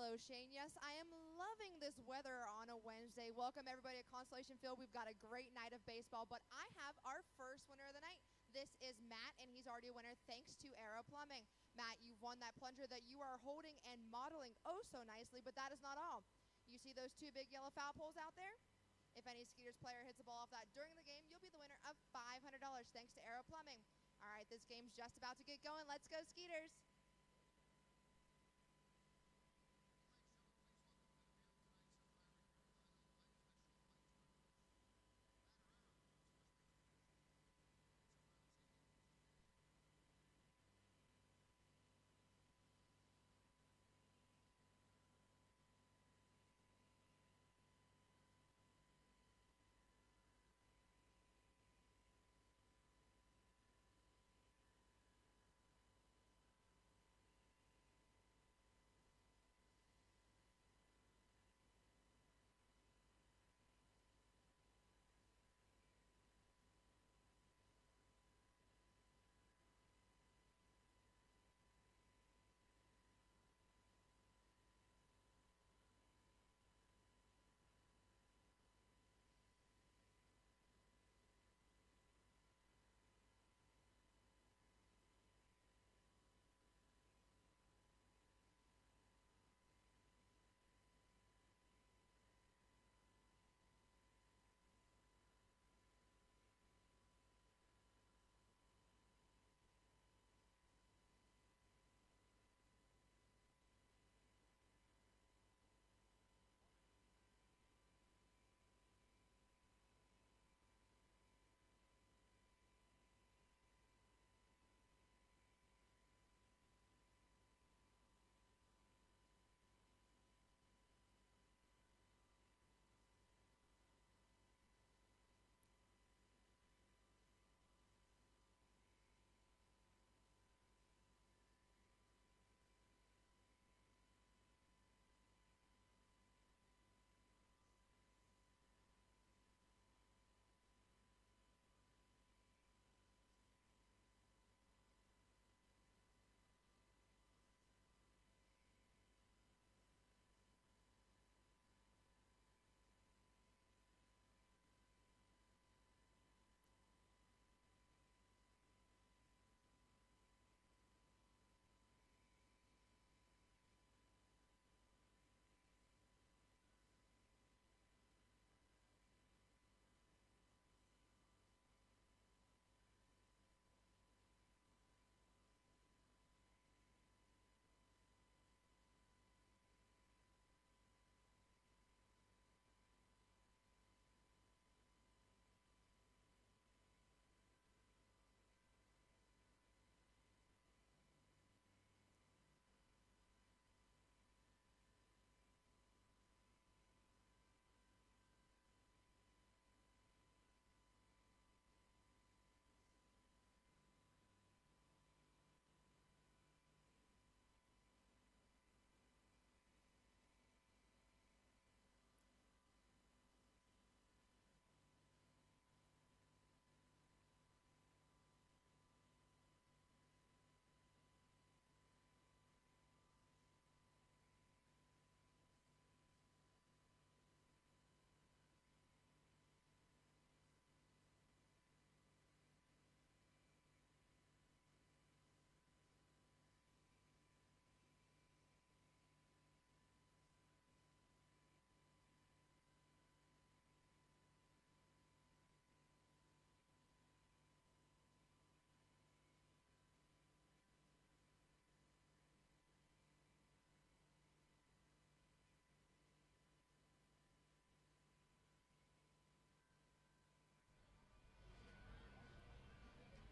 Hello, Shane. Yes, I am loving this weather on a Wednesday. Welcome, everybody, at Constellation Field. We've got a great night of baseball, but I have our first winner of the night. This is Matt, and he's already a winner thanks to Arrow Plumbing. Matt, you've won that plunger that you are holding and modeling oh so nicely, but that is not all. You see those two big yellow foul poles out there? If any Skeeters player hits a ball off that during the game, you'll be the winner of $500 thanks to Arrow Plumbing. All right, this game's just about to get going. Let's go, Skeeters.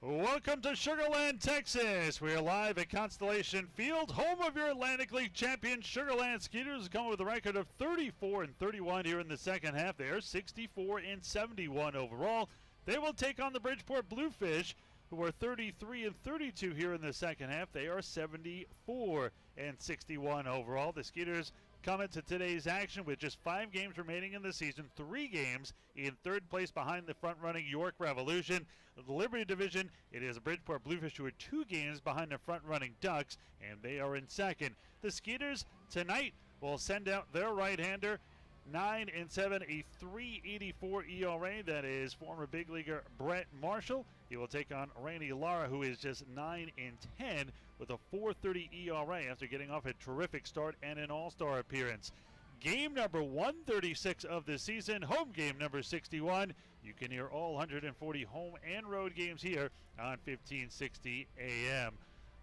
Welcome to Sugar Land, Texas. We are live at Constellation Field, home of your Atlantic League champion Sugar Land Skeeters, come with a record of 34-31 here in the second half. They are 64-71 overall. They will take on the Bridgeport Bluefish, who are 33-32 here in the second half. They are 74-61 overall. The Skeeters come into today's action with just 5 games remaining in the season, 3 games in third place behind the front-running York Revolution. The Liberty Division, it is Bridgeport Bluefish, who are 2 games behind the front-running Ducks, and they are in second. The Skeeters tonight will send out their right-hander. 9-7, a 3.84 ERA. That is former big leaguer Brett Marshall. He will take on Randy Lara, who is just 9-10 with a 4.30 ERA after getting off a terrific start and an all-star appearance. Game number 136 of the season, home game number 61. You can hear all 140 home and road games here on 1560 AM.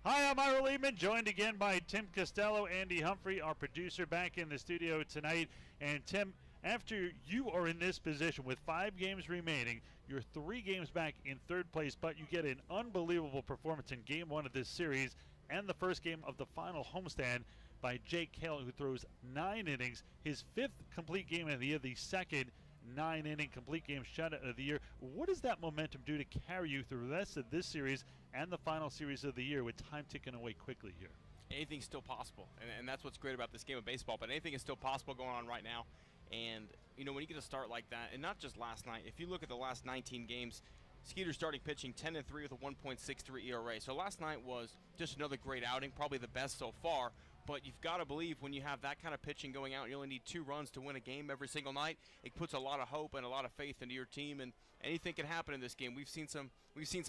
Hi, I'm Ira Lehman, joined again by Tim Costello, Andy Humphrey, our producer, back in the studio tonight. And Tim, after you are in this position with 5 games remaining, you're 3 games back in third place, but you get an unbelievable performance in game 1 of this series and the first game of the final homestand by Jake Hale, who throws 9 innings, his 5th complete game of the year, the second 9-inning complete game shutout of the year. What does that momentum do to carry you through the rest of this series and the final series of the year with time ticking away quickly here? Anything's still possible, and that's what's great about this game of baseball, but anything is still possible going on right now. And, you know, when you get a start like that, and not just last night, if you look at the last 19 games, Skeeters starting pitching 10-3 with a 1.63 ERA. So last night was just another great outing, probably the best so far. But you've got to believe when you have that kind of pitching going out, you only need 2 runs to win a game every single night. It puts a lot of hope and a lot of faith into your team, and anything can happen in this game. We've seen some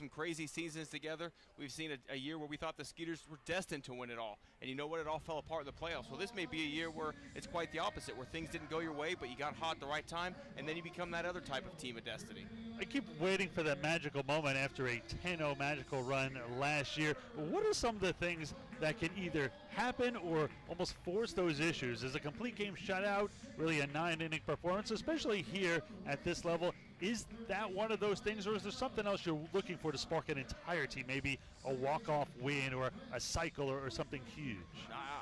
crazy seasons together. We've seen a year where we thought the Skeeters were destined to win it all, and you know what? It all fell apart in the playoffs. Well, this may be a year where it's quite the opposite, where things didn't go your way, but you got hot at the right time, and then you become that other type of team of destiny. I keep waiting for that magical moment after a 10-0 magical run last year. What are some of the things that can either happen or almost force those issues? Is a complete game shutout really a 9-inning performance, especially here at this level? Is that one of those things, or is there something else you're looking for to spark an entire team, maybe a walk-off win or a cycle or something huge?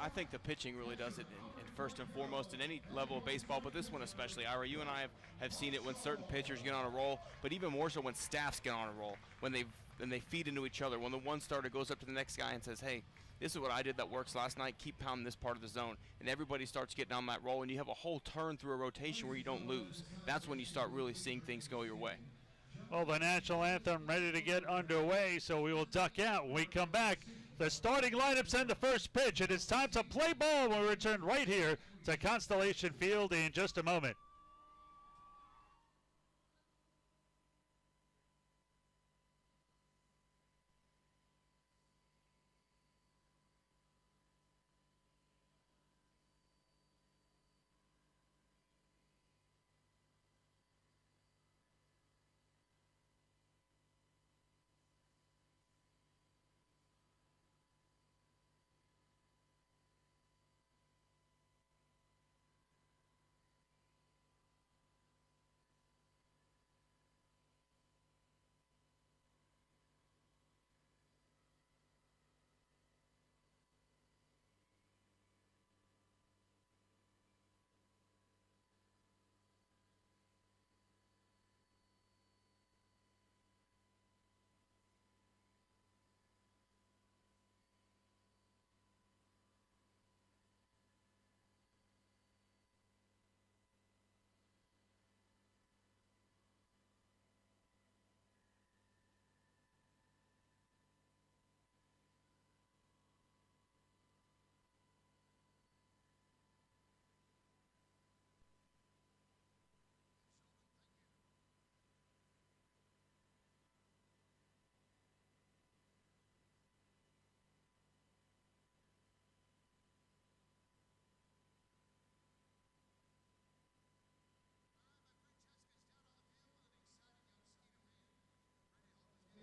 I think the pitching really does it in first and foremost in any level of baseball, but this one especially. Ira, you and I have seen it when certain pitchers get on a roll, but even more so when staffs get on a roll, when they feed into each other, when the one starter goes up to the next guy and says, hey, this is what I did that works last night, keep pounding this part of the zone. And everybody starts getting on that roll, and you have a whole turn through a rotation where you don't lose. That's when you start really seeing things go your way. Well, the national anthem ready to get underway, so we will duck out when we come back. The starting lineups and the first pitch. It is time to play ball when we return right here to Constellation Field in just a moment.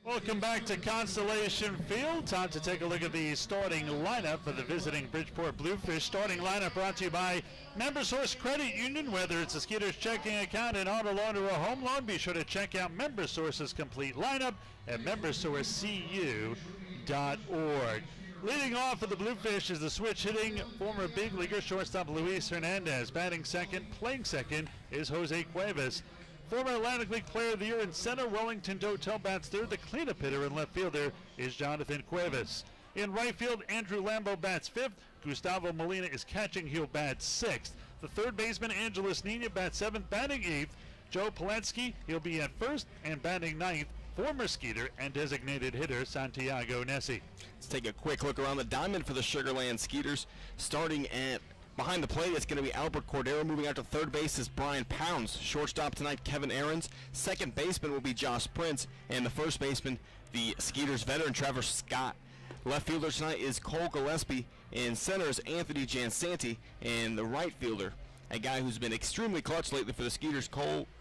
Welcome back to Constellation Field. Time to take a look at the starting lineup for the visiting Bridgeport Bluefish. Starting lineup brought to you by MemberSource Credit Union. Whether it's a Skeeters checking account, an auto loan, or a home loan, be sure to check out MemberSource's complete lineup at membersourcecu.org. Leading off for the Bluefish is the switch-hitting former big leaguer shortstop Luis Hernandez. Batting second, playing second is Jose Cuevas. Former Atlantic League Player of the Year in center, Wellington Dotel bats third. The cleanup hitter and left fielder is Jonathan Cuevas. In right field, Andrew Lambo bats fifth. Gustavo Molina is catching. He'll bat sixth. The third baseman, Angelos Nina, bats seventh. Batting eighth, Joe Polensky. He'll be at first. And batting ninth, former Skeeter and designated hitter Santiago Nessie. Let's take a quick look around the diamond for the Sugar Land Skeeters. Starting at Behind the plate, it's going to be Albert Cordero. Moving out to third base is Brian Pounds. Shortstop tonight, Kevin Aarons. Second baseman will be Josh Prince. And the first baseman, the Skeeters veteran, Trevor Scott. Left fielder tonight is Cole Gillespie. And center is Anthony Jansanti. And the right fielder, a guy who's been extremely clutch lately for the Skeeters,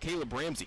Caleb Ramsey.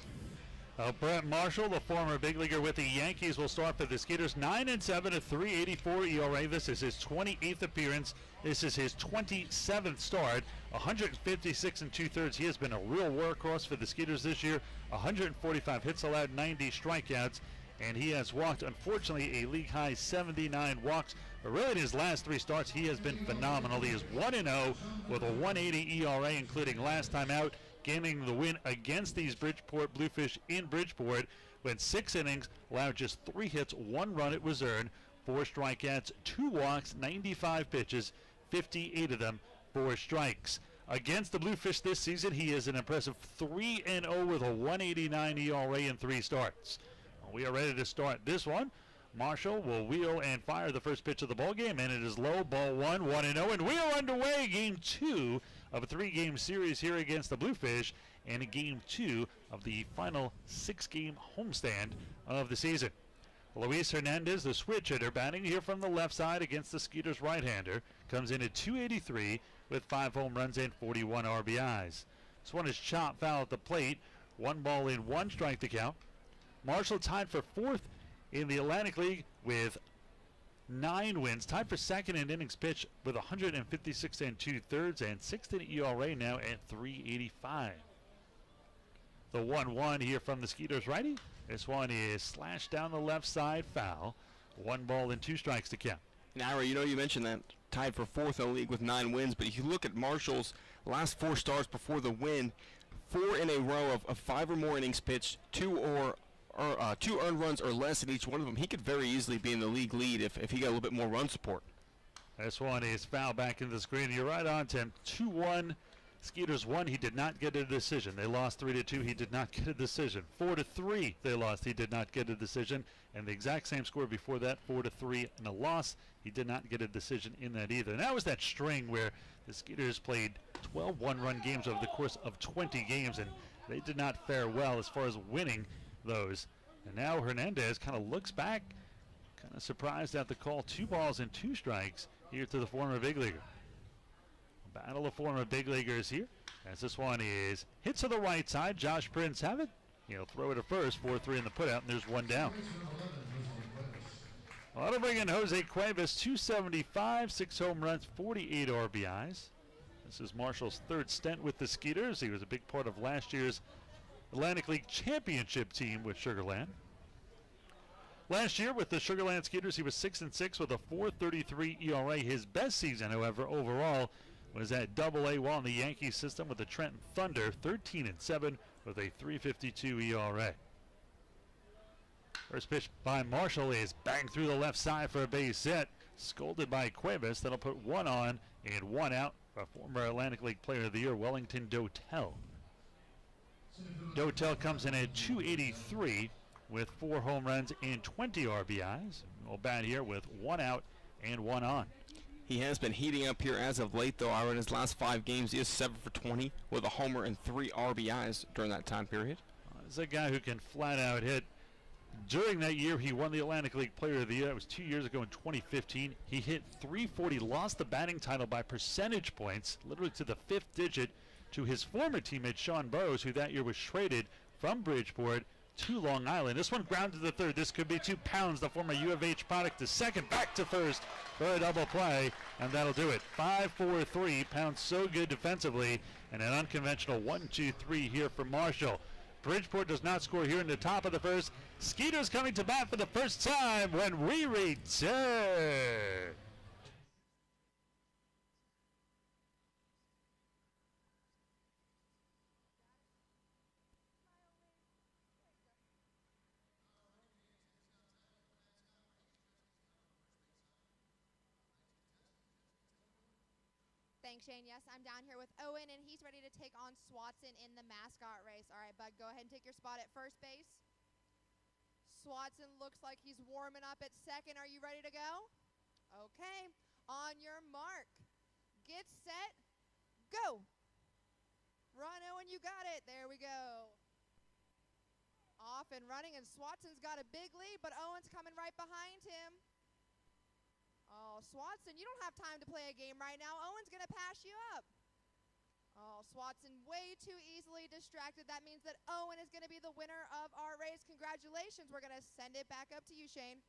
Brent Marshall, the former big leaguer with the Yankees, will start for the Skeeters. 9-7, a 3.84 ERA. This is his 28th appearance. This is his 27th start. 156 2/3. He has been a real workhorse for the Skeeters this year. 145 hits allowed, 90 strikeouts, and he has walked, unfortunately, a league-high 79 walks. But really, in his last 3 starts, he has been phenomenal. He is 1-0 with a 1.80 ERA, including last time out, gaining the win against these Bridgeport Bluefish in Bridgeport. Went 6 innings, allowed just 3 hits, 1 run. It was earned, 4 strikeouts, 2 walks, 95 pitches, 58 of them for strikes. Against the Bluefish this season, he is an impressive 3-0 with a 1.89 ERA in 3 starts. We are ready to start this one. Marshall will wheel and fire the first pitch of the ball game, and it is low, ball 1, 1-0, and we are underway. Game 2 of a 3-game series here against the Bluefish, and game 2 of the final 6-game homestand of the season. Luis Hernandez, the switch hitter, batting here from the left side against the Skeeters right-hander, comes in at 283 with 5 home runs and 41 RBIs. This one is chopped foul at the plate. 1 ball in, 1 strike to count. Marshall tied for 4th in the Atlantic League with 9 wins, tied for 2nd in innings pitched with 156 2/3 and 6th in ERA now at 3.85. The 1-1 here from the Skeeters righty. This one is slashed down the left side, foul. 1 ball and 2 strikes to count. Now, Ira, you mentioned that tied for 4th in the league with 9 wins, but if you look at Marshall's last 4 starts before the win, 4 in a row of 5 or more innings pitched, 2 earned runs or less in each one of them. He could very easily be in the league lead if he got a little bit more run support. This one is foul back into the screen. You're right on, Tim. 2-1. Skeeters won. He did not get a decision. They lost 3-2. He did not get a decision. 4-3 they lost. He did not get a decision. And the exact same score before that, 4-3 and a loss. He did not get a decision in that either. And that was that string where the Skeeters played 12 one-run games over the course of 20 games, and they did not fare well as far as winning those. And now Hernandez kind of looks back, kind of surprised at the call. 2 balls and 2 strikes here to the former big leaguer. Battle of former big leaguers here, as this one is hit to the right side. Josh Prince have it. He'll throw it at first. 4-3 in the putout, and there's 1 down. Well, to bring in Jose Cuevas, 275, 6 home runs, 48 RBIs. This is Marshall's 3rd stint with the Skeeters. He was a big part of last year's Atlantic League championship team with Sugar Land. Last year with the Sugar Land Skeeters, he was 6-6 with a 4.33 ERA. His best season, however, overall was at Double-A while in the Yankee system with the Trenton Thunder, 13-7 with a 3.52 ERA. First pitch by Marshall is banged through the left side for a base hit. Scolded by Cuevas. That'll put 1 on and 1 out for former Atlantic League Player of the Year, Wellington Dotel. Dotel comes in at 283 with 4 home runs and 20 RBIs. We'll bat here with 1 out and 1 on. He has been heating up here as of late, though. Ira, in his last 5 games, he is 7 for 20 with a homer and 3 RBIs during that time period. He's a guy who can flat out hit. During that year, he won the Atlantic League Player of the Year. That was 2 years ago in 2015. He hit .340, lost the batting title by percentage points, literally to the 5th digit, to his former teammate Sean Burrows, who that year was traded from Bridgeport to Long Island. This one grounded to third. This could be 2 pounds. The former U of H product to second, back to first for a double play, and that'll do it. 5-4-3. Pounds so good defensively, and an unconventional 1-2-3 here for Marshall. Bridgeport does not score here in the top of the first. Skeeters coming to bat for the first time when we return. Thanks, Shane. Yes, I'm down here with Owen, and he's ready to take on Swatson in the mascot race. All right, bud, go ahead and take your spot at first base. Swatson looks like he's warming up at second. Are you ready to go? Okay. On your mark. Get set. you got it. There we go. Off and running, and Swatson's got a big lead, but Owen's coming right behind him. Oh, Swatson, you don't have time to play a game right now. Owen's going to pass you up. Oh, Swatson way too easily distracted. That means that Owen is going to be the winner of our race. Congratulations. We're going to send it back up to you, Shane.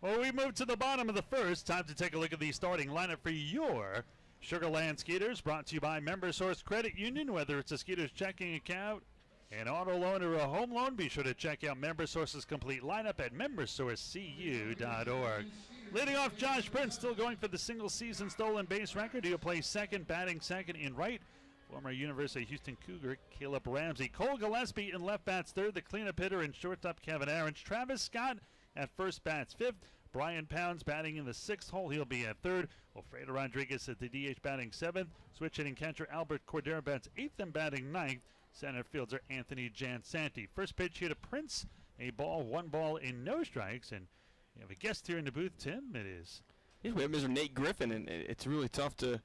Well, we move to the bottom of the first. Time to take a look at the starting lineup for your Sugarland Skeeters, brought to you by Member Source Credit Union. Whether it's a Skeeters checking account, an auto loan, or a home loan, be sure to check out Member Source's complete lineup at membersourcecu.org. Leading off, Josh Prince, still going for the single-season stolen base record. He'll play second, batting second in right. Former University of Houston Cougar Caleb Ramsey. Cole Gillespie in left bats third. The cleanup hitter and shortstop Kevin Aarons. Travis Scott at first bats fifth. Brian Pounds batting in the sixth hole. He'll be at third. Alfredo Rodriguez at the DH batting seventh. Switch hitting catcher Albert Cordero bats eighth and batting ninth. Center fielder Anthony Jansanti. First pitch here to Prince. A ball, one ball in no strikes. And we have a guest here in the booth, Tim. It is. Yeah, we have Mr. Nate Griffin, and it's really tough to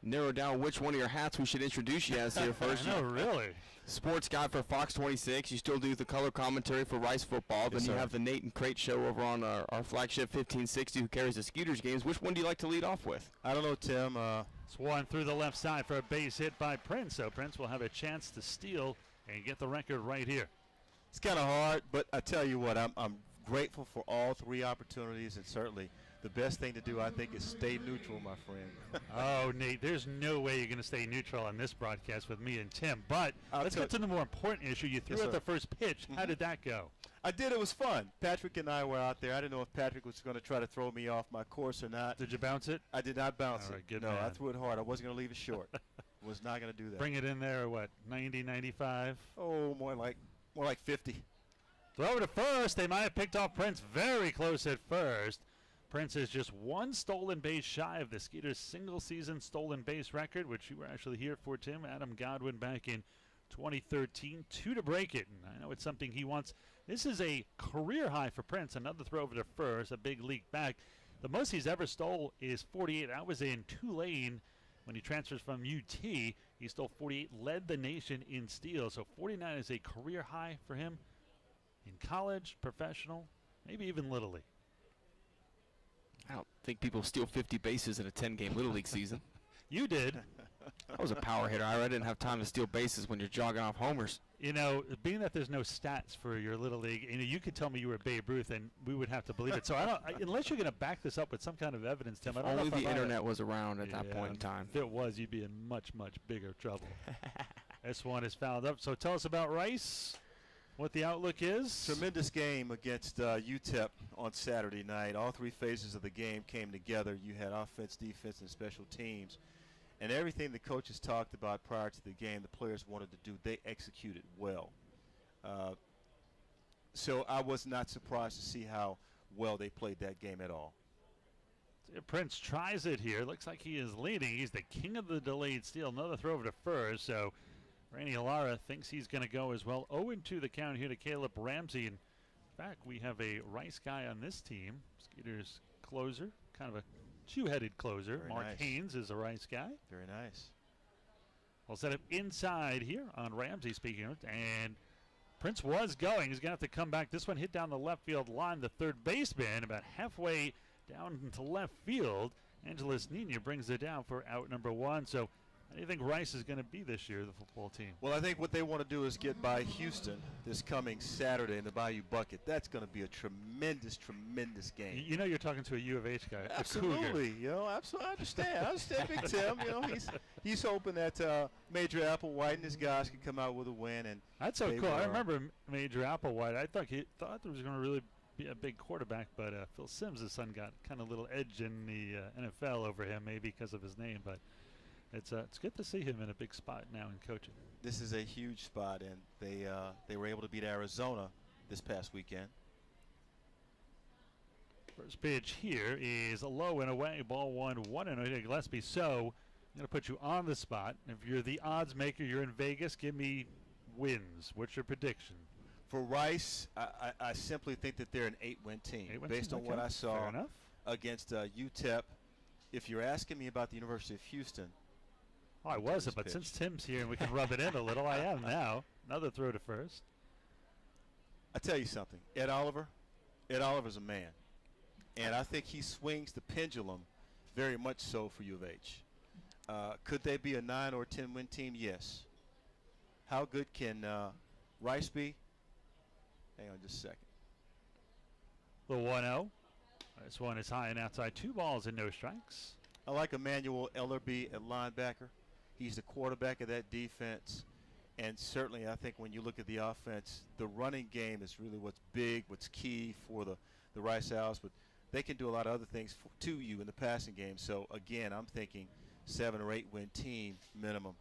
narrow down which one of your hats we should introduce you as here first. I know, really. Sports guy for Fox 26. You still do the color commentary for Rice Football. Then you have the Nate and Crate show over on our flagship 1560 who carries the Skeeters games. Which one do you like to lead off with? I don't know, Tim. It's one through the left side for a base hit by Prince. So Prince will have a chance to steal and get the record right here. It's kind of hard, but I tell you what, I'm grateful for all three opportunities, and certainly the best thing to do, I think, is stay neutral, my friend. Oh, Nate, there's no way you're going to stay neutral on this broadcast with me and Tim. But let's get to the more important issue. You threw out the first pitch. How did that go? I did. It was fun. Patrick and I were out there. I didn't know if Patrick was going to try to throw me off my course or not. Did you bounce it? I did not bounce All right, it. good no, man. I threw it hard. I wasn't going to leave it short. Was not going to do that. Bring it in there, what, 90, 95? Oh, more like 50. Throw to first. They might have picked off Prince very close at first. Prince is just one stolen base shy of the Skeeters' single-season stolen base record, which you were actually here for, Tim. Adam Godwin back in 2013, 2 to break it. And I know it's something he wants. This is a career high for Prince. Another throw over to first, a big leak back. The most he's ever stole is 48. That was in Tulane when he transfers from UT. He stole 48, led the nation in steals. So 49 is a career high for him in college, professional, maybe even Little League. I don't think people steal 50 bases in a 10-game Little League season. You did. I was a power hitter. I didn't have time to steal bases when you're jogging off homers. You know, being that there's no stats for your Little League, you could tell me you were Babe Ruth, and we would have to believe it. So unless you're going to back this up with some kind of evidence, Tim, I don't know if only the internet was around at that point in time. If it was, you'd be in much, much bigger trouble. This one is fouled up. So tell us about Rice, what the outlook is. Tremendous game against UTEP on Saturday night. All three phases of the game came together. You had offense, defense, and special teams. And everything the coaches talked about prior to the game, the players wanted to do, they executed well. So I was not surprised to see how well they played that game at all. Prince tries it here. Looks like he is leading. He's the king of the delayed steal. Another throw over to first. So Randy Lara thinks he's going to go as well. 0-2 the count here to Caleb Ramsey. In fact, we have a Rice guy on this team. Skeeters closer, kind of a two-headed closer. Very Mark nice. Haynes is a Rice guy. Very nice. We'll set up inside here on Ramsey, speaking of it. And Prince was going. He's going to have to come back. This one hit down the left field line. The third baseman about halfway down into left field. Angeles Nina brings it down for out number one. So how do you think Rice is going to be this year, the football team? Well, I think what they want to do is get by Houston this coming Saturday in the Bayou Bucket. That's going to be a tremendous, tremendous game. You know you're talking to a U of H guy, Absolutely. You know, absolutely. I understand Big Tim. You know, he's hoping that Major Applewhite and his guys can come out with a win. And that's so cool. I remember Major Applewhite. I thought there was going to really be a big quarterback, but Phil Simms' son got kind of a little edge in the NFL over him, maybe because of his name. But it's good to see him in a big spot now in coaching. This is a huge spot, and they were able to beat Arizona this past weekend. First pitch here is a low and away. Ball 1-0 to Gillespie. So I'm going to put you on the spot. If you're the odds maker, you're in Vegas, give me wins. What's your prediction? For Rice, I simply think that they're an 8-win team. Based on what I saw against UTEP. If you're asking me about the University of Houston. Oh, I wasn't, but since Tim's here and we can rub it in a little, I am now. Another throw to first. I tell you something. Ed Oliver's a man. And I think he swings the pendulum very much so for U of H. Could they be a 9 or 10 win team? Yes. How good can Rice be? Hang on just a second. The 1-0. This one is high and outside. 2 balls and no strikes. I like Emmanuel Ellerby at linebacker. He's the quarterback of that defense. And certainly I think when you look at the offense, the running game is really what's big, what's key for the Rice Owls. But they can do a lot of other things to you in the passing game. So, again, I'm thinking 7 or 8 win team minimum.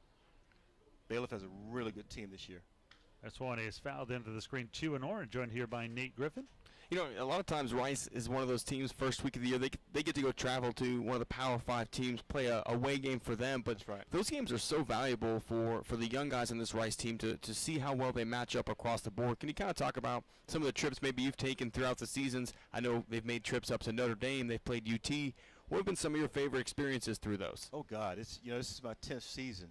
Bailiff has a really good team this year. This one is fouled into the screen. 2-0, joined here by Nate Griffin. You know, a lot of times Rice is one of those teams, first week of the year, they get to go travel to one of the Power 5 teams, play a away game for them. But that's right. Those games are so valuable for the young guys in this Rice team to see how well they match up across the board. Can you kind of talk about some of the trips maybe you've taken throughout the seasons? I know they've made trips up to Notre Dame. They've played UT. What have been some of your favorite experiences through those? Oh, God. This is my 10th season.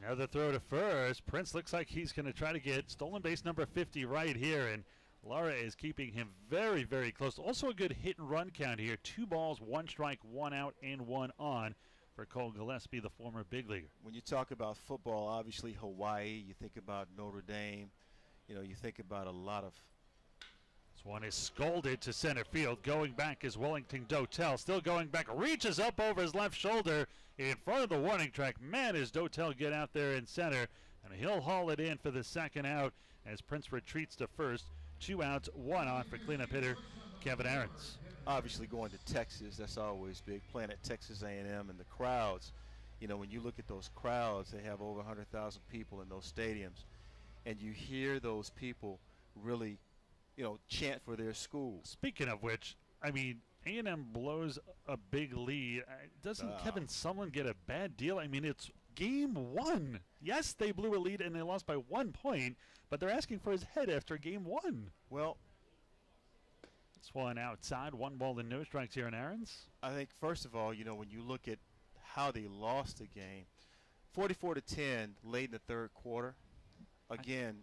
Another throw to first. Prince looks like he's going to try to get stolen base number 50 right here, and Lara is keeping him very, very close. Also a good hit and run count here. 2 balls, 1 strike, 1 out, and 1 on for Cole Gillespie, the former big leaguer. When you talk about football, obviously Hawaii, you think about Notre Dame, you think about a lot of. This one is scolded to center field. Going back is Wellington Dotel. Still going back, reaches up over his left shoulder in front of the warning track. Man, does Dotel get out there in center, and he'll haul it in for the second out as Prince retreats to first. 2 outs, 1 on for cleanup hitter Kevin Aarons. Obviously going to Texas, that's always big. Playing at Texas A&M and the crowds. When you look at those crowds, they have over 100,000 people in those stadiums. And you hear those people really, chant for their school. Speaking of which, I mean, A&M blows a big lead. Doesn't Kevin Sumlin get a bad deal? I mean, it's game 1. Yes, they blew a lead and they lost by 1 point, but they're asking for his head after game 1. Well, this one outside, 1 ball and no strikes here in Aarons. I think, first of all, when you look at how they lost the game, 44-10 late in the third quarter, again,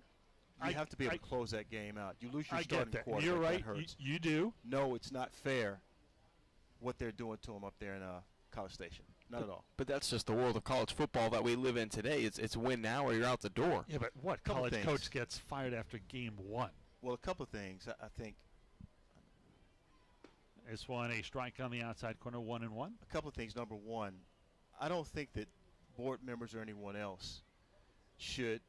you have to be able to close that game out. You lose your starting quarterback. You're right. That hurts. You do. No, it's not fair what they're doing to him up there in College Station. Not at all. But that's just the world of college football that we live in today. It's win now or you're out the door. Yeah, but what college coach gets fired after game 1? Well, a couple of things. I think. This one, a strike on the outside corner, 1-1. A couple of things. Number one, I don't think that board members or anyone else should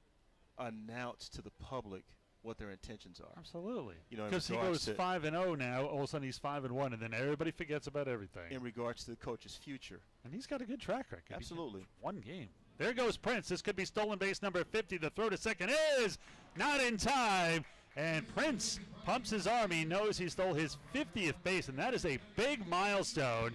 announce to the public what their intentions are. Absolutely. Because he goes 5-0 now. All of a sudden he's 5-1, and then everybody forgets about everything. In regards to the coach's future. And he's got a good track record. Absolutely. 1 game. There goes Prince. This could be stolen base number 50. The throw to second is not in time. And Prince pumps his arm. He knows he stole his 50th base, and that is a big milestone.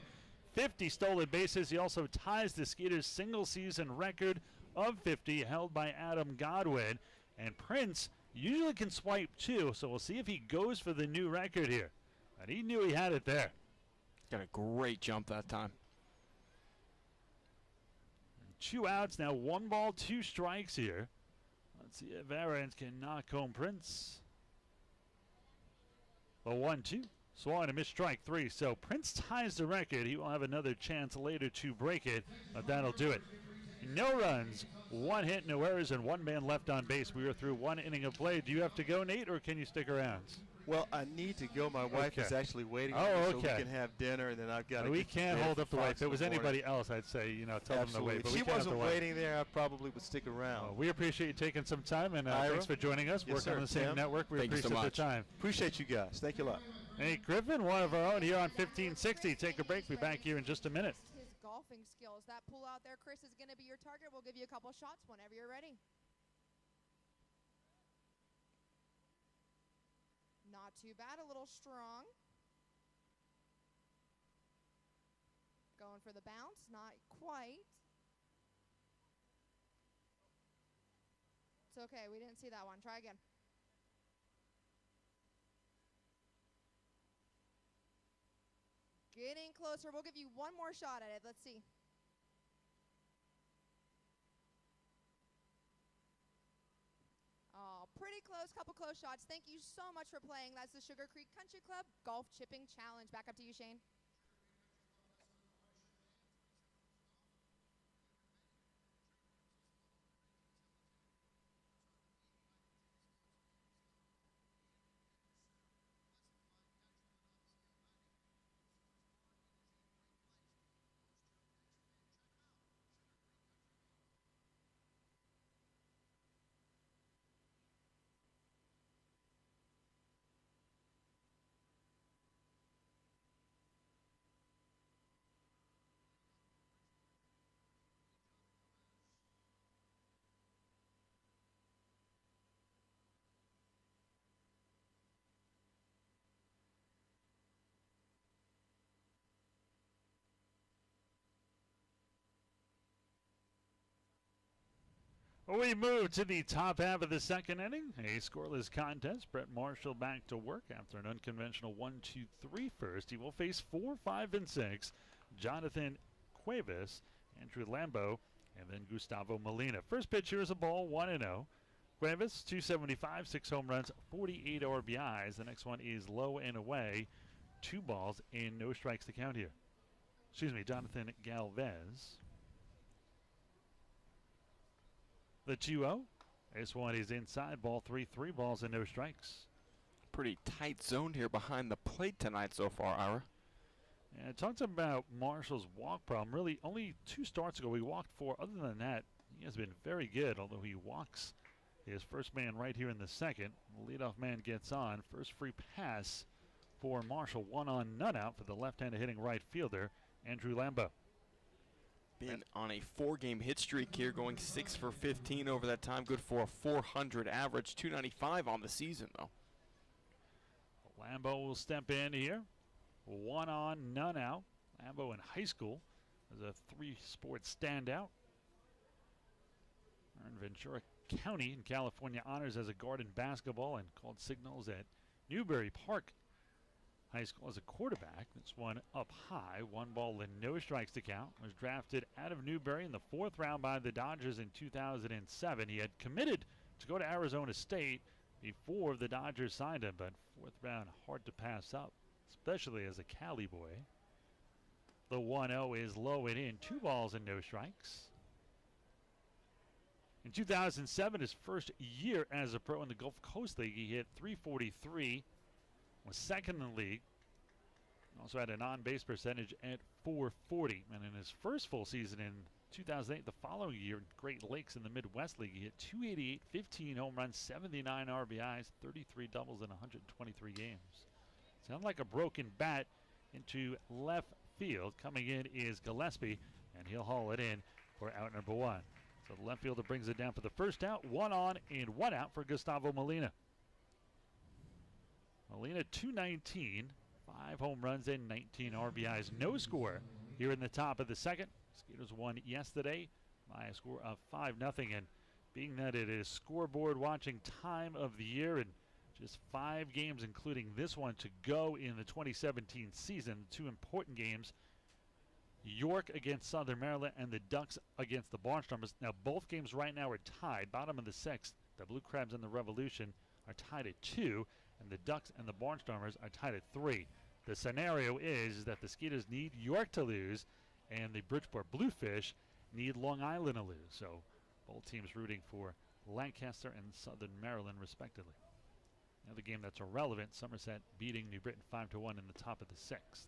50 stolen bases. He also ties the Skeeters' single-season record of 50, held by Adam Godwin. And Prince usually can swipe 2, so we'll see if he goes for the new record here. And he knew he had it there. Got a great jump that time. 2 outs, now 1 ball, 2 strikes here. Let's see if Aarons can knock home Prince. The 1-2. Swung and a missed strike 3. So Prince ties the record. He will have another chance later to break it, but that'll do it. No runs, 1 hit, no errors, and 1 man left on base. We are through 1 inning of play. Do you have to go, Nate, or can you stick around? Well, I need to go. My wife is actually waiting for me so we can have dinner, and then I've got to We can't hold up the wife. If it was anybody else, I'd say, tell them to wait. If she wasn't waiting there, I probably would stick around. Well, we appreciate you taking some time, and thanks for joining us. Yes, Working on the same network. We appreciate the time. Appreciate you guys. Thank you a lot. Nate Griffin, one of our own here on 1560. Take a break. Be back here in just a minute. His golfing skills. That pull out there, Chris, is going to be your target. We'll give you a couple shots whenever you're ready. Not too bad, a little strong. Going for the bounce, not quite. It's okay, we didn't see that one. Try again. Getting closer. We'll give you one more shot at it. Let's see. Oh, pretty close, couple close shots. Thank you so much for playing. That's the Sugar Creek Country Club Golf Chipping Challenge. Back up to you, Shane. We move to the top half of the second inning. A scoreless contest. Brett Marshall back to work after an unconventional 1-2-3 first. He will face 4, 5, and 6. Jonathan Cuevas, Andrew Lambo, and then Gustavo Molina. First pitch here is a ball, 1-0. Cuevas, 275, 6 home runs, 48 RBIs. The next one is low and away. 2 balls and no strikes to count here. Excuse me, Jonathan Galvez. The 2-0. This one is inside. Ball 3, 3 balls and no strikes. Pretty tight zone here behind the plate tonight so far, Ira. And it talks about Marshall's walk problem. Really, only 2 starts ago he walked 4. Other than that, he has been very good, although he walks his first man right here in the second. The leadoff man gets on. First free pass for Marshall. 1 on, none out for the left-handed hitting right fielder, Andrew Lambo. Been on a 4-game hit streak here, going 6 for 15 over that time. Good for a 400 average, 295 on the season, though. Lambo will step in here. 1 on, none out. Lambo in high school as a 3-sport standout. Earned Ventura County in California honors as a guard in basketball and called signals at Newbury Park High School as a quarterback. This one up high, 1 ball and no strikes to count. Was drafted out of Newbury in the 4th round by the Dodgers in 2007. He had committed to go to Arizona State before the Dodgers signed him, but 4th round hard to pass up, especially as a Cali boy. The 1-0 is low and in, 2 balls and no strikes. In 2007, his first year as a pro in the Gulf Coast League, he hit .343. Was second in the league. Also had an on-base percentage at .440. And in his first full season in 2008, the following year, in Great Lakes in the Midwest League, he hit .288, 15 home runs, 79 RBIs, 33 doubles in 123 games. Sound like a broken bat into left field. Coming in is Gillespie, and he'll haul it in for out number 1. So the left fielder brings it down for the first out. 1 on and 1 out for Gustavo Molina. Molina 219, 5 home runs and 19 RBIs. No score here in the top of the second. Skeeters won yesterday by a score of 5-0. And being that it is scoreboard watching time of the year and just 5 games, including this one, to go in the 2017 season, 2 important games. York against Southern Maryland and the Ducks against the Barnstormers. Now both games right now are tied. Bottom of the 6th, the Blue Crabs and the Revolution are tied at 2. And the Ducks and the Barnstormers are tied at 3. The scenario is that the Skeeters need York to lose, and the Bridgeport Bluefish need Long Island to lose. So Both teams rooting for Lancaster and Southern Maryland, respectively. Another game that's irrelevant, Somerset beating New Britain 5-1 in the top of the 6th.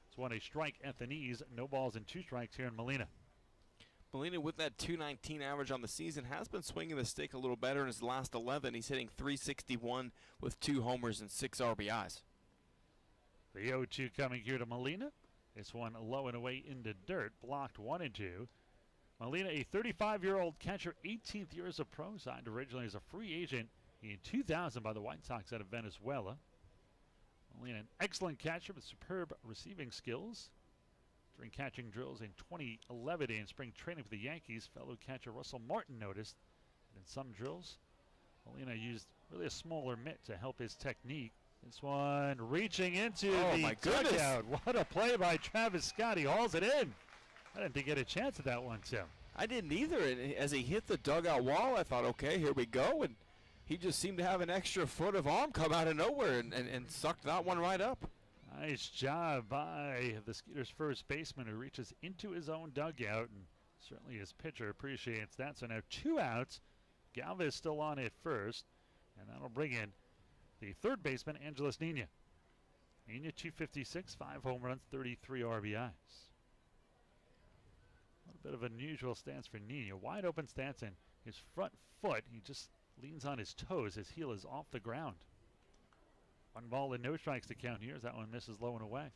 It's won a strike at the knees, no balls and 2 strikes here in Molina. Molina, with that .219 average on the season, has been swinging the stick a little better in his last 11. He's hitting .361 with 2 homers and 6 RBIs. The 0-2 coming here to Molina. This one low and away into dirt, blocked 1-2. Molina, a 35-year-old catcher, 18th year as a pro, signed originally as a free agent in 2000 by the White Sox out of Venezuela. Molina, an excellent catcher with superb receiving skills. During catching drills in 2011 in spring training for the Yankees, fellow catcher Russell Martin noticed that in some drills, Molina used really a smaller mitt to help his technique. This one reaching into the dugout. What a play by Travis Scott. He hauls it in. I didn't think he had a chance at that one, Tim. I didn't either. And as he hit the dugout wall, I thought, okay, here we go. And he just seemed to have an extra foot of arm come out of nowhere and sucked that one right up. Nice job by the Skeeters first baseman, who reaches into his own dugout, and certainly his pitcher appreciates that. So now 2 outs. Galvez still on at first, and that'll bring in the third baseman, Angeles Nina. Nina, 256, 5 home runs, 33 RBIs. A bit of an unusual stance for Nina. Wide open stance, and his front foot, he just leans on his toes. His heel is off the ground. 1 ball and no strikes to count here as that one misses low and away.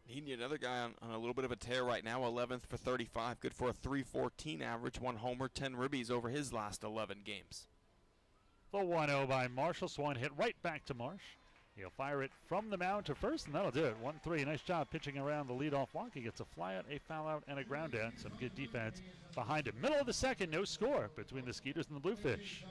Nina, another guy on a little bit of a tear right now, 11th for 35. Good for a .314 average, 1 homer, 10 ribbies over his last 11 games. The 1-0 by Marshall. Swan hit right back to Marsh. He'll fire it from the mound to first, and that'll do it. 1-3. Nice job pitching around the leadoff walk. He gets a fly out, a foul out, and a ground out. Some good defense behind him. Middle of the second, no score between the Skeeters and the Bluefish.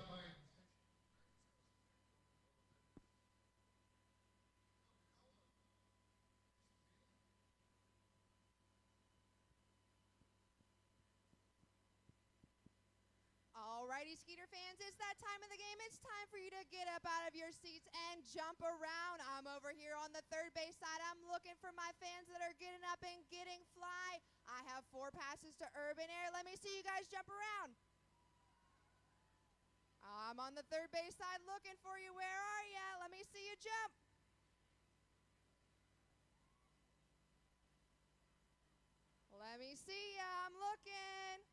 Alrighty, Skeeter fans, it's that time of the game. It's time for you to get up out of your seats and jump around. I'm over here on the third base side. I'm looking for my fans that are getting up and getting fly. I have 4 passes to Urban Air. Let me see you guys jump around. I'm on the third base side looking for you. Where are you? Let me see you jump. Let me see ya. I'm looking.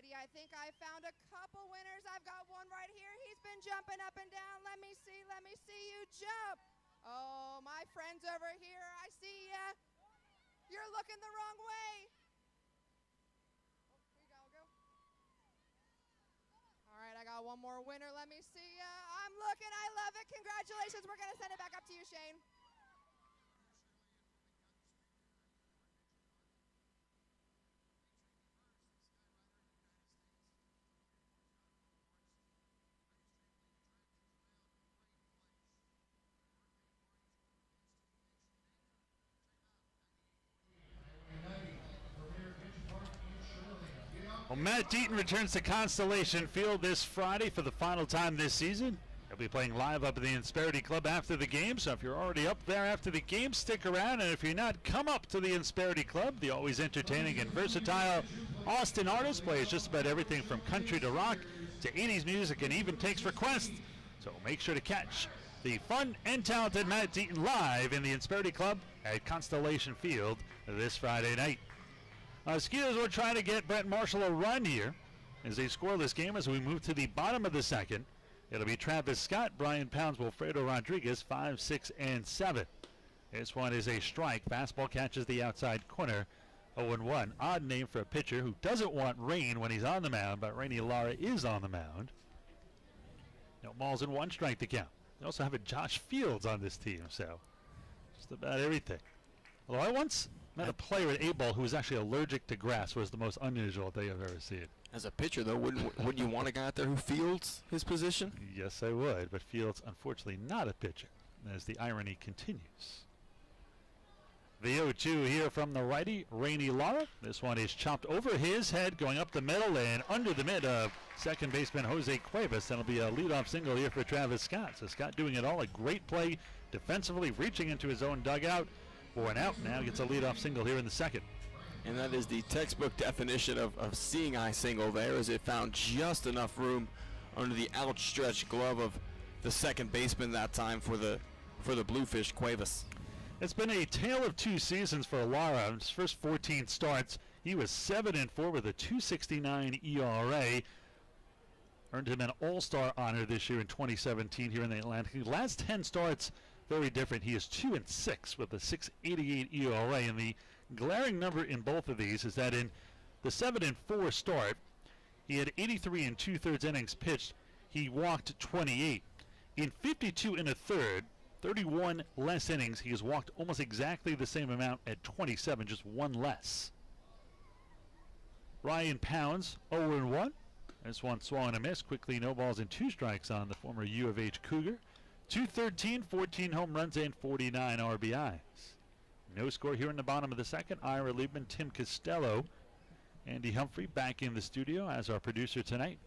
I think I found a couple winners. I've got one right here. He's been jumping up and down. Let me see you jump. Oh, my friends over here, I see ya. You're looking the wrong way. Oh, here you go. All right, I got one more winner. Let me see ya. I'm looking. I love it. Congratulations. We're going to send it back up to you, Shane. Well, Matt Deaton returns to Constellation Field this Friday for the final time this season. He'll be playing live up at the Insperity Club after the game, so if you're already up there after the game, stick around. And if you're not, come up to the Insperity Club. The always entertaining and versatile Austin artist plays just about everything from country to rock to 80s music and even takes requests. So make sure to catch the fun and talented Matt Deaton live in the Insperity Club at Constellation Field this Friday night. Skeeters will try to get Brent Marshall a run here as they score this game as we move to the bottom of the second. It'll be Travis Scott, Brian Pounds, Wilfredo Rodriguez, 5, 6, and 7. This one is a strike. Fastball catches the outside corner, 0-1. Odd name for a pitcher who doesn't want rain when he's on the mound, but Rainey Lara is on the mound. No balls and 1 strike to count. They also have a Josh Fields on this team, so just about everything. Although I once met a player at 8-ball who was actually allergic to grass. Was the most unusual thing I've ever seen. As a pitcher, though, wouldn't you want a guy out there who fields his position? Yes, I would, but Fields, unfortunately, not a pitcher, as the irony continues. The 0-2 here from the righty, Rainey Lara. This one is chopped over his head, going up the middle and under the mid of second baseman Jose Cuevas. That'll be a leadoff single here for Travis Scott. So Scott doing it all. A great play defensively, reaching into his own dugout for an out. Now gets a leadoff single here in the second. And that is the textbook definition of seeing eye single there, as it found just enough room under the outstretched glove of the second baseman that time for the Bluefish, Cuevas. It's been a tale of two seasons for Lara. In his first 14 starts, he was 7-4 with a 2.69 ERA. Earned him an All-Star honor this year in 2017 here in the Atlantic. The last 10 starts, very different. He is 2-6 with a 6.88 ERA, and the glaring number in both of these is that in the 7-4 start, he had 83 2/3 innings pitched. He walked 28. In 52 1/3, 31 less innings, he has walked almost exactly the same amount at 27, just one less. Ryan Pounds, 0-1. This one swung and a miss. Quickly, no balls and 2 strikes on the former U of H Cougar. 213, 14 home runs, and 49 RBIs. No score here in the bottom of the second. Ira Liebman, Tim Costello, Andy Humphrey back in the studio as our producer tonight.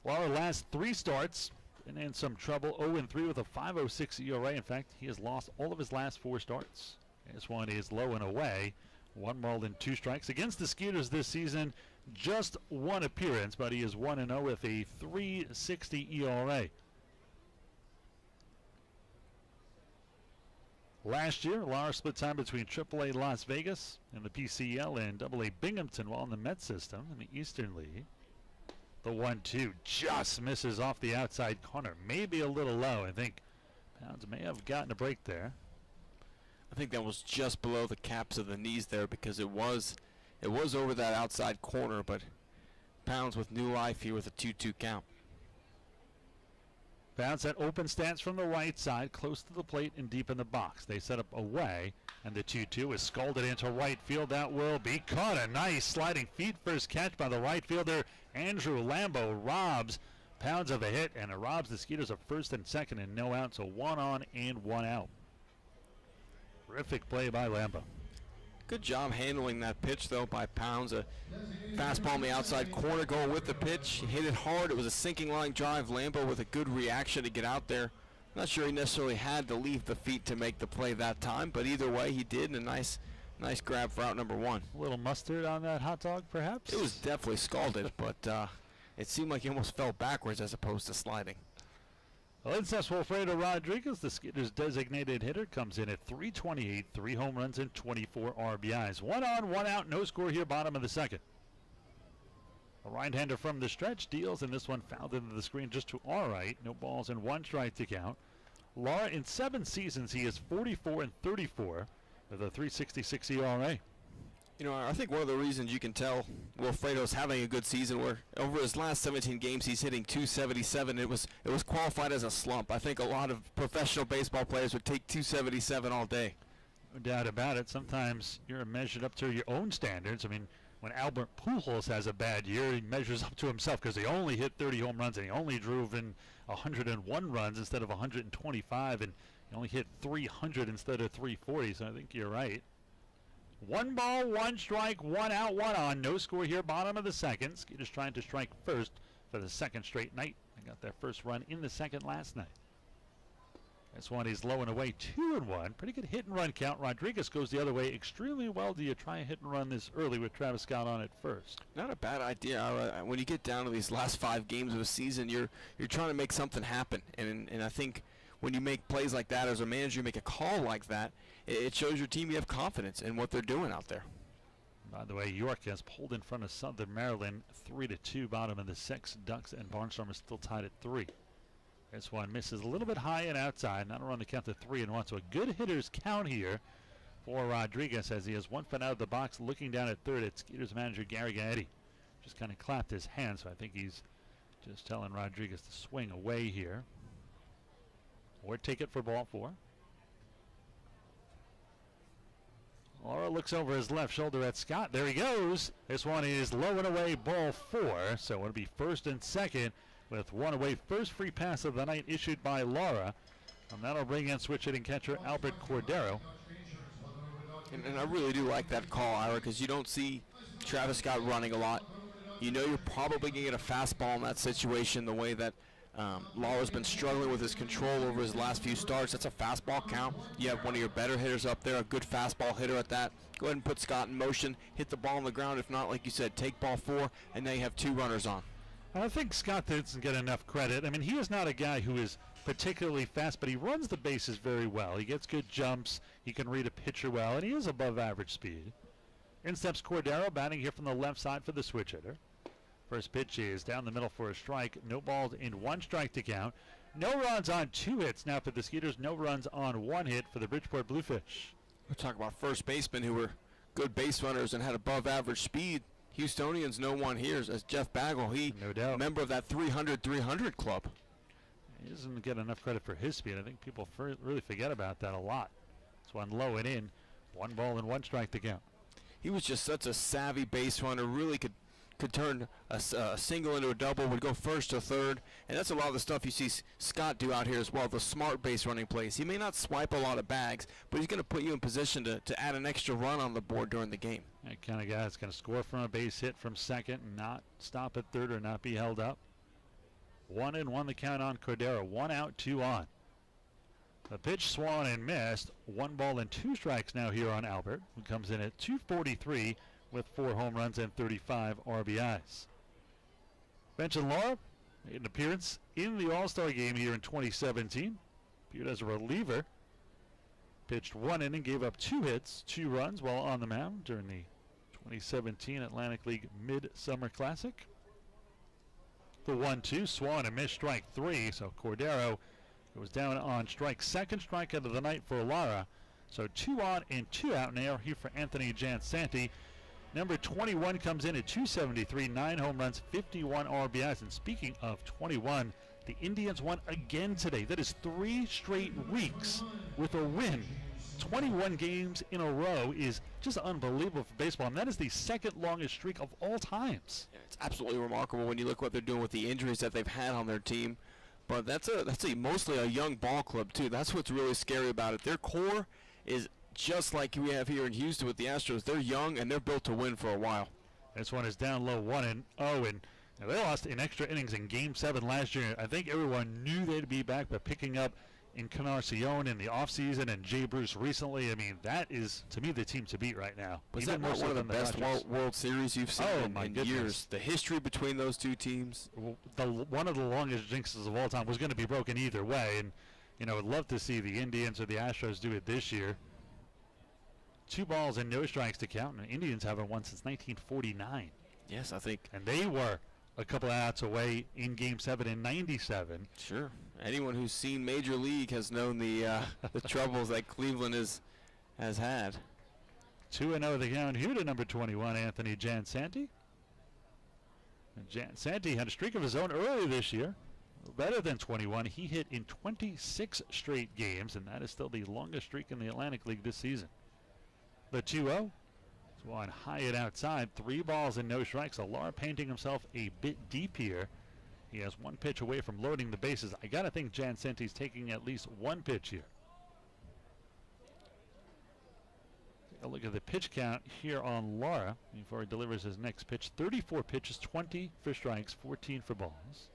Lara last 3 starts and in some trouble. 0-3 with a 5.06 ERA. In fact, he has lost all of his last 4 starts. This one is low and away. 1 ball and 2 strikes. Against the Skeeters this season, just 1 appearance, but he is 1-0 with a 3.60 ERA. Last year, Lara split time between AAA Las Vegas and the PCL and AA Binghamton while in the Met system in the Eastern League. The 1-2 just misses off the outside corner. Maybe a little low. I think Pounds may have gotten a break there. I think that was just below the caps of the knees there, because it was over that outside corner, but Pounds with new life here with a 2-2 count. Pounds at open stance from the right side, close to the plate and deep in the box. They set up away, and the 2-2 is scalded into right field. That will be caught. A nice sliding feet first catch by the right fielder. Andrew Lambo robs Pounds of a hit, and it robs the Skeeters of first and second and no out, so 1 on and 1 out. Terrific play by Lambo. Good job handling that pitch, though, by Pounds. A fastball on the outside corner going with the pitch. He hit it hard. It was a sinking line drive. Lambo with a good reaction to get out there. Not sure he necessarily had to leave the feet to make the play that time, but either way he did, and a nice grab for out number 1. A little mustard on that hot dog, perhaps? It was definitely scalded, but it seemed like he almost fell backwards as opposed to sliding. Lincess Wilfredo Rodriguez, the Skeeters' designated hitter, comes in at .328, 3 home runs and 24 RBIs. 1 on, 1 out, no score here, bottom of the second. A right-hander from the stretch deals, and this one fouled into the screen just to our right. No balls and 1 strike to count. Lara, in 7 seasons, he is 44-34 with a 3.66 ERA. You know, I think one of the reasons you can tell Wilfredo's having a good season, where over his last 17 games he's hitting .277. It was qualified as a slump. I think a lot of professional baseball players would take .277 all day. No doubt about it. Sometimes you're measured up to your own standards. I mean, when Albert Pujols has a bad year, he measures up to himself because he only hit 30 home runs and he only drove in 101 runs instead of 125, and he only hit 300 instead of 340, so I think you're right. 1 ball, 1 strike, 1 out, 1 on. No score here, bottom of the second. Skeeters trying to strike first for the second straight night. They got their first run in the second last night. This one is low and away, 2-1. Pretty good hit and run count. Rodriguez goes the other way extremely well. Do you try a hit and run this early with Travis Scott on at first? Not a bad idea. When you get down to these last 5 games of a season, you're trying to make something happen. And I think when you make plays like that as a manager, you make a call like that, it shows your team you have confidence in what they're doing out there. By the way, York has pulled in front of Southern Maryland 3-2, bottom of the 6. Ducks and Barnstormers still tied at 3. This one misses a little bit high and outside. Not a run to count to 3-1. So a good hitter's count here for Rodriguez as he has 1 foot out of the box, looking down at third at Skeeters manager Gary Gaetti. Just kind of clapped his hand, so I think he's just telling Rodriguez to swing away here or take it for ball 4. Lara looks over his left shoulder at Scott. There he goes. This one is low and away, ball 4. So it'll be first and second with 1 away. First free pass of the night issued by Lara. And that'll bring in switch hitting catcher Albert Cordero. And I really do like that call, Ira, because you don't see Travis Scott running a lot. You know you're probably going to get a fastball in that situation the way that Lara's been struggling with his control over his last few starts. That's a fastball count. You have one of your better hitters up there, a good fastball hitter at that. Go ahead and put Scott in motion, hit the ball on the ground. If not, like you said, take ball 4, and now you have 2 runners on. I think Scott doesn't get enough credit. I mean, he is not a guy who is particularly fast, but he runs the bases very well. He gets good jumps. He can read a pitcher well, and he is above average speed. In steps Cordero, batting here from the left side for the switch hitter. First pitch is down the middle for a strike. No balls and 1 strike to count. No runs on 2 hits now for the Skeeters. No runs on 1 hit for the Bridgeport Bluefish. We're talking about first basemen who were good base runners and had above average speed. Houstonians no one here as Jeff Bagel. He no doubt member of that 300 club. He doesn't get enough credit for his speed. I think people really forget about that a lot. This one low and in. 1 ball and 1 strike to count. He was just such a savvy base runner. Really could turn a single into a double, would go first to third, and that's a lot of the stuff you see Scott do out here as well, the smart base running plays. He may not swipe a lot of bags, but he's going to put you in position to add an extra run on the board during the game. That kind of guy that's going to score from a base hit from second and not stop at third or not be held up. 1-1 the count on Cordero. 1 out, 2 on. The pitch swung and missed. 1 ball and 2 strikes now here on Albert, who comes in at 243 with 4 home runs and 35 RBIs. Bench and Laura made an appearance in the All-Star game here in 2017. Appeared as a reliever. Pitched 1 inning, gave up 2 hits, 2 runs while on the mound during the 2017 Atlantic League Midsummer Classic. The 1-2, swung and missed, strike 3. So Cordero goes down on strike. Second strikeout of the night for Lara. So 2 on and 2 out now here for Anthony Jansanti. Number 21 comes in at 273, 9 home runs, 51 RBIs. And speaking of 21, the Indians won again today. That is 3 straight weeks with a win. 21 games in a row is just unbelievable for baseball, and that is the second longest streak of all times. Yeah, it's absolutely remarkable when you look what they're doing with the injuries that they've had on their team. But that's mostly a young ball club too. That's what's really scary about it. Their core is just like we have here in Houston with the Astros. They're young and they're built to win for a while. This one is down low 1-0, and they lost in extra innings in Game 7 last year. I think everyone knew they'd be back, but picking up Encarnacion in the offseason and Jay Bruce recently, I mean, that is, to me, the team to beat right now. Was that not one of the best World Series you've seen in years? The history between those two teams. One of the longest jinxes of all time was going to be broken either way, and, I'd love to see the Indians or the Astros do it this year. 2 balls and no strikes to count, and the Indians haven't won since 1949. Yes, I think. And they were a couple of outs away in Game 7 in 97. Sure. Anyone who's seen Major League has known the troubles that Cleveland has had. 2-0 the count here to number 21, Anthony Jansanti. And Jansanti had a streak of his own earlier this year. Better than 21. He hit in 26 straight games, and that is still the longest streak in the Atlantic League this season. The 2-0. One high and outside. 3 balls and no strikes. Alar painting himself a bit deep here. He has 1 pitch away from loading the bases. I got to think Jansanti's taking at least 1 pitch here. Take a look at the pitch count here on Lara before he delivers his next pitch. 34 pitches, 20 for strikes, 14 for balls.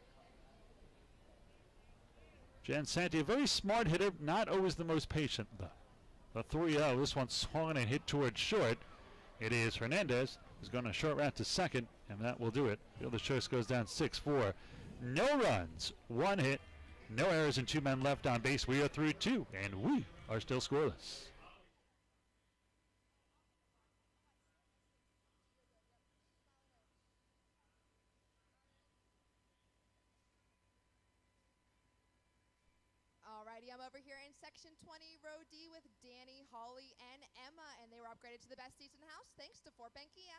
Jansanti, a very smart hitter, not always the most patient, though. The 3-0, this one swung and hit towards short. It is Hernandez who's going to short route to second, and that will do it. Fielder's choice goes down 6-4. No runs, 1 hit, no errors, and 2 men left on base. We are through 2, and we are still scoreless. Alrighty, I'm over here in section 20, row D, with Danny, Holly, and Emma, and they were upgraded to the best seats in the house thanks to Fort Bend Kia.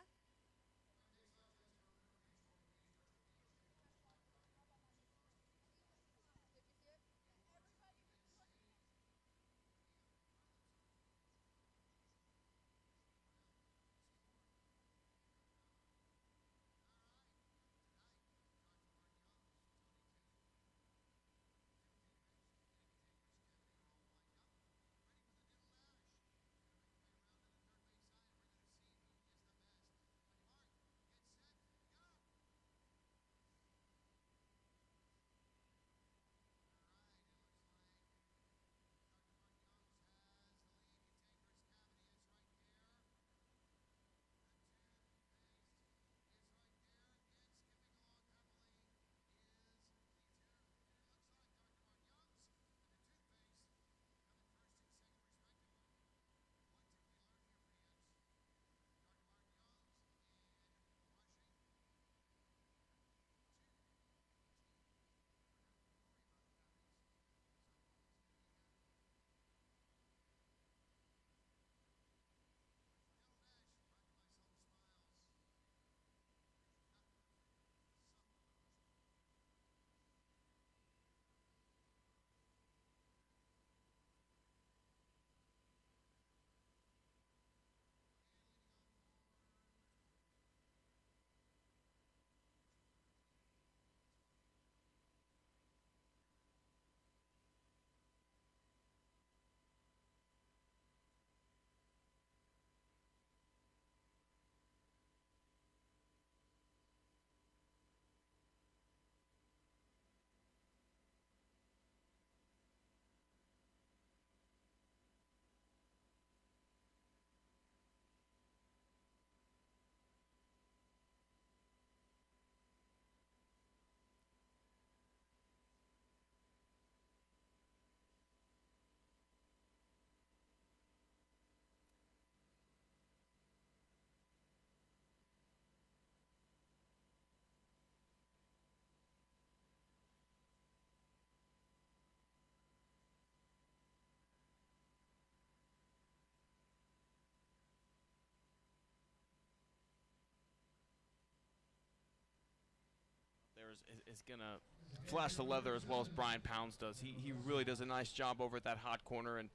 is going to flash the leather as well as Brian Pounds does. He really does a nice job over at that hot corner, and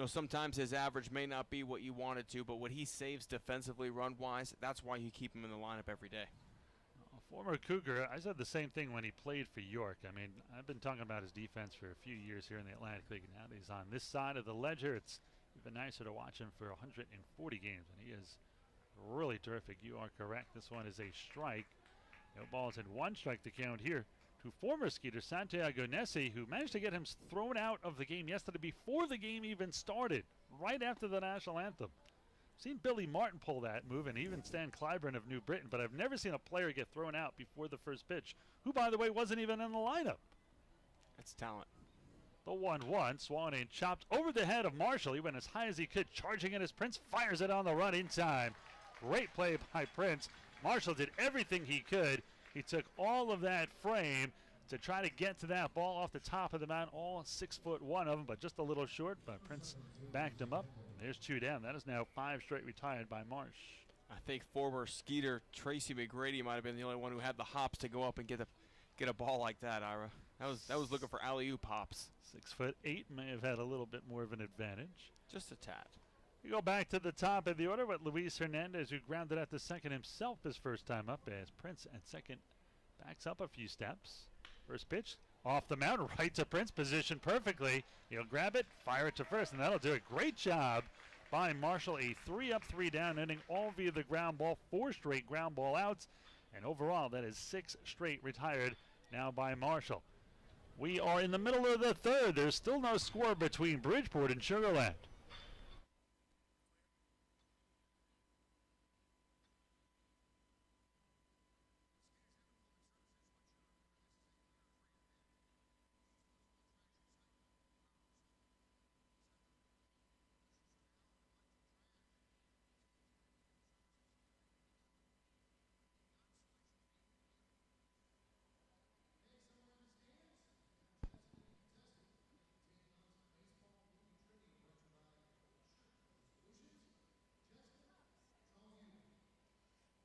sometimes his average may not be what you want it to, but what he saves defensively run-wise, that's why you keep him in the lineup every day. Former Cougar, I said the same thing when he played for York. I mean, I've been talking about his defense for a few years here in the Atlantic League. Now that he's on this side of the ledger, it's even nicer to watch him for 140 games, and he is really terrific. You are correct. This one is a strike. No balls and one strike to count here to former Skeeter Santiago Nessi, who managed to get him thrown out of the game yesterday before the game even started, right after the national anthem. Seen Billy Martin pull that move, and even Stan Clyburn of New Britain, but I've never seen a player get thrown out before the first pitch, who, by the way, wasn't even in the lineup. That's talent. The 1-1, swung in, chopped over the head of Marshall. He went as high as he could, charging in as Prince fires it on the run in time. Great play by Prince. Marshall did everything he could. He took all of that frame to try to get to that ball off the top of the mound, all 6'1" of them, but just a little short, but Prince backed him up. There's 2 down. That is now 5 straight retired by Marsh. I think former Skeeter Tracy McGrady might have been the only one who had the hops to go up and get a ball like that, Ira. That was looking for alley-oop hops. 6'8" may have had a little bit more of an advantage. Just a tad. We go back to the top of the order with Luis Hernandez, who grounded out to second himself his first time up, as Prince at second backs up a few steps. First pitch off the mound, right to Prince, positioned perfectly. He'll grab it, fire it to first, and that'll do it. Great job by Marshall. A 3 up, 3 down inning, all via the ground ball, 4 straight ground ball outs, and overall that is 6 straight retired now by Marshall. We are in the middle of the third. There's still no score between Bridgeport and Sugar Land.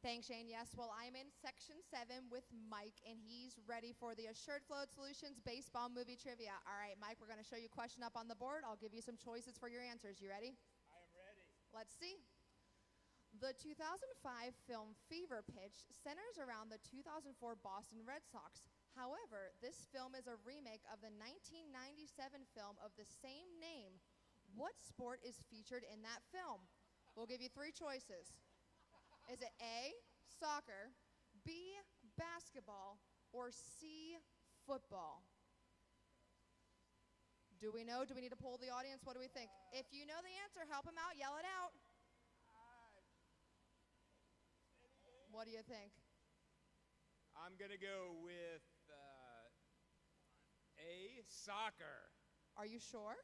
Thanks, Shane. Yes, well, I'm in Section 7 with Mike, and he's ready for the Assured Float Solutions Baseball Movie Trivia. All right, Mike, we're going to show you a question up on the board. I'll give you some choices for your answers. You ready? I am ready. Let's see. The 2005 film Fever Pitch centers around the 2004 Boston Red Sox. However, this film is a remake of the 1997 film of the same name. What sport is featured in that film? We'll give you 3 choices. Is it A, soccer, B, basketball, or C, football? Do we know? Do we need to poll the audience? What do we think? If you know the answer, help him out. Yell it out. What do you think? I'm going to go with A, soccer. Are you sure?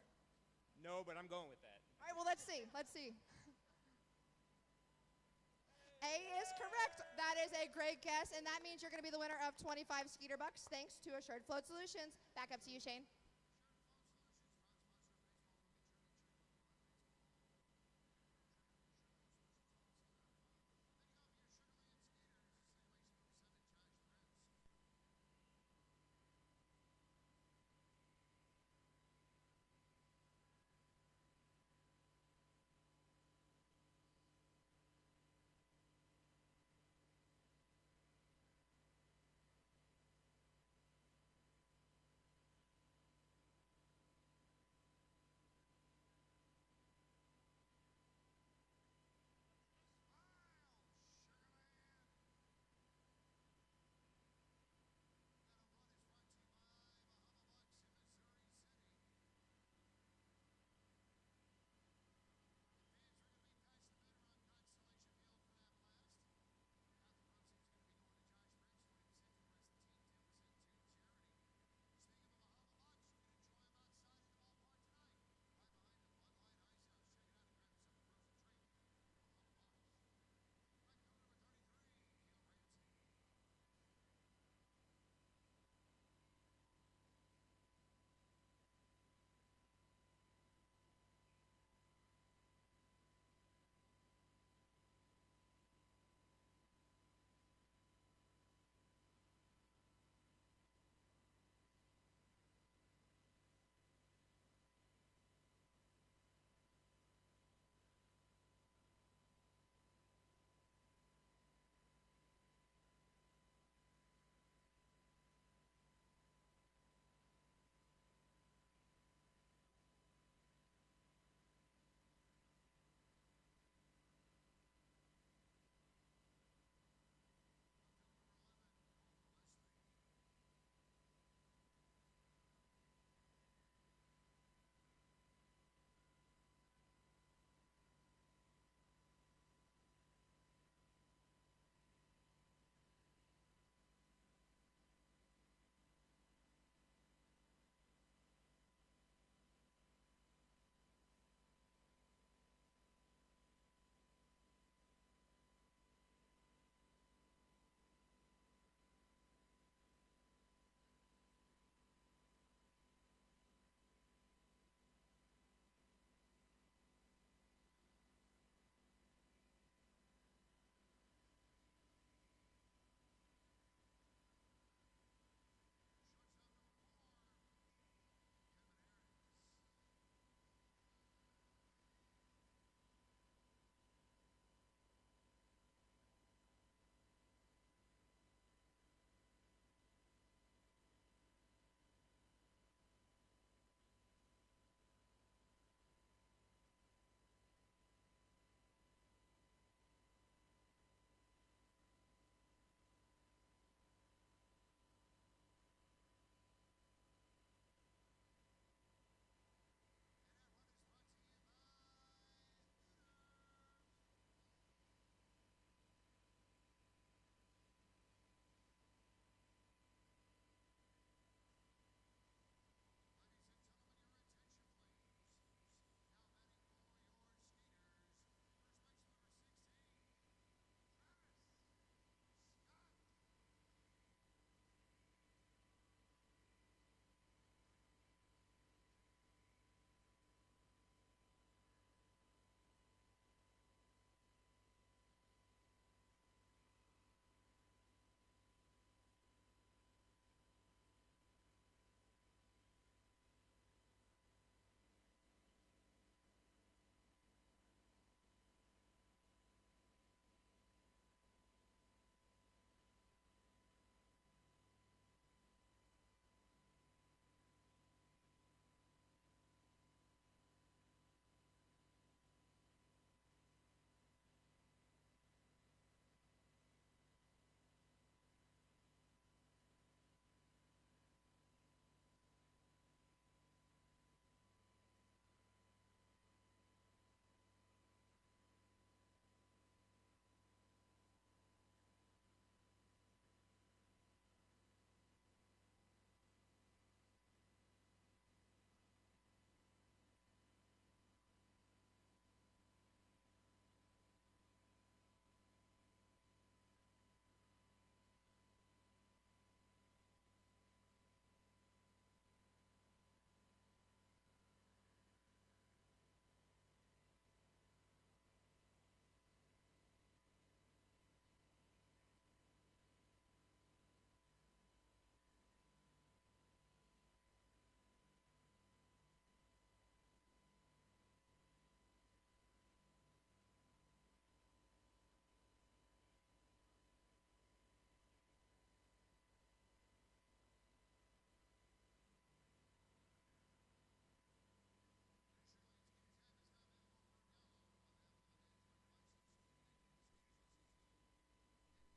No, but I'm going with that. All right, well, let's see. Let's see. A is correct. That is a great guess, and that means you're going to be the winner of 25 Skeeter bucks thanks to Assured Float Solutions. Back up to you, Shane.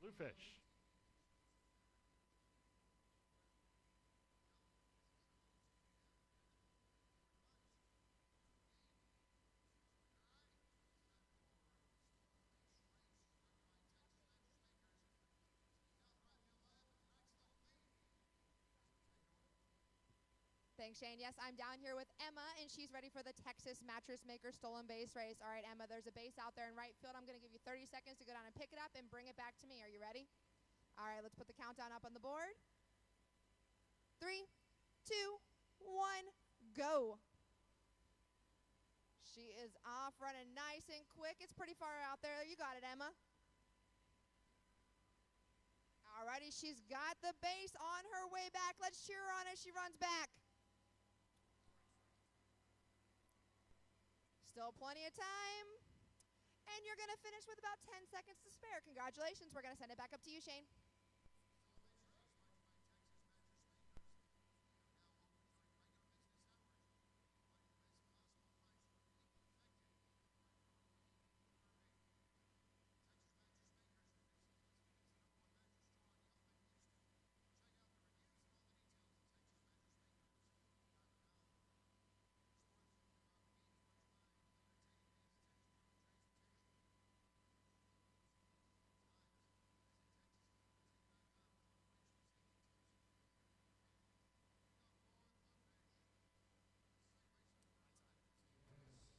Bluefish. Thanks, Shane. Yes, I'm down here with Emma, and she's ready for the Texas Mattress Maker Stolen Base Race. All right, Emma, there's a base out there in right field. I'm going to give you 30 seconds to go down and pick it up and bring it back to me. Are you ready? All right, let's put the countdown up on the board. 3, 2, 1, go. She is off, running nice and quick. It's pretty far out there. You got it, Emma. All righty, she's got the base on her way back. Let's cheer her on as she runs back. Still plenty of time. And you're going to finish with about 10 seconds to spare. Congratulations. We're going to send it back up to you, Shane.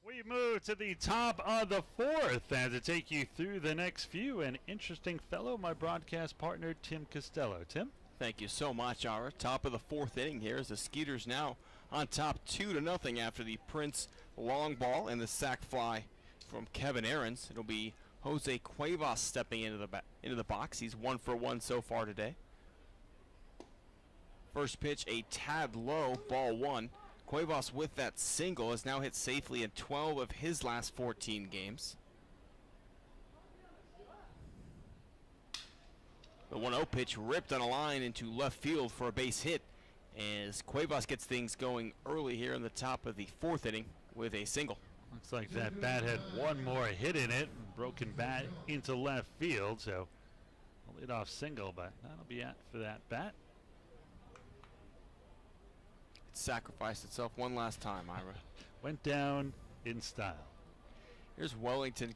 We move to the top of the fourth, and to take you through the next few, an interesting fellow, my broadcast partner, Tim Costello. Tim? Thank you so much, Ira. Top of the fourth inning here as the Skeeters now on top 2-0 after the Prince long ball and the sac fly from Kevin Aarons. It'll be Jose Cuevas stepping into the box. He's 1 for 1 so far today. First pitch, a tad low, ball 1. Cuevas with that single has now hit safely in 12 of his last 14 games. The 1-0 pitch ripped on a line into left field for a base hit as Cuevas gets things going early here in the top of the fourth inning with a single. Looks like that bat had one more hit in it, broken bat into left field, so a leadoff single, but that'll be it for that bat. Sacrificed itself one last time, Ira. Went down in style. Here's Wellington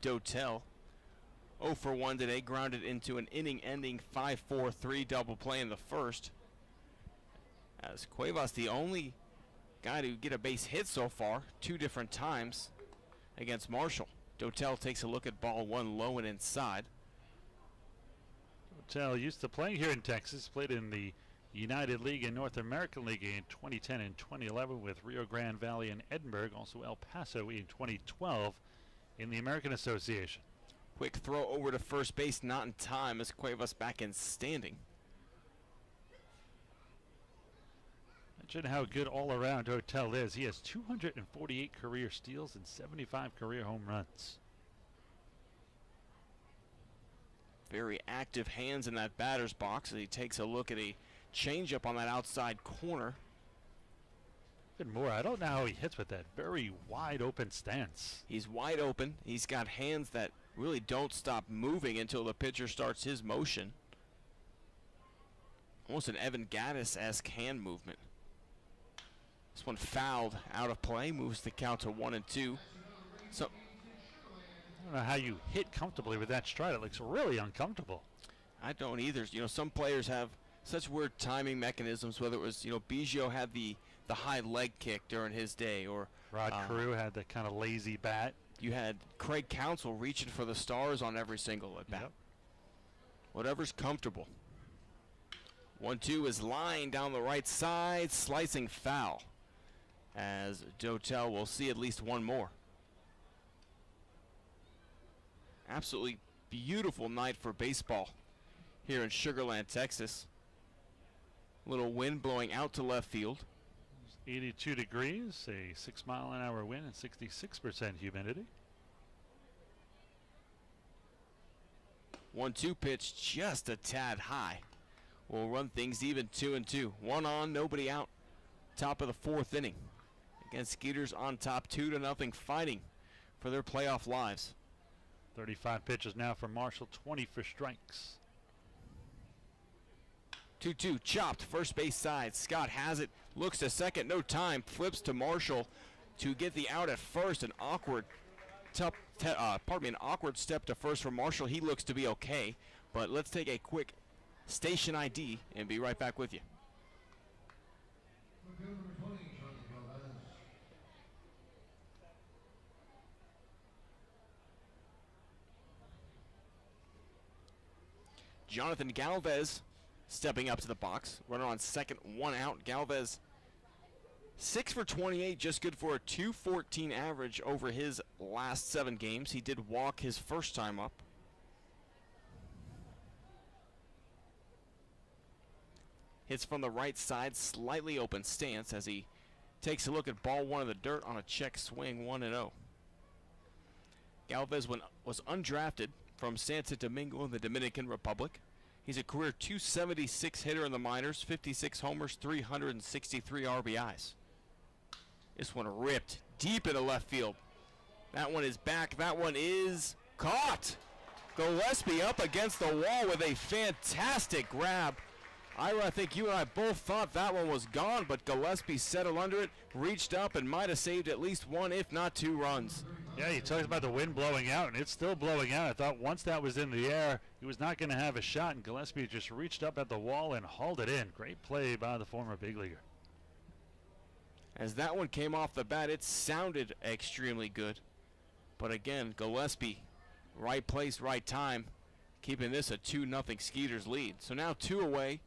Dotel. 0 for 1 today, grounded into an inning-ending 5-4-3 double play in the first. As Cuevas, the only guy to get a base hit so far, 2 different times against Marshall. Dotel takes a look at ball 1 low and inside. Dotel used to playing here in Texas, played in the United League and North American League in 2010 and 2011 with Rio Grande Valley and Edinburgh, also El Paso in 2012 in the American Association. Quick throw over to first base, not in time as Cuevas back in standing. Mention how good all-around Dotel is. He has 248 career steals and 75 career home runs. Very active hands in that batter's box as he takes a look at a changeup on that outside corner. Even more, I don't know how he hits with that very wide open stance. He's wide open. He's got hands that really don't stop moving until the pitcher starts his motion. Almost an Evan Gaddis-esque hand movement. This one fouled out of play, moves the count to 1-2. So I don't know how you hit comfortably with that stride. It looks really uncomfortable. I don't either. You know, some players have such weird timing mechanisms, whether it was, Biggio had the high leg kick during his day, or Rod Carew had the kind of lazy bat. You had Craig Counsell reaching for the stars on every single at bat. Yep. Whatever's comfortable. 1-2 is line down the right side, slicing foul, as Dotel will see at least one more. Absolutely beautiful night for baseball here in Sugar Land, Texas. Little wind blowing out to left field. 82 degrees, a 6-mile-an-hour wind, and 66% humidity. 1-2 pitch just a tad high. We'll run things even 2-2. 1 on, nobody out. Top of the fourth inning. Again, Skeeters on top 2-0, fighting for their playoff lives. 35 pitches now for Marshall, 20 for strikes. 2-2 chopped, first base side. Scott has it, looks to second, no time, flips to Marshall to get the out at first. An awkward step to first for Marshall. He looks to be okay, but let's take a quick station ID and be right back with you. Jonathan Galvez stepping up to the box. Runner on second, one out. Galvez 6 for 28, just good for a 214 average over his last 7 games. He did walk his first time up. Hits from the right side, slightly open stance as he takes a look at ball 1 in the dirt on a check swing, 1-0. Galvez was undrafted from Santo Domingo in the Dominican Republic. He's a career 276 hitter in the minors, 56 homers, 363 RBIs. This one ripped deep into left field. That one is back. That one is caught. Gillespie up against the wall with a fantastic grab. Ira, I think you and I both thought that one was gone, but Gillespie settled under it, reached up, and might have saved at least 1, if not 2 runs. Yeah, you talked about the wind blowing out, and it's still blowing out. I thought once that was in the air, he was not going to have a shot, and Gillespie just reached up at the wall and hauled it in. Great play by the former big leaguer. As that one came off the bat, it sounded extremely good. But again, Gillespie, right place, right time, keeping this a 2-0 Skeeters lead. So now 2 away.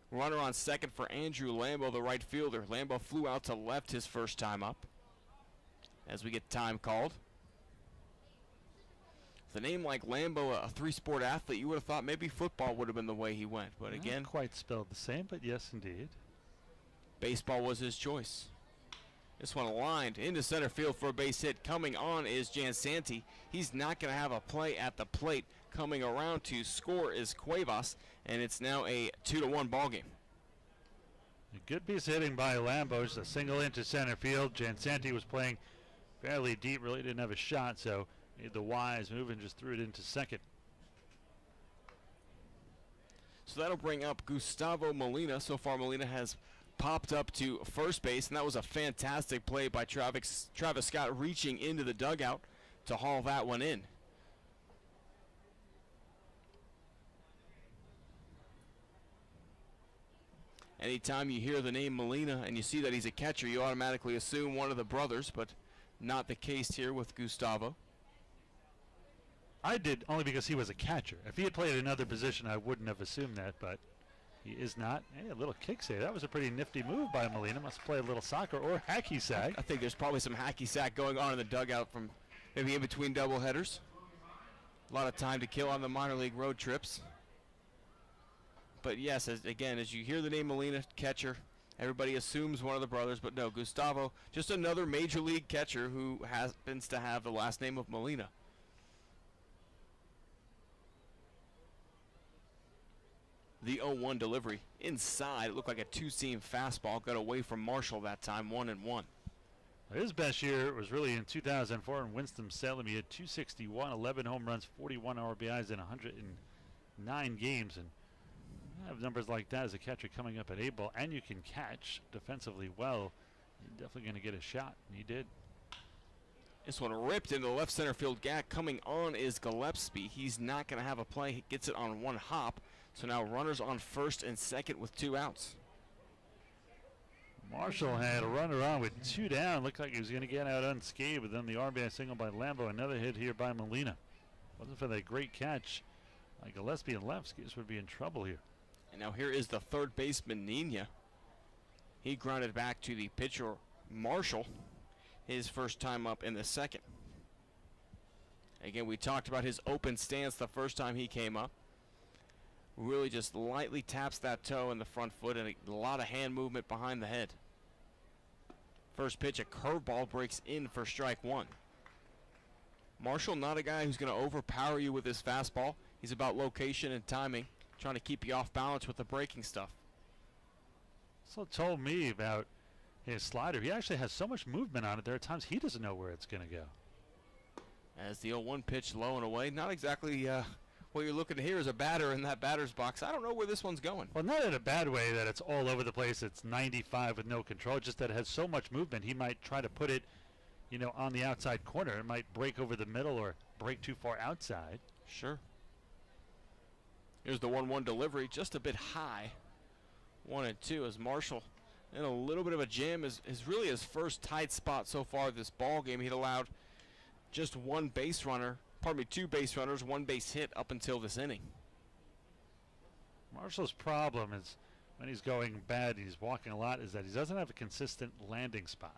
Runner on second for Andrew Lambo, the right fielder. Lambo flew out to left his first time up. As we get time called. With a name like Lambo, a 3-sport athlete, you would have thought maybe football would have been the way he went. But again, not quite spelled the same, but yes, indeed. Baseball was his choice. This one lined into center field for a base hit. Coming on is Jansanti. He's not going to have a play at the plate. Coming around to score is Cuevas, and it's now a 2-1 ball game. A good piece of hitting by Lambo, just a single into center field. Jansanti was playing fairly deep, really didn't have a shot, so made the wise move and just threw it into second. So that'll bring up Gustavo Molina. So far, Molina has popped up to first base, and that was a fantastic play by Travis Scott, reaching into the dugout to haul that one in. Anytime you hear the name Molina and you see that he's a catcher, you automatically assume one of the brothers, but not the case here with Gustavo. I did, only because he was a catcher. If he had played another position, I wouldn't have assumed that, but he is not. Hey, a little kick save. That was a pretty nifty move by Molina. Must play a little soccer or hacky sack. I think there's probably some hacky sack going on in the dugout from maybe in between double headers. A lot of time to kill on the minor league road trips. But yes, as you hear the name Molina, catcher, everybody assumes one of the brothers, but no, Gustavo, just another major league catcher who happens to have the last name of Molina. The 0-1 delivery inside. It looked like a 2-seam fastball. Got away from Marshall that time, 1-1. His best year was really in 2004 in Winston-Salem. He had 261, 11 home runs, 41 RBIs in 109 games. And you have numbers like that as a catcher coming up at A-ball, and you can catch defensively well. You're definitely going to get a shot, and he did. This one ripped into the left center field gap. Coming on is Gillespie. He's not going to have a play. He gets it on one hop. So now runners on first and second with 2 outs. Marshall had a runner on with 2 down. Looked like he was going to get out unscathed, but then the RBI single by Lambo. Another hit here by Molina. Wasn't for that great catch by Gillespie and left, Skeeters would be in trouble here. And now here is the third baseman, Nina. He grounded back to the pitcher, Marshall, his first time up in the second. Again, we talked about his open stance the first time he came up. Really just lightly taps that toe in the front foot, and a lot of hand movement behind the head. First pitch, a curveball breaks in for strike 1. Marshall, not a guy who's going to overpower you with his fastball. He's about location and timing, trying to keep you off balance with the breaking stuff. So told me about his slider. He actually has so much movement on it. There are times he doesn't know where it's going to go. As the 0-1 pitch low and away. Not exactly what you're looking to hear as a batter in that batter's box. I don't know where this one's going. Well, not in a bad way that it's all over the place. It's 95 with no control. Just that it has so much movement. He might try to put it, on the outside corner. It might break over the middle or break too far outside. Sure. Here's the 1-1 delivery, just a bit high. 1-2 as Marshall in a little bit of a jam is really his first tight spot so far this ball game. He'd allowed just two base runners, one base hit up until this inning. Marshall's problem is when he's going bad, he's walking a lot, is that he doesn't have a consistent landing spot.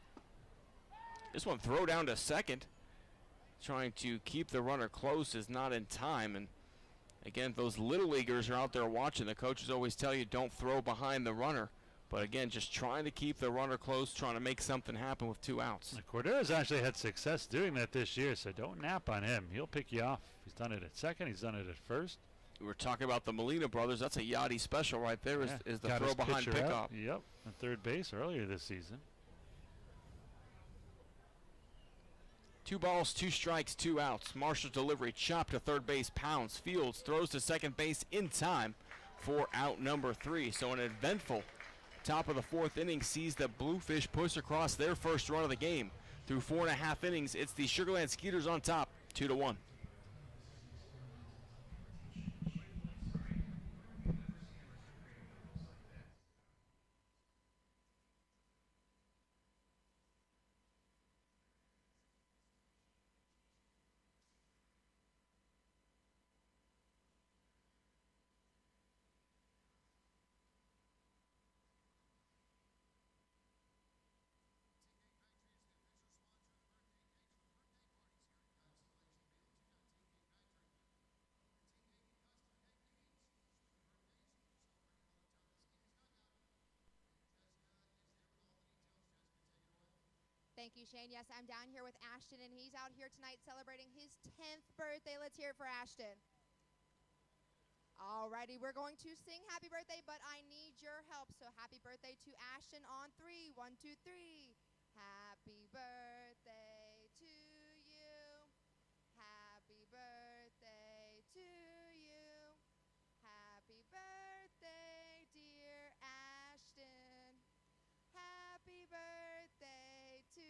This one throw down to second. Trying to keep the runner close is not in time. And again, those little leaguers are out there watching. The coaches always tell you don't throw behind the runner. But again, just trying to keep the runner close, trying to make something happen with 2 outs. Cordero's actually had success doing that this year, so don't nap on him. He'll pick you off. He's done it at second. He's done it at first. We were talking about the Molina brothers. That's a Yachty special right there. Is the Got throw his behind pitcher pickup. out. Yep, at third base earlier this season. 2 balls, 2 strikes, 2 outs. Marshall's delivery chopped to third base. Pounds. Fields throws to second base in time for out number 3. So an eventful top of the 4th inning sees the Bluefish push across their first run of the game. Through 4.5 innings, it's the Sugar Land Skeeters on top, 2-1. Thank you, Shane. Yes, I'm down here with Ashton, and he's out here tonight celebrating his 10th birthday. Let's hear it for Ashton. Alrighty, we're going to sing happy birthday, but I need your help. So happy birthday to Ashton on 3. 1, 2, 3. Happy birthday to you. Happy birthday to you. Happy birthday, dear Ashton. Happy birthday to you.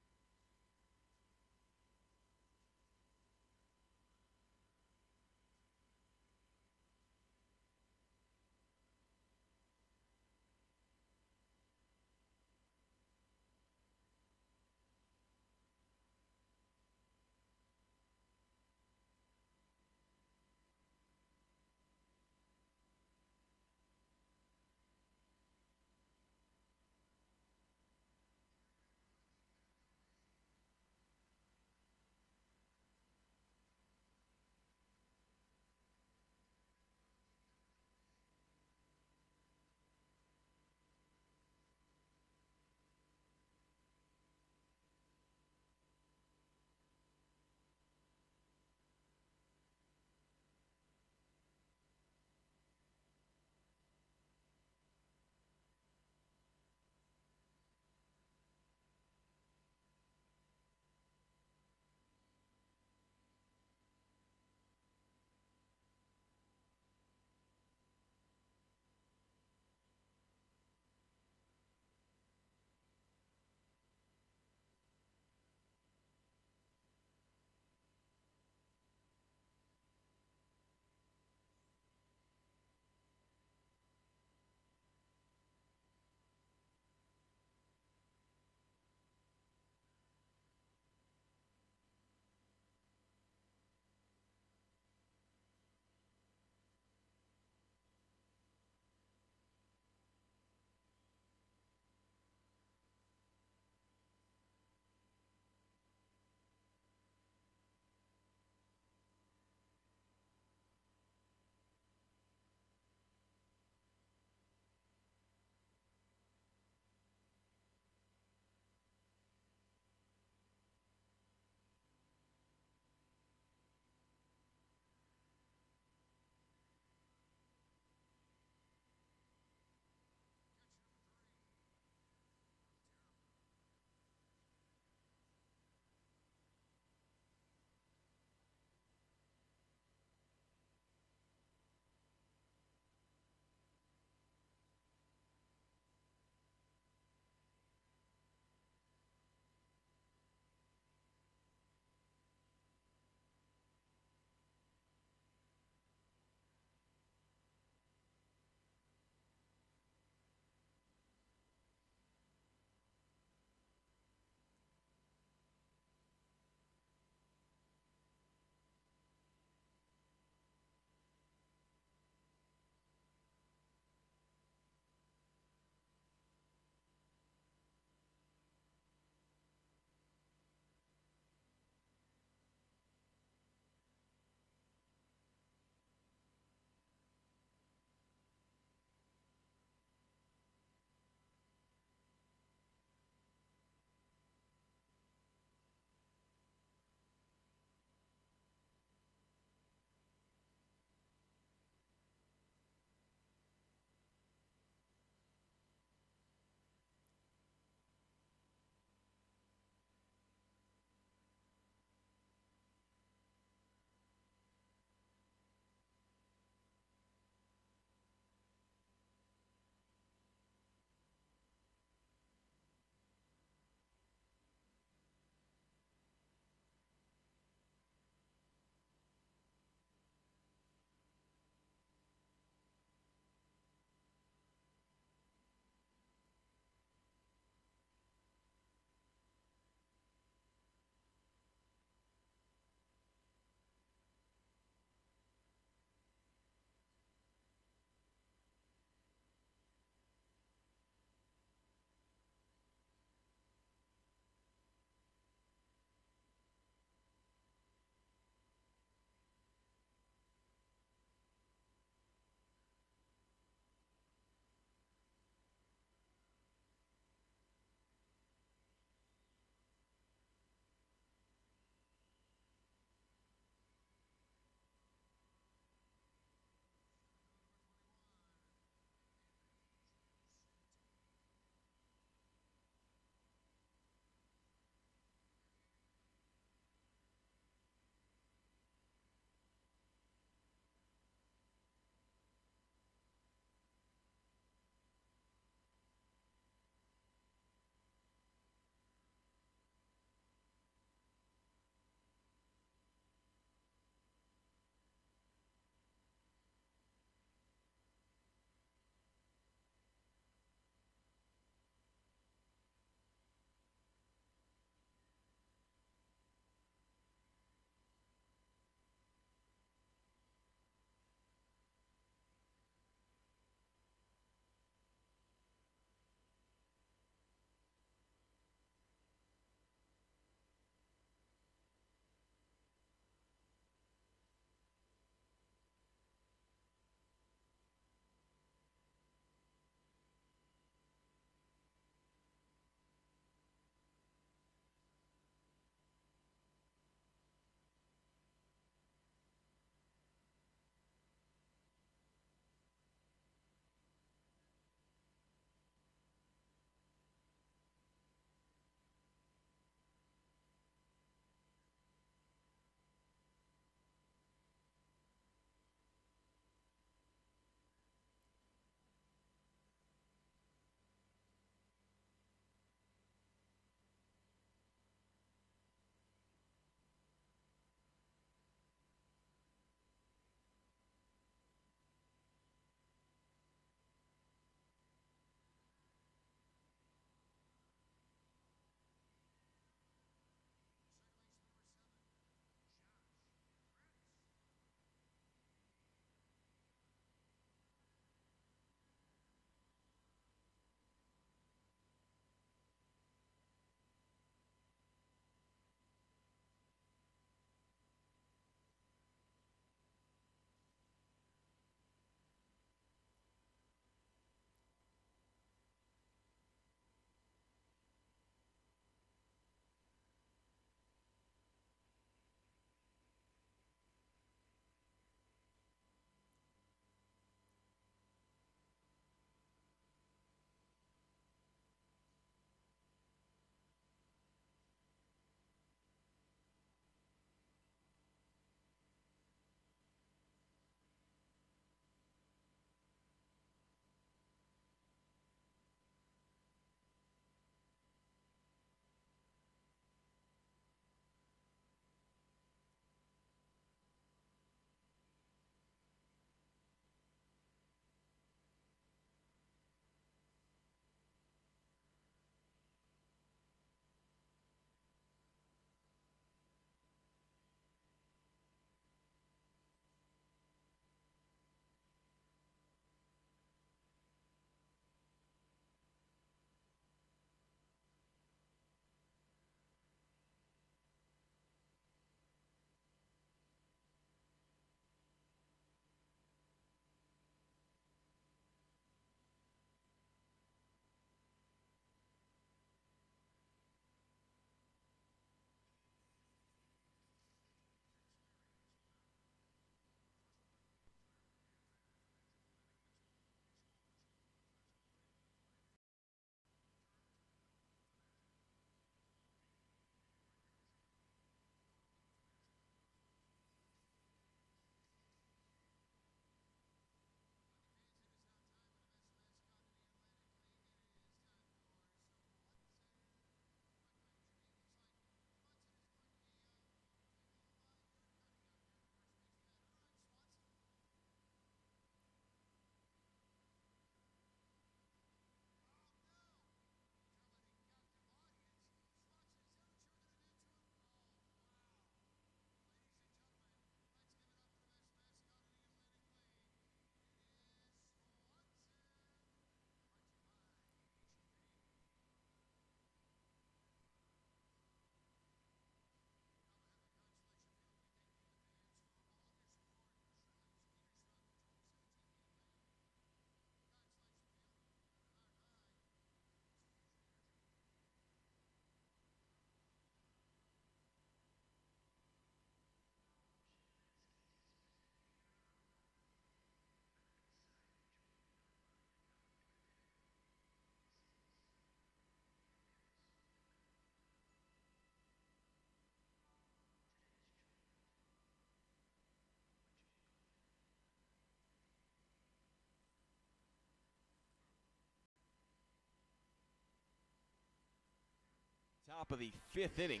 top of the 5th inning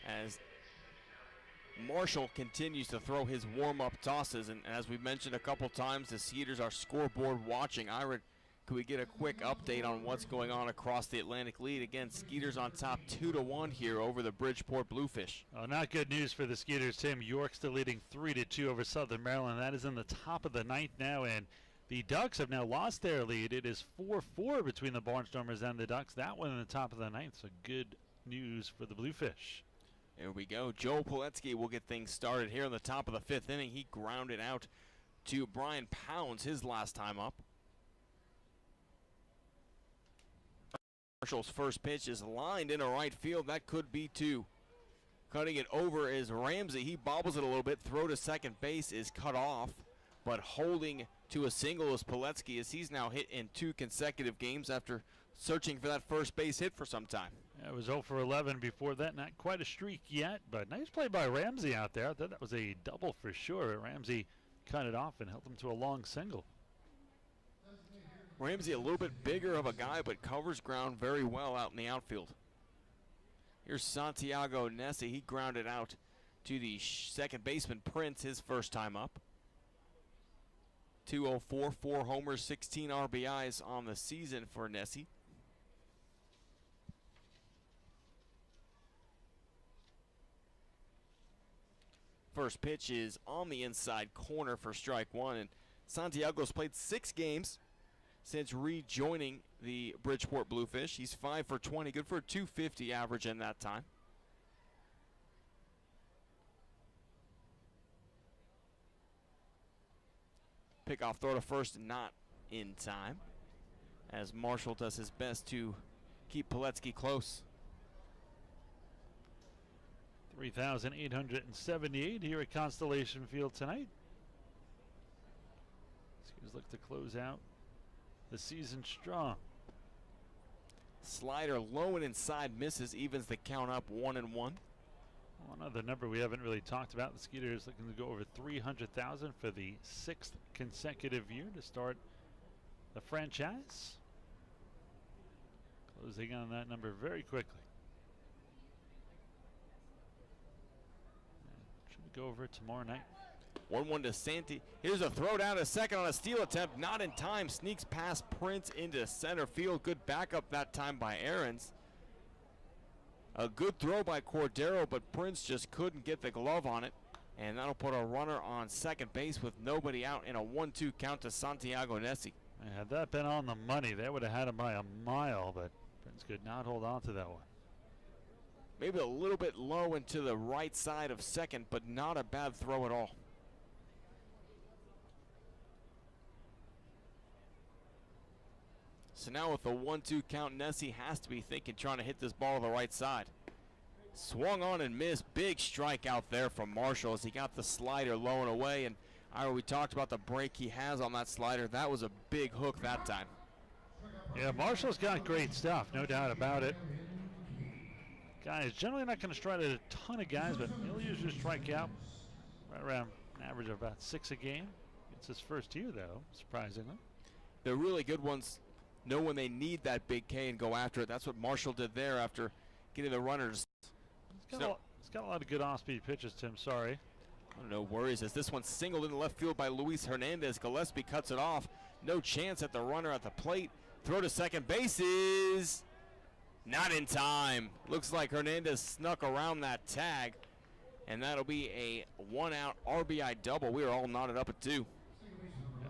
as Marshall continues to throw his warm-up tosses. And as we mentioned a couple times, the Skeeters are scoreboard watching. Ira, could we get a quick update on what's going on across the Atlantic Lead? Again, Skeeters on top 2-1 here over the Bridgeport Bluefish. Oh, not good news for the Skeeters, Tim. York still leading 3-2 over Southern Maryland. That is in the top of the 9th now, and the Ducks have now lost their lead. It is 4-4 between the Barnstormers and the Ducks. That one in the top of the 9th, so good news for the Bluefish. There we go. Joe Poletsky will get things started here in the top of the 5th inning. He grounded out to Brian Pounds his last time up. Marshall's first pitch is lined into right field. That could be 2. Cutting it over is Ramsey. He bobbles it a little bit. Throw to second base is cut off, but holding to a single is Poletsky, as he's now hit in 2 consecutive games after searching for that first base hit for some time. It was 0 for 11 before that. Not quite a streak yet, but nice play by Ramsey out there. I thought that was a double for sure. Ramsey cut it off and held him to a long single. Ramsey a little bit bigger of a guy, but covers ground very well out in the outfield. Here's Santiago Nessie. He grounded out to the second baseman Prince his first time up. 204, 4 homers, 16 RBIs on the season for Nessie. First pitch is on the inside corner for strike 1, and Santiago's played 6 games since rejoining the Bridgeport Bluefish. He's 5 for 20, good for a .250 average in that time. Pickoff throw to first, not in time, as Marshall does his best to keep Poletsky close. 3,878 here at Constellation Field tonight. Skeeters look to close out the season strong. Slider low and inside, misses, evens the count up 1-1. One other number we haven't really talked about, the Skeeters looking to go over 300,000 for the 6th consecutive year to start the franchise. Closing on that number very quickly. Should go over tomorrow night. 1-1 to Santi. Here's a throw down to second on a steal attempt. Not in time. Sneaks past Prince into center field. Good backup that time by Aarons. A good throw by Cordero, but Prince just couldn't get the glove on it. And that'll put a runner on second base with nobody out in a 1-2 count to Santiago Nessie. Had that been on the money, they would have had him by a mile, but Prince could not hold on to that one. Maybe a little bit low and to the right side of second, but not a bad throw at all. So now with the 1-2 count, Nessie has to be thinking, trying to hit this ball to the right side. Swung on and missed. Big strikeout there from Marshall as he got the slider low and away. And we talked about the break he has on that slider. That was a big hook that time. Yeah, Marshall's got great stuff, no doubt about it. Guy is generally not going to strike at a ton of guys, but he'll usually strike out right around an average of about 6 a game. It's his first year, though, surprisingly. The really good ones know when they need that big K and go after it. That's what Marshall did there after getting the runners. He's got a lot of good off-speed pitches, Tim. Sorry. No worries as this one's singled in the left field by Luis Hernandez. Gillespie cuts it off. No chance at the runner at the plate. Throw to second base is not in time. Looks like Hernandez snuck around that tag, and that'll be a 1-out RBI double. We are all knotted up at 2.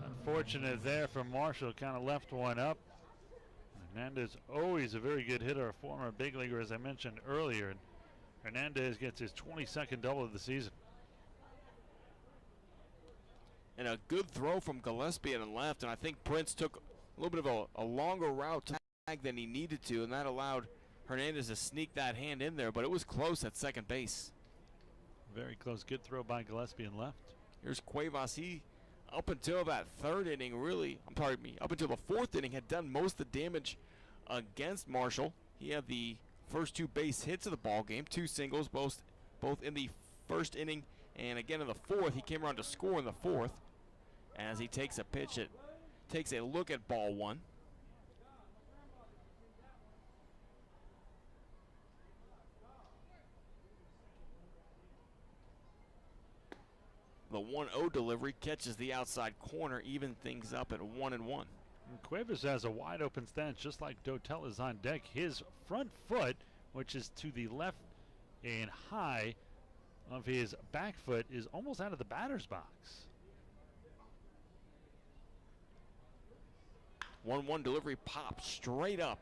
Unfortunate there for Marshall, kind of left one up. Hernandez always a very good hitter, a former big leaguer, as I mentioned earlier. And Hernandez gets his 22nd double of the season. And a good throw from Gillespie in the left, and I think Prince took a little bit of a longer route tag than he needed to, and that allowed Hernandez to sneak that hand in there, but it was close at second base. Very close. Good throw by Gillespie in left. Here's Cuevas. He, up until that third inning, up until the fourth inning, had done most of the damage against Marshall. He had the first 2 base hits of the ball game, 2 singles, both in the first inning and again in the fourth. He came around to score in the fourth as he takes a pitch, takes a look at ball 1. The 1-0 delivery catches the outside corner, even things up at 1-1. Cuevas has a wide open stance, just like Dotel is on deck. His front foot, which is to the left and high of his back foot, is almost out of the batter's box. 1-1 delivery pops straight up.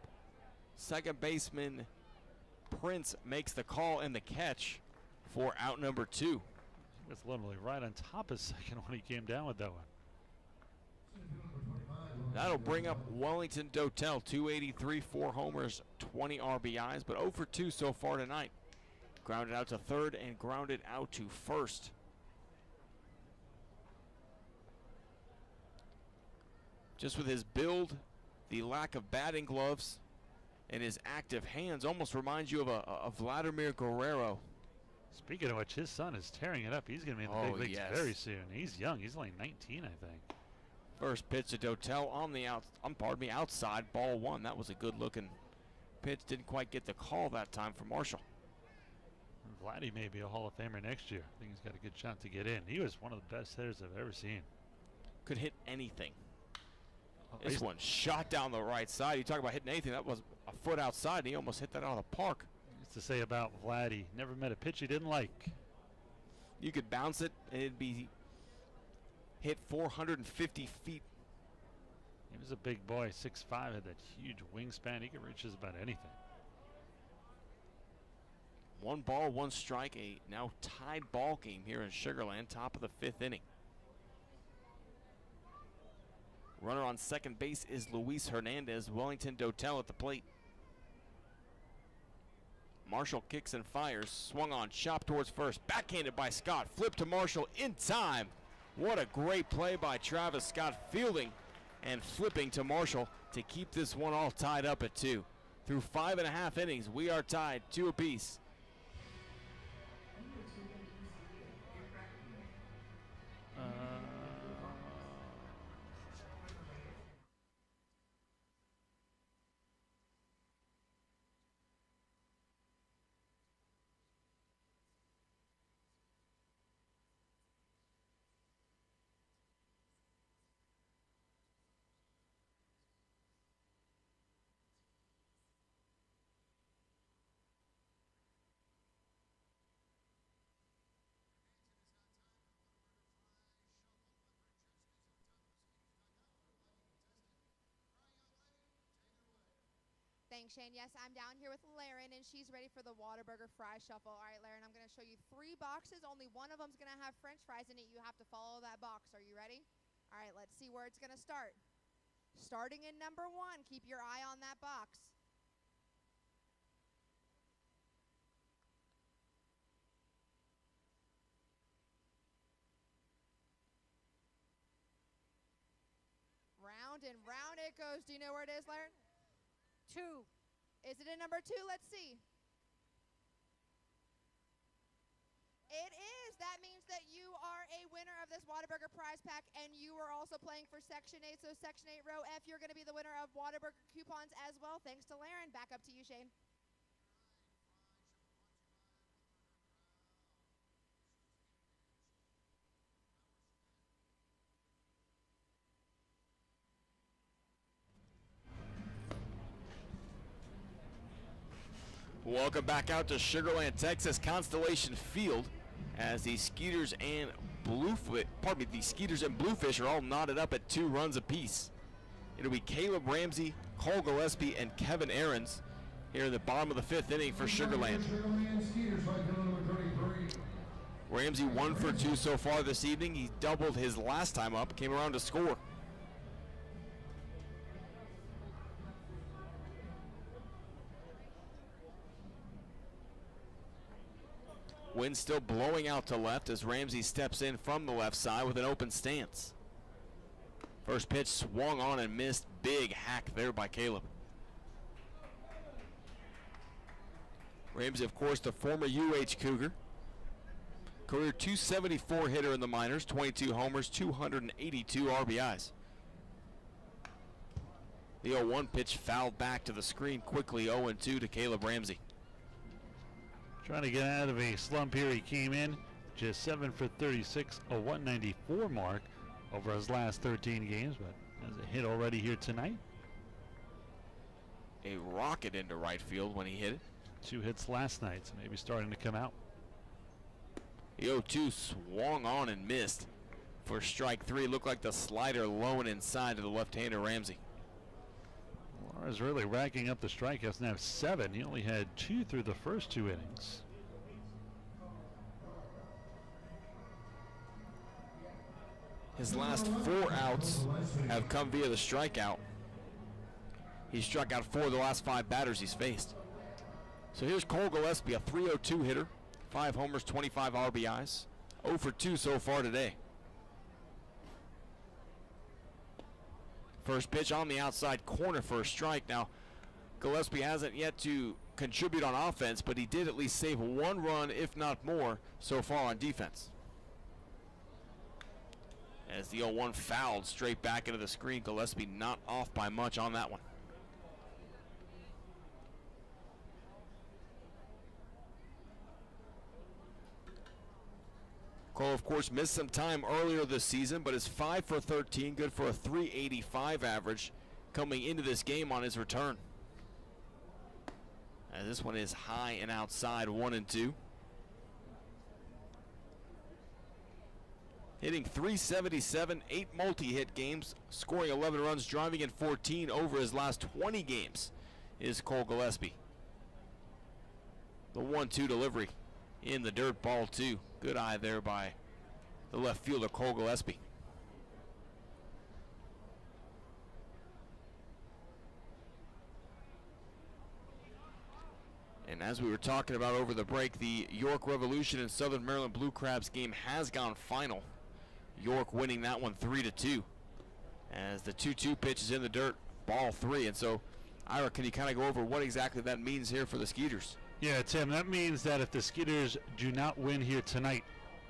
Second baseman Prince makes the call and the catch for out number 2. He was literally right on top of second when he came down with that one. That'll bring up Wellington Dotel, 283, 4 homers, 20 RBIs, but 0 for 2 so far tonight. Grounded out to third and grounded out to first. Just with his build, the lack of batting gloves, and his active hands almost reminds you of a Vladimir Guerrero. Speaking of which, his son is tearing it up. He's going to be in the big leagues very soon. He's young. He's only 19, I think. First pitch to Dotel on the outside, ball 1. That was a good-looking pitch. Didn't quite get the call that time for Marshall. Vladdy may be a Hall of Famer next year. I think he's got a good shot to get in. He was one of the best hitters I've ever seen. Could hit anything. This one shot down the right side. You talk about hitting anything. That was a foot outside, and he almost hit that out of the park. Used to say about Vladdy, never met a pitch he didn't like. You could bounce it, and it'd be hit 450 feet. He was a big boy, 6'5", had that huge wingspan. He could reach just about anything. 1 ball, 1 strike, a now tied ball game here in Sugar Land, top of the 5th inning. Runner on second base is Luis Hernandez. Wellington Dotel at the plate. Marshall kicks and fires. Swung on, chopped towards first. Backhanded by Scott. Flip to Marshall in time. What a great play by Travis Scott, fielding and flipping to Marshall to keep this one all tied up at 2. Through 5.5 innings, we are tied 2 apiece. Thanks, Shane. Yes, I'm down here with Laren, and she's ready for the Whataburger Fry Shuffle. All right, Laren, I'm going to show you 3 boxes. Only one of them's going to have French fries in it. You have to follow that box. Are you ready? All right, let's see where it's going to start. Starting in number 1, keep your eye on that box. Round and round it goes. Do you know where it is, Laren? 2. Is it in number 2? Let's see. It is. That means that you are a winner of this Whataburger prize pack, and you are also playing for Section 8. So Section 8 row F, you're going to be the winner of Whataburger coupons as well. Thanks to Laren. Back up to you, Shane. Welcome back out to Sugar Land, Texas, Constellation Field, as the Skeeters and Bluefish are all knotted up at 2 runs apiece. It'll be Caleb Ramsey, Cole Gillespie, and Kevin Aarons here in the bottom of the 5th inning for Sugar Land. Ramsey 1 for 2 so far this evening. He doubled his last time up, came around to score. Wind still blowing out to left as Ramsey steps in from the left side with an open stance. First pitch swung on and missed. Big hack there by Caleb. Ramsey, of course, the former UH Cougar. Career .274 hitter in the minors, 22 homers, 282 RBIs. The 0-1 pitch fouled back to the screen quickly, 0-2 to Caleb Ramsey. Trying to get out of a slump here. He came in, just 7 for 36, a 194 mark over his last 13 games, but has a hit already here tonight. A rocket into right field when he hit it. 2 hits last night, so maybe starting to come out. The 0-2 swung on and missed for strike 3. Looked like the slider low and inside to the left-hander Ramsey. Lara's really racking up the strikeouts, now 7. He only had 2 through the first 2 innings. His last 4 outs have come via the strikeout. He struck out 4 of the last 5 batters he's faced. So here's Cole Gillespie, a 302 hitter, 5 homers, 25 RBIs, 0 for 2 so far today. First pitch on the outside corner for a strike. Now, Gillespie hasn't yet to contribute on offense, but he did at least save 1 run, if not more, so far on defense. As the 0-1 fouled straight back into the screen, Gillespie not off by much on that one. Cole, of course, missed some time earlier this season, but is 5 for 13, good for a 385 average coming into this game on his return. And this one is high and outside, 1-2. Hitting .377, 8 multi-hit games, scoring 11 runs, driving in 14 over his last 20 games is Cole Gillespie. The 1-2 delivery in the dirt, ball 2. Good eye there by the left fielder, Cole Gillespie. And as we were talking about over the break, the York Revolution and Southern Maryland Blue Crabs game has gone final. York winning that one 3-2. As the 2-2 pitch is in the dirt, ball 3. And so, Ira, can you kind of go over what exactly that means here for the Skeeters? Yeah, Tim, that means that if the Skeeters do not win here tonight,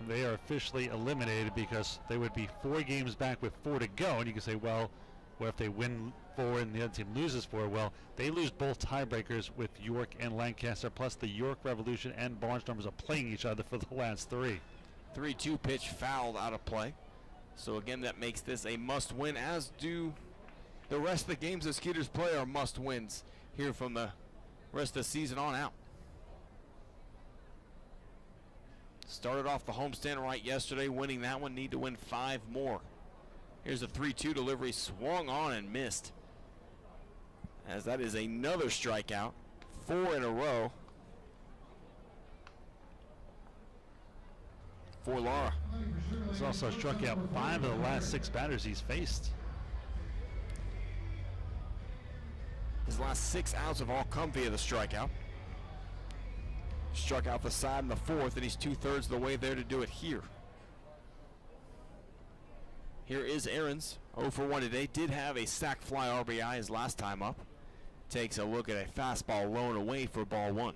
they are officially eliminated because they would be 4 games back with 4 to go. And you can say, well, what if they win 4 and the other team loses 4? Well, they lose both tiebreakers with York and Lancaster, plus the York Revolution and Barnstormers are playing each other for the last 3. 3-2 pitch fouled out of play. So again, that makes this a must-win, as do the rest of the games the Skeeters play are must-wins here from the rest of the season on out. Started off the homestand right yesterday, winning that one, need to win 5 more. Here's a 3-2 delivery, swung on and missed. As that is another strikeout, 4 in a row for Lara. He's also struck out 5 of the last 6 batters he's faced. His last 6 outs have all come via the strikeout. Struck out the side in the 4th, and he's 2/3 of the way there to do it here. Here is Ahrens, 0 for 1 today. Did have a sac fly RBI his last time up. Takes a look at a fastball low and away for ball 1.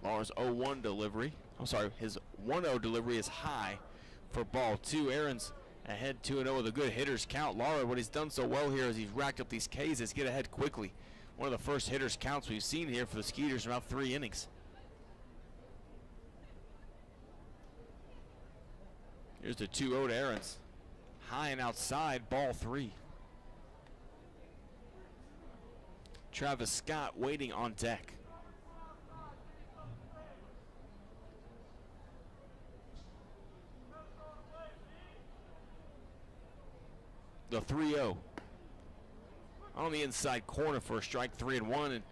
Lara's 0-1 delivery. I'm sorry, his 1-0 delivery is high for ball 2. Ahrens ahead 2-0 with a good hitter's count. Lara, what he's done so well here is he's racked up these Ks is get ahead quickly. One of the first hitter's counts we've seen here for the Skeeters in about 3 innings. Here's the 2-0 to Ahrens. High and outside, ball 3. Travis Scott waiting on deck. The 3-0 on the inside corner for a strike, 3-1, and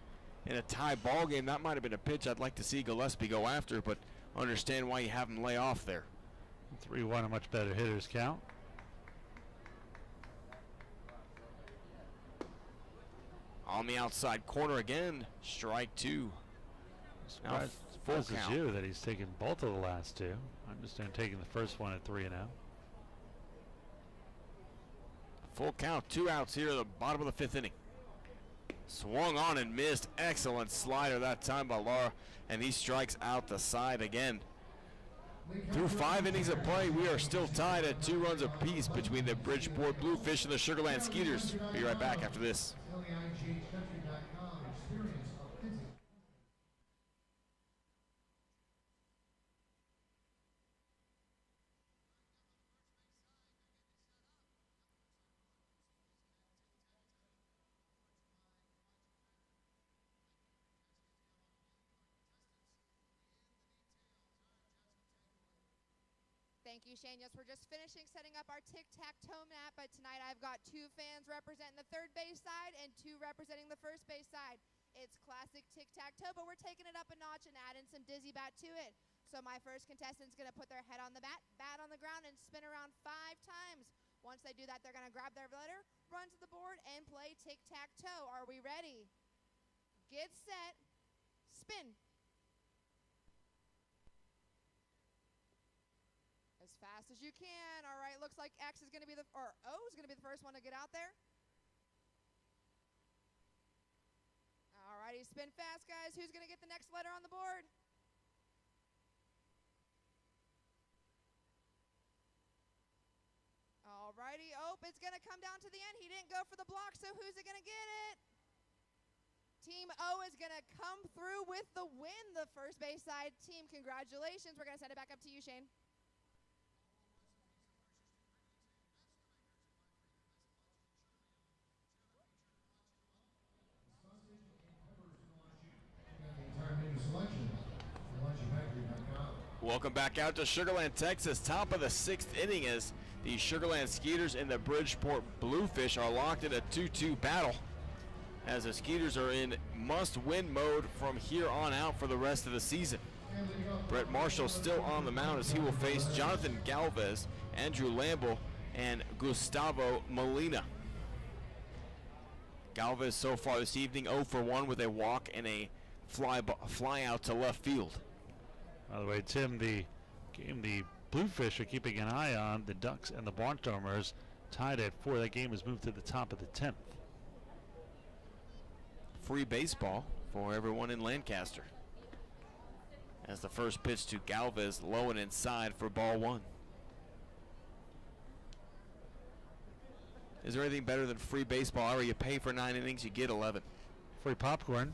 in a tie ball game, that might have been a pitch I'd like to see Gillespie go after, but understand why you have him lay off there. 3-1, a much better hitter's count. On the outside corner again, strike 2. Now full count. You that he's taken both of the last 2. I understand taking the first one at 3-0. Full count, 2 outs here at the bottom of the 5th inning. Swung on and missed. Excellent slider that time by Lara, and he strikes out the side again. Through 5 innings of play, we are still tied at 2 runs apiece between the Bridgeport Bluefish and the Sugar Land Skeeters. Be right back after this. Thank you, Shane. Yes, we're just finishing setting up our tic-tac-toe map, but tonight I've got 2 fans representing the third base side and 2 representing the first base side. It's classic tic-tac-toe, but we're taking it up a notch and adding some dizzy bat to it. So my first contestant's going to put their head on the bat on the ground, and spin around 5 times. Once they do that, they're going to grab their letter, run to the board, and play tic-tac-toe. Are we ready? Get set. Spin. As fast as you can. All right, looks like X is going to be O is going to be the first one to get out there. All righty, spin fast, guys. Who's going to get the next letter on the board? All righty, it's going to come down to the end. He didn't go for the block, so who's it going to get it? Team O is going to come through with the win, the first base side team. Congratulations. We're going to send it back up to you, Shane. Welcome back out to Sugar Land, Texas. Top of the 6th inning as the Sugar Land Skeeters and the Bridgeport Bluefish are locked in a 2-2 battle, as the Skeeters are in must-win mode from here on out for the rest of the season. Brett Marshall still on the mound as he will face Jonathan Galvez, Andrew Lamble, and Gustavo Molina. Galvez so far this evening 0 for 1 with a walk and a fly out to left field. By the way, Tim, the game the Bluefish are keeping an eye on, the Ducks and the Barnstormers, tied at 4. That game has moved to the top of the 10th. Free baseball for everyone in Lancaster, as the first pitch to Galvez low and inside for ball 1. Is there anything better than free baseball? Where you pay for 9 innings, you get 11. Free popcorn.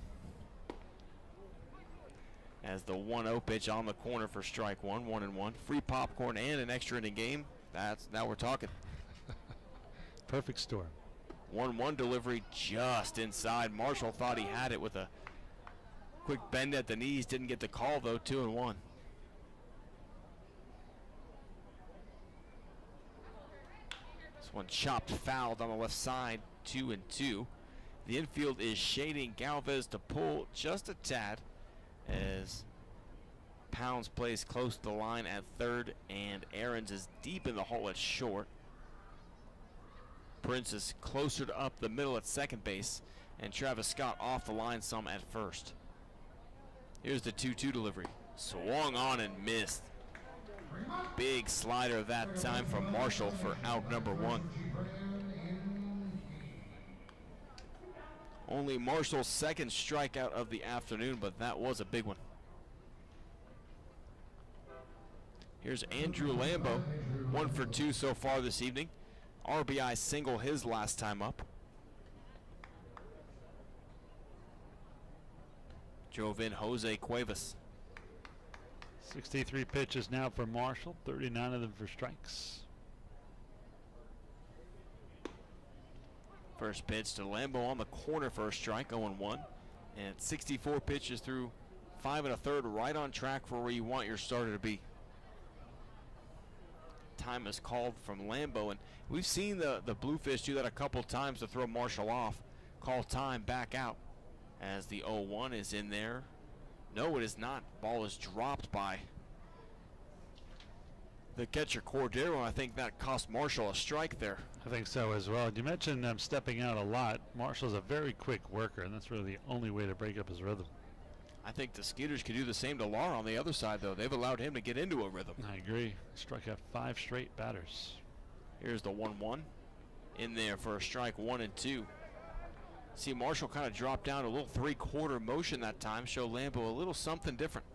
As the 1-0 pitch on the corner for strike 1, 1-1. Free popcorn and an extra inning game. Now we're talking. Perfect storm. 1-1 delivery just inside. Marshall thought he had it with a quick bend at the knees. Didn't get the call though. 2-1. This one chopped fouled on the left side. 2-2. The infield is shading Galvez to pull just a tad, as Pounds plays close to the line at third, and Aarons is deep in the hole at short. Prince is closer to up the middle at second base, and Travis Scott off the line some at first. Here's the 2-2 delivery. Swung on and missed. Big slider that time from Marshall for out number 1. Only Marshall's second strikeout of the afternoon, but that was a big one. Here's Andrew Lambo, 1 for 2 so far this evening. RBI single his last time up. Drove in Jose Cuevas. 63 pitches now for Marshall, 39 of them for strikes. First pitch to Lambo on the corner for a strike, 0-1. And 64 pitches through 5 1/3, right on track for where you want your starter to be. Time is called from Lambo, and we've seen the Bluefish do that a couple times to throw Marshall off. Call time, back out, as the 0-1 is in there. No, it is not. Ball is dropped by the catcher Cordero. I think that cost Marshall a strike there. I think so as well. You mentioned stepping out a lot. Marshall's a very quick worker, and that's really the only way to break up his rhythm. I think the Skeeters could do the same to Lar on the other side, though. They've allowed him to get into a rhythm. I agree. Struck out 5 straight batters. Here's the 1-1 in there for a strike, 1-2. See Marshall kind of drop down a little 3/4 motion that time. Show Lambo a little something different.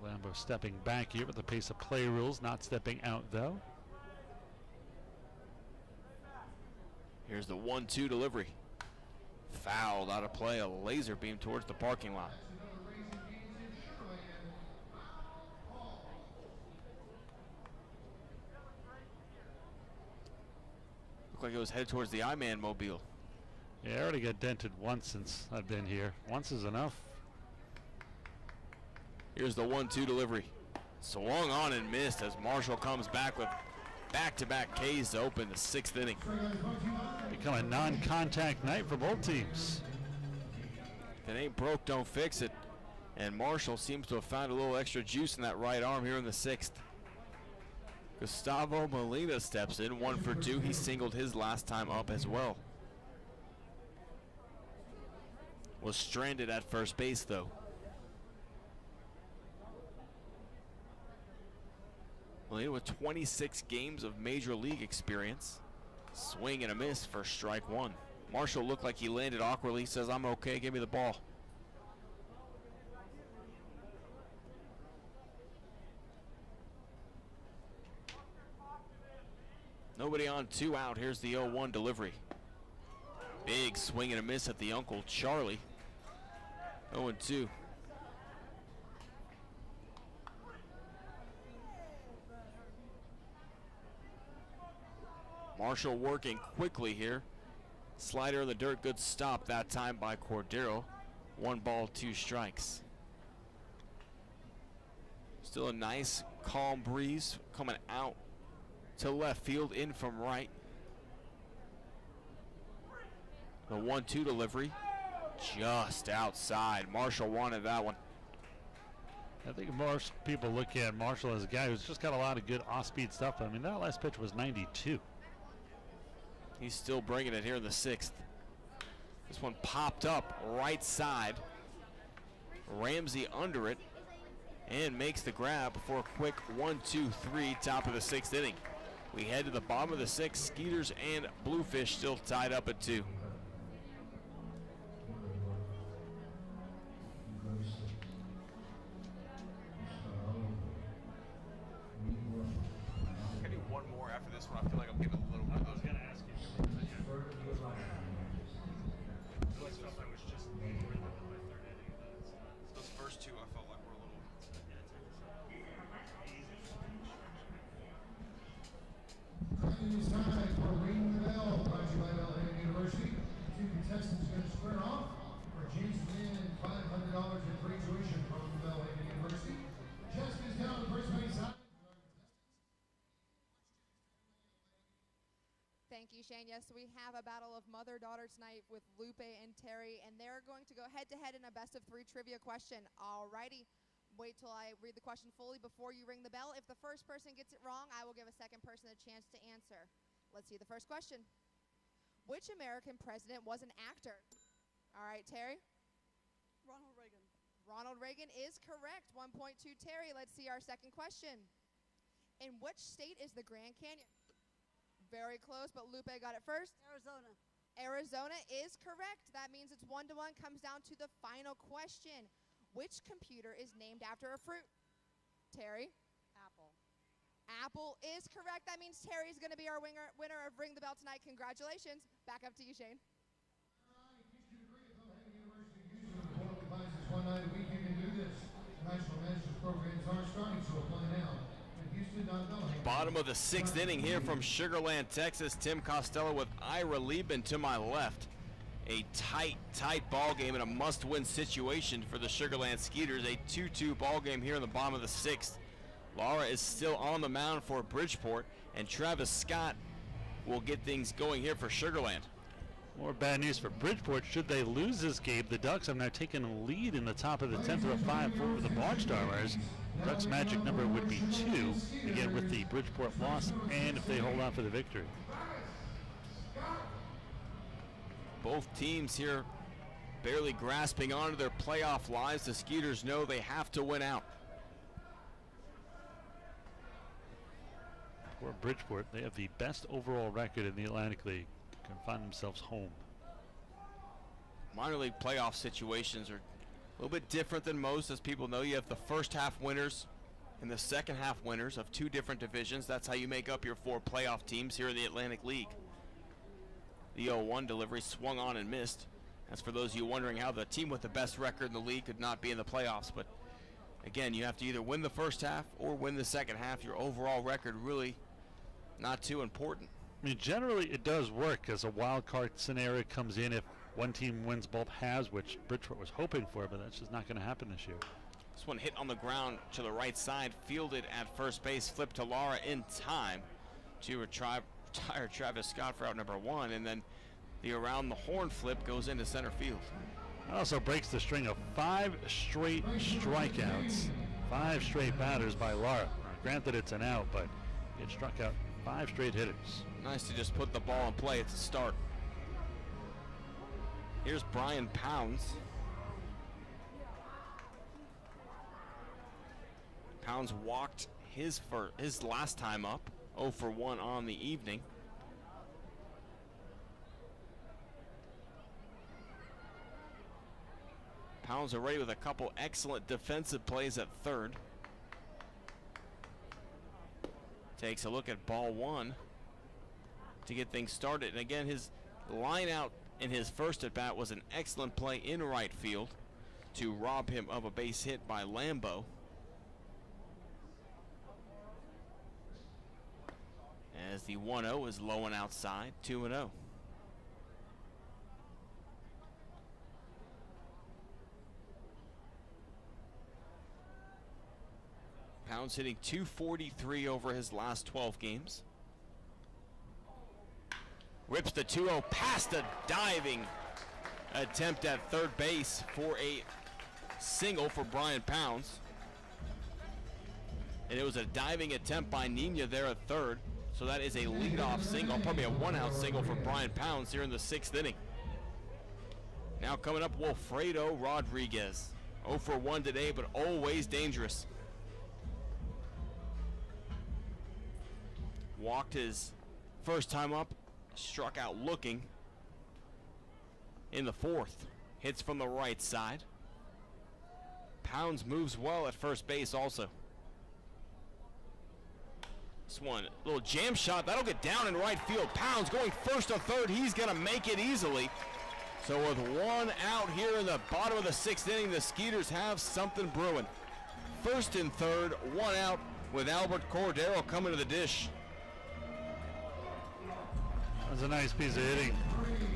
Lambo stepping back here with the pace of play rules, not stepping out though. Here's the 1-2 delivery. Fouled out of play, a laser beam towards the parking lot. Looked like it was headed towards the I-Man mobile. Yeah, I already got dented once since I've been here. Once is enough. Here's the 1-2 delivery. Swung on and missed as Marshall comes back with back-to-back Ks to open the 6th inning. Become a non-contact night for both teams. If it ain't broke, don't fix it. And Marshall seems to have found a little extra juice in that right arm here in the 6th. Gustavo Molina steps in, 1 for 2. He singled his last time up as well. Was stranded at first base though. Molina with 26 games of major league experience. Swing and a miss for strike 1. Marshall looked like he landed awkwardly. Says, I'm okay, give me the ball. Nobody on, 2 out. Here's the 0-1 delivery. Big swing and a miss at the Uncle Charlie. 0-2. Marshall working quickly here. Slider in the dirt, good stop that time by Cordero. 1 ball, 2 strikes. Still a nice calm breeze coming out to left field, in from right. The 1-2 delivery just outside. Marshall wanted that one. I think most people look at Marshall as a guy who's just got a lot of good off-speed stuff. I mean, that last pitch was 92. He's still bringing it here in the 6th. This one popped up right side. Ramsey under it and makes the grab for a quick 1-2-3, top of the 6th inning. We head to the bottom of the 6th. Skeeters and Bluefish still tied up at 2. I do one more after this one. I feel like I'm giving a little bit. I was going to ask you. I was just in my 3rd inning. Those first 2, I felt like were a little. It is time for Ring the Bell, brought to you by Belhaven University. 2 contestants going to square off for James Lynn and $500 in free tuition from Belhaven University. Jessica's down the first base side. Thank you, Shane. Yes, we have a battle of mother-daughter tonight with Lupe and Terry, and they're going to go head-to-head in a best-of-3 trivia question. Alrighty. Wait till I read the question fully before you ring the bell. If the first person gets it wrong, I will give a second person a chance to answer. Let's see the first question. Which American president was an actor? All right, Terry? Ronald Reagan. Ronald Reagan is correct. 1 point to Terry. Let's see our second question. In which state is the Grand Canyon? Very close, but Lupe got it first. Arizona. Arizona is correct. That means it's 1-1. Comes down to the final question. Which computer is named after a fruit? Terry? Apple. Apple is correct. That means Terry's going to be our winner of Ring the Bell tonight. Congratulations. Back up to you, Shane. One night a week you can do this. National Masters programs are starting to apply now. Bottom of the 6th inning here from Sugar Land, Texas. Tim Costello with Ira Liebman to my left. A tight ball game and a must-win situation for the Sugar Land Skeeters. A 2-2 ball game here in the bottom of the 6th. Laura is still on the mound for Bridgeport, and Travis Scott will get things going here for Sugar Land. More bad news for Bridgeport. Should they lose this game, the Ducks have now taken a lead in the top of the 10th with a 5-4 over the Barnstormers. Ducks' magic number would be 2, again with the Bridgeport loss, and if they hold on for the victory. Both teams here barely grasping onto their playoff lives. The Skeeters know they have to win out. For Bridgeport, they have the best overall record in the Atlantic League. Can find themselves home. Minor league playoff situations are a little bit different than most, as people know. You have the first half winners and the second half winners of 2 different divisions. That's how you make up your 4 playoff teams here in the Atlantic League. The 0-1 delivery swung on and missed. That's for those of you wondering how the team with the best record in the league could not be in the playoffs. But again, you have to either win the first half or win the second half. Your overall record really not too important. I mean, generally it does work as a wild card scenario comes in if one team wins both halves, which Bridgeport was hoping for, but that's just not going to happen this year. This one hit on the ground to the right side, fielded at first base, flipped to Lara in time to retire Travis Scott for out number 1, and then the around the horn flip goes into center field. It also breaks the string of 5 straight strikeouts, 5 straight batters by Lara. Granted, it's an out, but it struck out 5 straight hitters. Nice to just put the ball in play. It's a start. Here's Brian Pounds. Pounds walked his last time up, 0 for 1 on the evening. Pounds already with a couple excellent defensive plays at third. Takes a look at ball 1 to get things started. And again, his line out in his first at bat was an excellent play in right field to rob him of a base hit by Lambo. As the 1-0 is low and outside, 2-0. Pounds hitting .243 over his last 12 games. Rips the 2-0 past a diving attempt at third base for a single for Brian Pounds. And it was a diving attempt by Nina there at third. So that is a leadoff single, probably a 1-out single for Brian Pounds here in the 6th inning. Now coming up, Wilfredo Rodriguez. 0 for 1 today, but always dangerous. Walked his first time up, struck out looking in the 4th. Hits from the right side. Pounds moves well at first base also. This one, a little jam shot. That'll get down in right field. Pounds going first to third. He's going to make it easily. So with 1 out here in the bottom of the 6th inning, the Skeeters have something brewing. First and third, 1 out with Albert Cordero coming to the dish. That's a nice piece of hitting.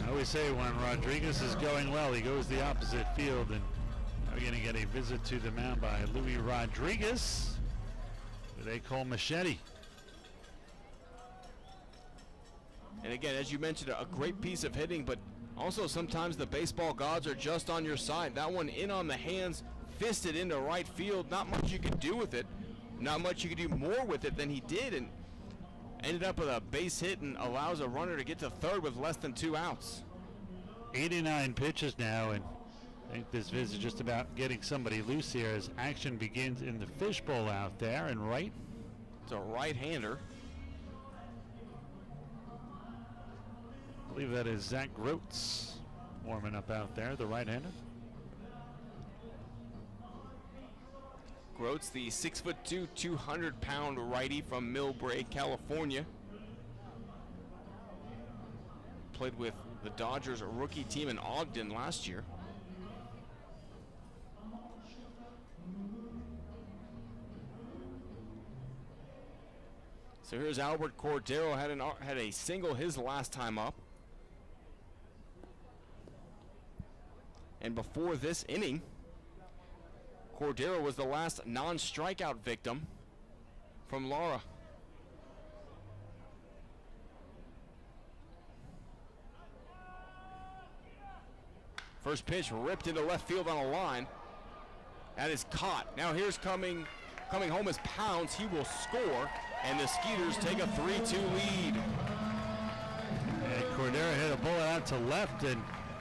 I always say when Rodriguez is going well, he goes the opposite field. And now we're going to get a visit to the mound by Louis Rodriguez with a Cole Machete. And again, as you mentioned, a great piece of hitting, but also sometimes the baseball gods are just on your side. That one in on the hands, fisted into right field. Not much you could do with it. Not much you could do more with it than he did, and ended up with a base hit and allows a runner to get to third with less than 2 outs. 89 pitches now, and I think this visit is just about getting somebody loose here as action begins in the fishbowl out there and right. It's a right-hander. I believe that is Zach Groats warming up out there, the right-hander. Groats, the 6'2", 200-pound righty from Millbrae, California. Played with the Dodgers rookie team in Ogden last year. So here's Albert Cordero, had a single his last time up. And before this inning, Cordero was the last non-strikeout victim from Lara. First pitch ripped into left field on a line. That is caught. Now here's coming home is Pounds. He will score, and the Skeeters take a 3-2 lead. And Cordero hit a bullet out to left, and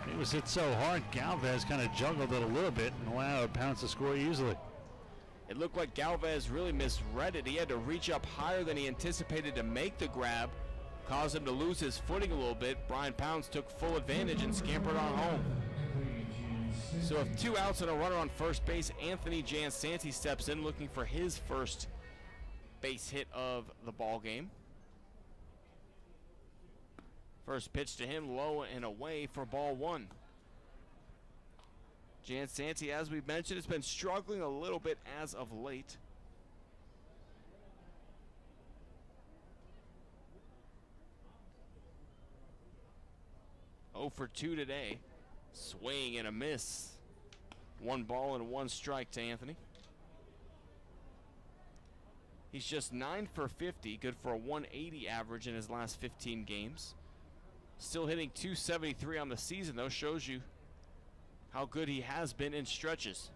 it was hit so hard, Galvez kind of juggled it a little bit and allowed Pounds to score easily. It looked like Galvez really misread it. He had to reach up higher than he anticipated to make the grab, caused him to lose his footing a little bit. Brian Pounds took full advantage and scampered on home. So with 2 outs and a runner on first base, Anthony Jansanti steps in looking for his first base hit of the ball game. First pitch to him, low and away for ball 1. Jansanti, as we've mentioned, has been struggling a little bit as of late. Oh for 2 today. Swing and a miss. 1 ball and 1 strike to Anthony. He's just 9 for 50, good for a 180 average in his last 15 games. Still hitting .273 on the season, though, shows you how good he has been in stretches.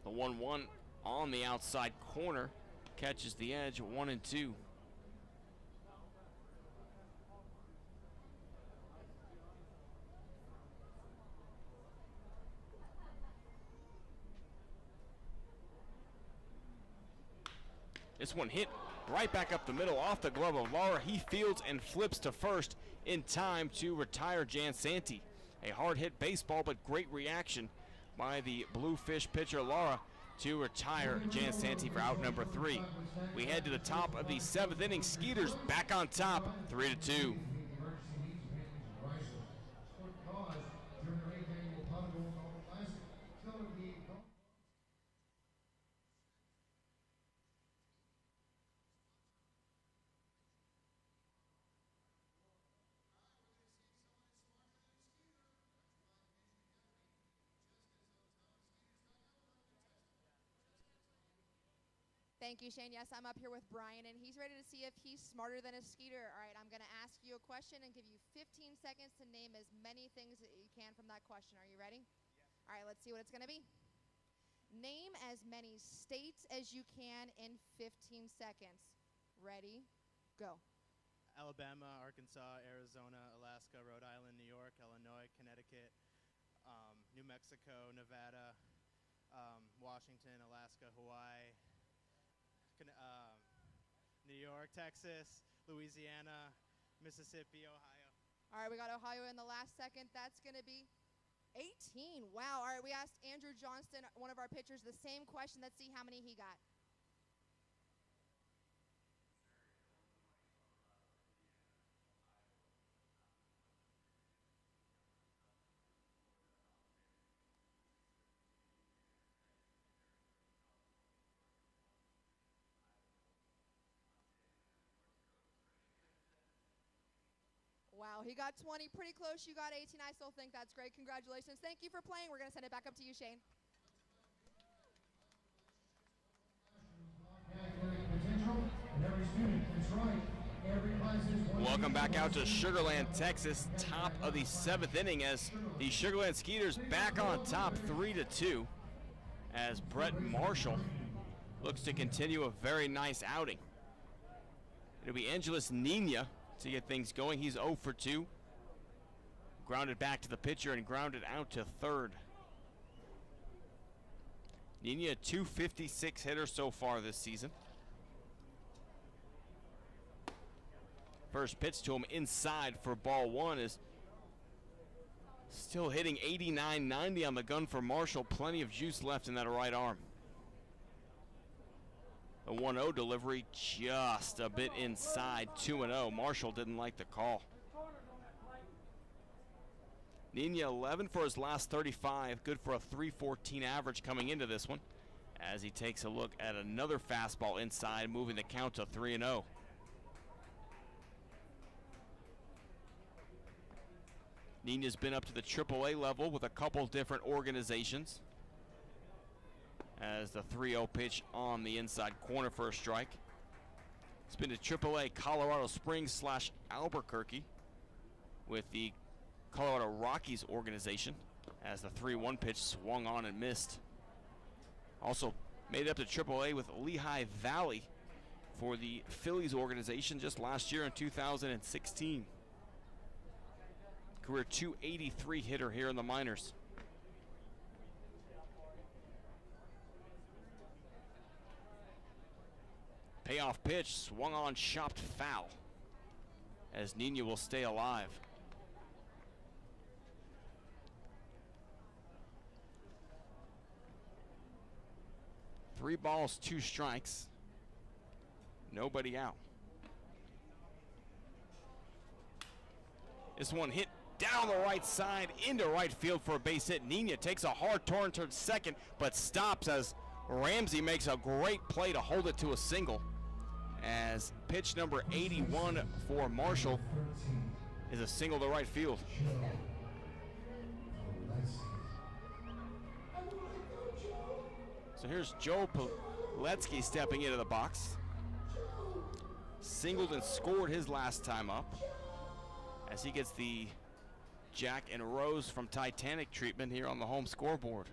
The 1-1 on the outside corner catches the edge, 1-2. This one hit right back up the middle off the glove of Lara. He fields and flips to first in time to retire Jansanti. A hard hit baseball, but great reaction by the Bluefish pitcher Lara to retire Jansanti for out number 3. We head to the top of the 7th inning. Skeeters back on top, 3-2. Thank you, Shane. Yes, I'm up here with Brian, and he's ready to see if he's smarter than a Skeeter. All right, I'm going to ask you a question and give you 15 seconds to name as many things that you can from that question. Are you ready? Yes. All right, let's see what it's going to be. Name as many states as you can in 15 seconds. Ready? Go. Alabama, Arkansas, Arizona, Alaska, Rhode Island, New York, Illinois, Connecticut, New Mexico, Nevada, Washington, Alaska, Hawaii, New York, Texas, Louisiana, Mississippi, Ohio. All right, we got Ohio in the last second. That's going to be 18. Wow. All right, we asked Andrew Johnston, one of our pitchers, the same question. Let's see how many he got. Wow, he got 20, pretty close. You got 18. I still think that's great. Congratulations. Thank you for playing. We're going to send it back up to you, Shane. Welcome back out to Sugarland, Texas, top of the 7th inning as the Sugarland Skeeters back on top 3-2 as Brett Marshall looks to continue a very nice outing. It'll be Angeles Nina to get things going. He's 0 for 2. Grounded back to the pitcher and grounded out to third. Nina, a .256 hitter so far this season. First pitch to him inside for ball 1 is still hitting 89-90 on the gun for Marshall. Plenty of juice left in that right arm. The 1-0 delivery just a bit inside, 2-0. Marshall didn't like the call. Nina 11 for his last 35, good for a .314 average coming into this one as he takes a look at another fastball inside, moving the count to 3-0. Nina's been up to the AAA level with a couple different organizations. As the 3-0 pitch on the inside corner for a strike. It's been to AAA Colorado Springs / Albuquerque with the Colorado Rockies organization as the 3-1 pitch swung on and missed. Also made it up to AAA with Lehigh Valley for the Phillies organization just last year in 2016. Career .283 hitter here in the minors. Payoff pitch, swung on, chopped foul as Nina will stay alive. 3 balls, 2 strikes. Nobody out. This one hit down the right side into right field for a base hit. Nina takes a hard turn towards second, but stops as Ramsey makes a great play to hold it to a single. As pitch number 81 for Marshall is a single to right field. So here's Joe Piletsky stepping into the box. Singled and scored his last time up, as he gets the Jack and Rose from Titanic treatment here on the home scoreboard.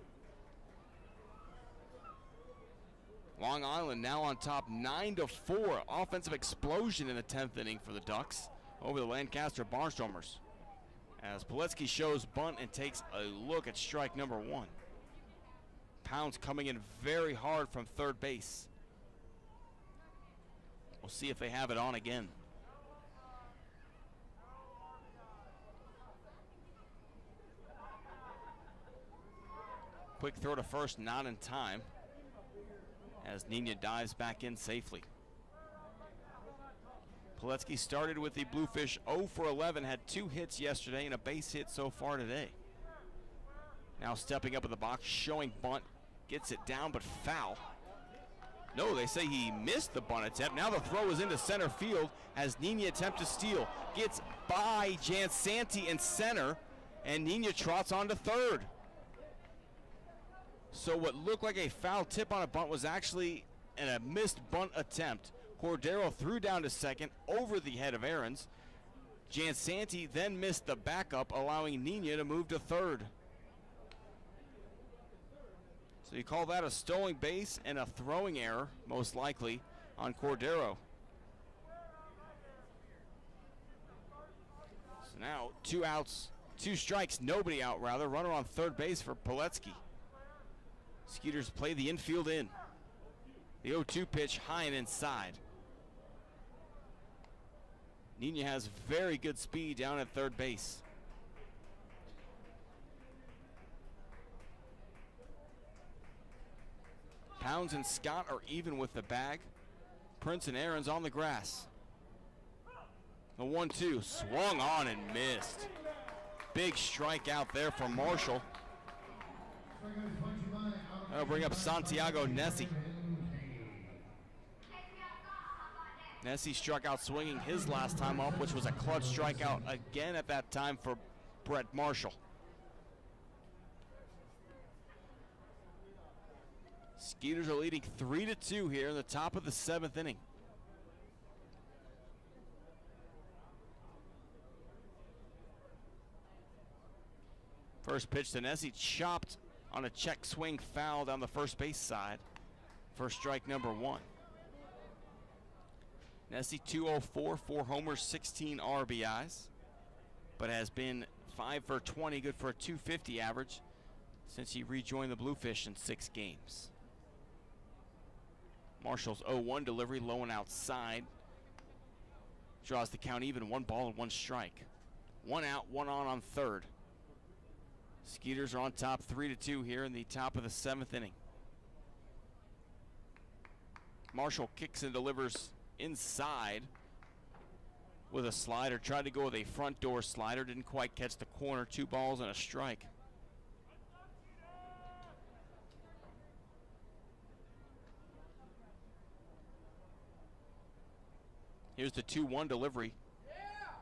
Long Island now on top 9-4. Offensive explosion in the 10th inning for the Ducks over the Lancaster Barnstormers, as Piletsky shows bunt and takes a look at strike number 1. Pounds coming in very hard from third base. We'll see if they have it on again. Quick throw to first, not in time, as Nina dives back in safely. Piletsky started with the Bluefish 0 for 11, had 2 hits yesterday and a base hit so far today. Now stepping up in the box, showing bunt, gets it down but foul. No, they say he missed the bunt attempt. Now the throw is into center field as Nina attempts to steal. Gets by Jansanti in center, and Nina trots on to third. So what looked like a foul tip on a bunt was actually a missed bunt attempt. Cordero threw down to second over the head of Aarons. Jansanti then missed the backup, allowing Nina to move to third. So you call that a stolen base and a throwing error, most likely, on Cordero. So now 2 outs, 2 strikes, nobody out rather. Runner on third base for Piletsky. Skeeters play the infield in. The 0-2 pitch high and inside. Nina has very good speed down at third base. Pounds and Scott are even with the bag. Prince and Aarons on the grass. The 1-2 swung on and missed. Big strikeout there for Marshall. That'll bring up Santiago Nessie. Nessie struck out swinging his last time up, which was a clutch strikeout again at that time for Brett Marshall. Skeeters are leading 3-2 here in the top of the 7th inning. First pitch to Nessie, chopped on a check swing foul down the first base side for strike number 1. Nessie 204, 4 homers, 16 RBIs, but has been 5 for 20, good for a 250 average since he rejoined the Bluefish in 6 games. Marshall's 0-1 delivery, low and outside. Draws the count even, 1 ball and 1 strike. 1 out, 1 on third. Skeeters are on top 3-2 here in the top of the 7th inning. Marshall kicks and delivers inside with a slider. Tried to go with a front door slider, didn't quite catch the corner. 2 balls and a strike. Here's the 2-1 delivery.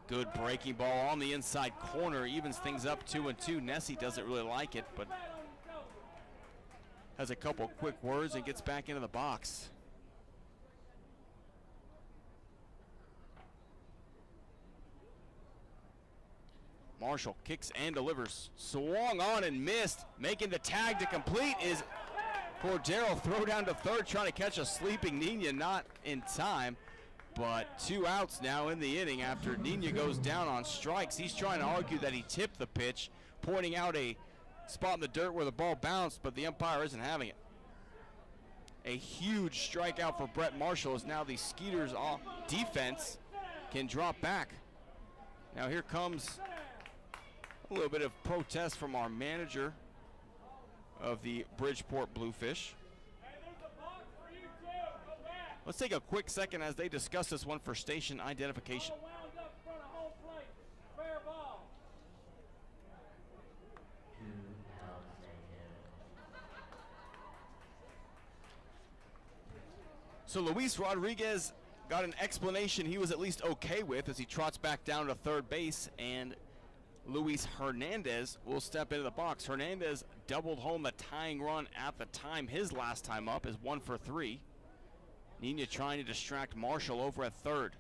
Good breaking ball on the inside corner, evens things up 2-2. Nessie doesn't really like it, but has a couple quick words and gets back into the box. Marshall kicks and delivers. Swung on and missed. Making the tag to complete is Cordero. Throw down to third, trying to catch a sleeping Nina, not in time. But 2 outs now in the inning after Nina goes down on strikes. He's trying to argue that he tipped the pitch, pointing out a spot in the dirt where the ball bounced, but the umpire isn't having it. A huge strikeout for Brett Marshall as now the Skeeters defense can drop back. Now here comes a little bit of protest from our manager of the Bridgeport Bluefish. Let's take a quick second as they discuss this one for station identification. So Luis Rodriguez got an explanation he was at least okay with as he trots back down to third base, and Luis Hernandez will step into the box. Hernandez doubled home the tying run at the time. His last time up is 1 for 3. Nina trying to distract Marshall over at third.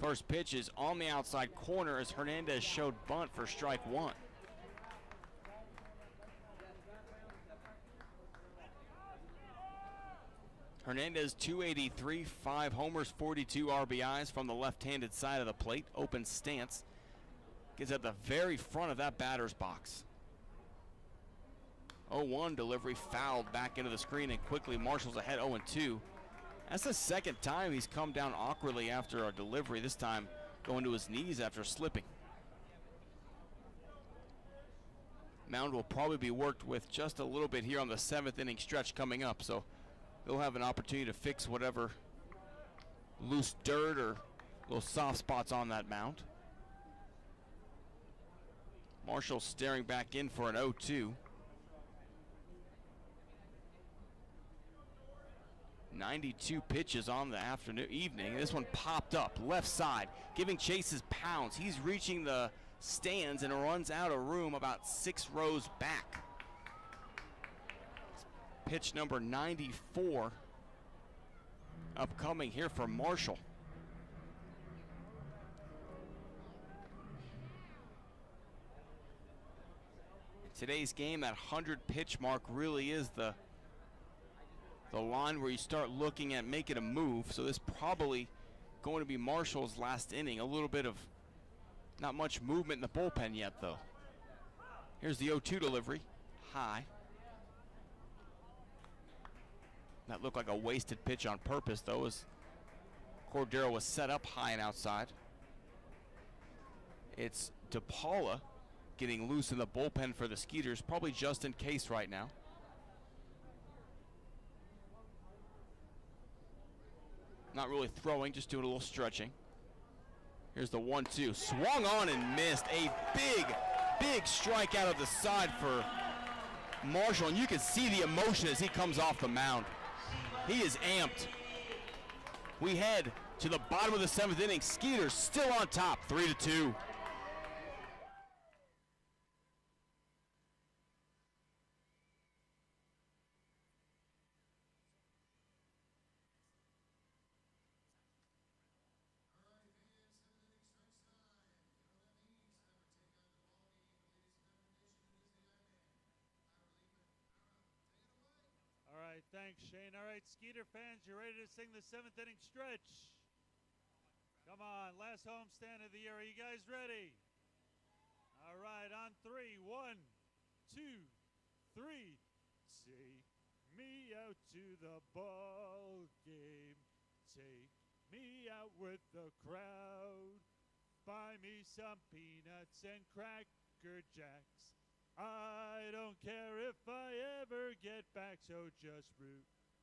First pitch is on the outside corner as Hernandez showed bunt for strike 1. Hernandez 283, 5 homers, 42 RBIs from the left-handed side of the plate. Open stance. Gets at the very front of that batter's box. 0-1 delivery fouled back into the screen, and quickly Marshall's ahead 0-2. That's the second time he's come down awkwardly after a delivery, this time going to his knees after slipping. Mound will probably be worked with just a little bit here on the 7th inning stretch coming up, so they'll have an opportunity to fix whatever loose dirt or little soft spots on that mound. Marshall staring back in for an 0-2. 92 pitches on the evening. This one popped up left side, giving chase his pounds. He's reaching the stands and runs out of room about 6 rows back. Pitch number 94 upcoming here for Marshall. Today's game, that 100 pitch mark really is the line where you start looking at making a move. So this probably going to be Marshall's last inning. A little bit of not much movement in the bullpen yet though. Here's the 0-2 delivery, high. That looked like a wasted pitch on purpose though, as Cordero was set up high and outside. It's DePaula getting loose in the bullpen for the Skeeters, probably just in case right now. Not really throwing, just doing a little stretching. Here's the 1-2, swung on and missed. A big strike out of the side for Marshall, and you can see the emotion as he comes off the mound. He is amped. We head to the bottom of the 7th inning. Skeeters still on top, 3-2. Thanks, Shane. All right, Skeeter fans, you ready to sing the 7th inning stretch? Come on, last homestand of the year. Are you guys ready? All right, on 3. 1, 2, 3. Take me out to the ball game. Take me out with the crowd. Buy me some peanuts and Cracker Jacks. I don't care if I ever get back, so just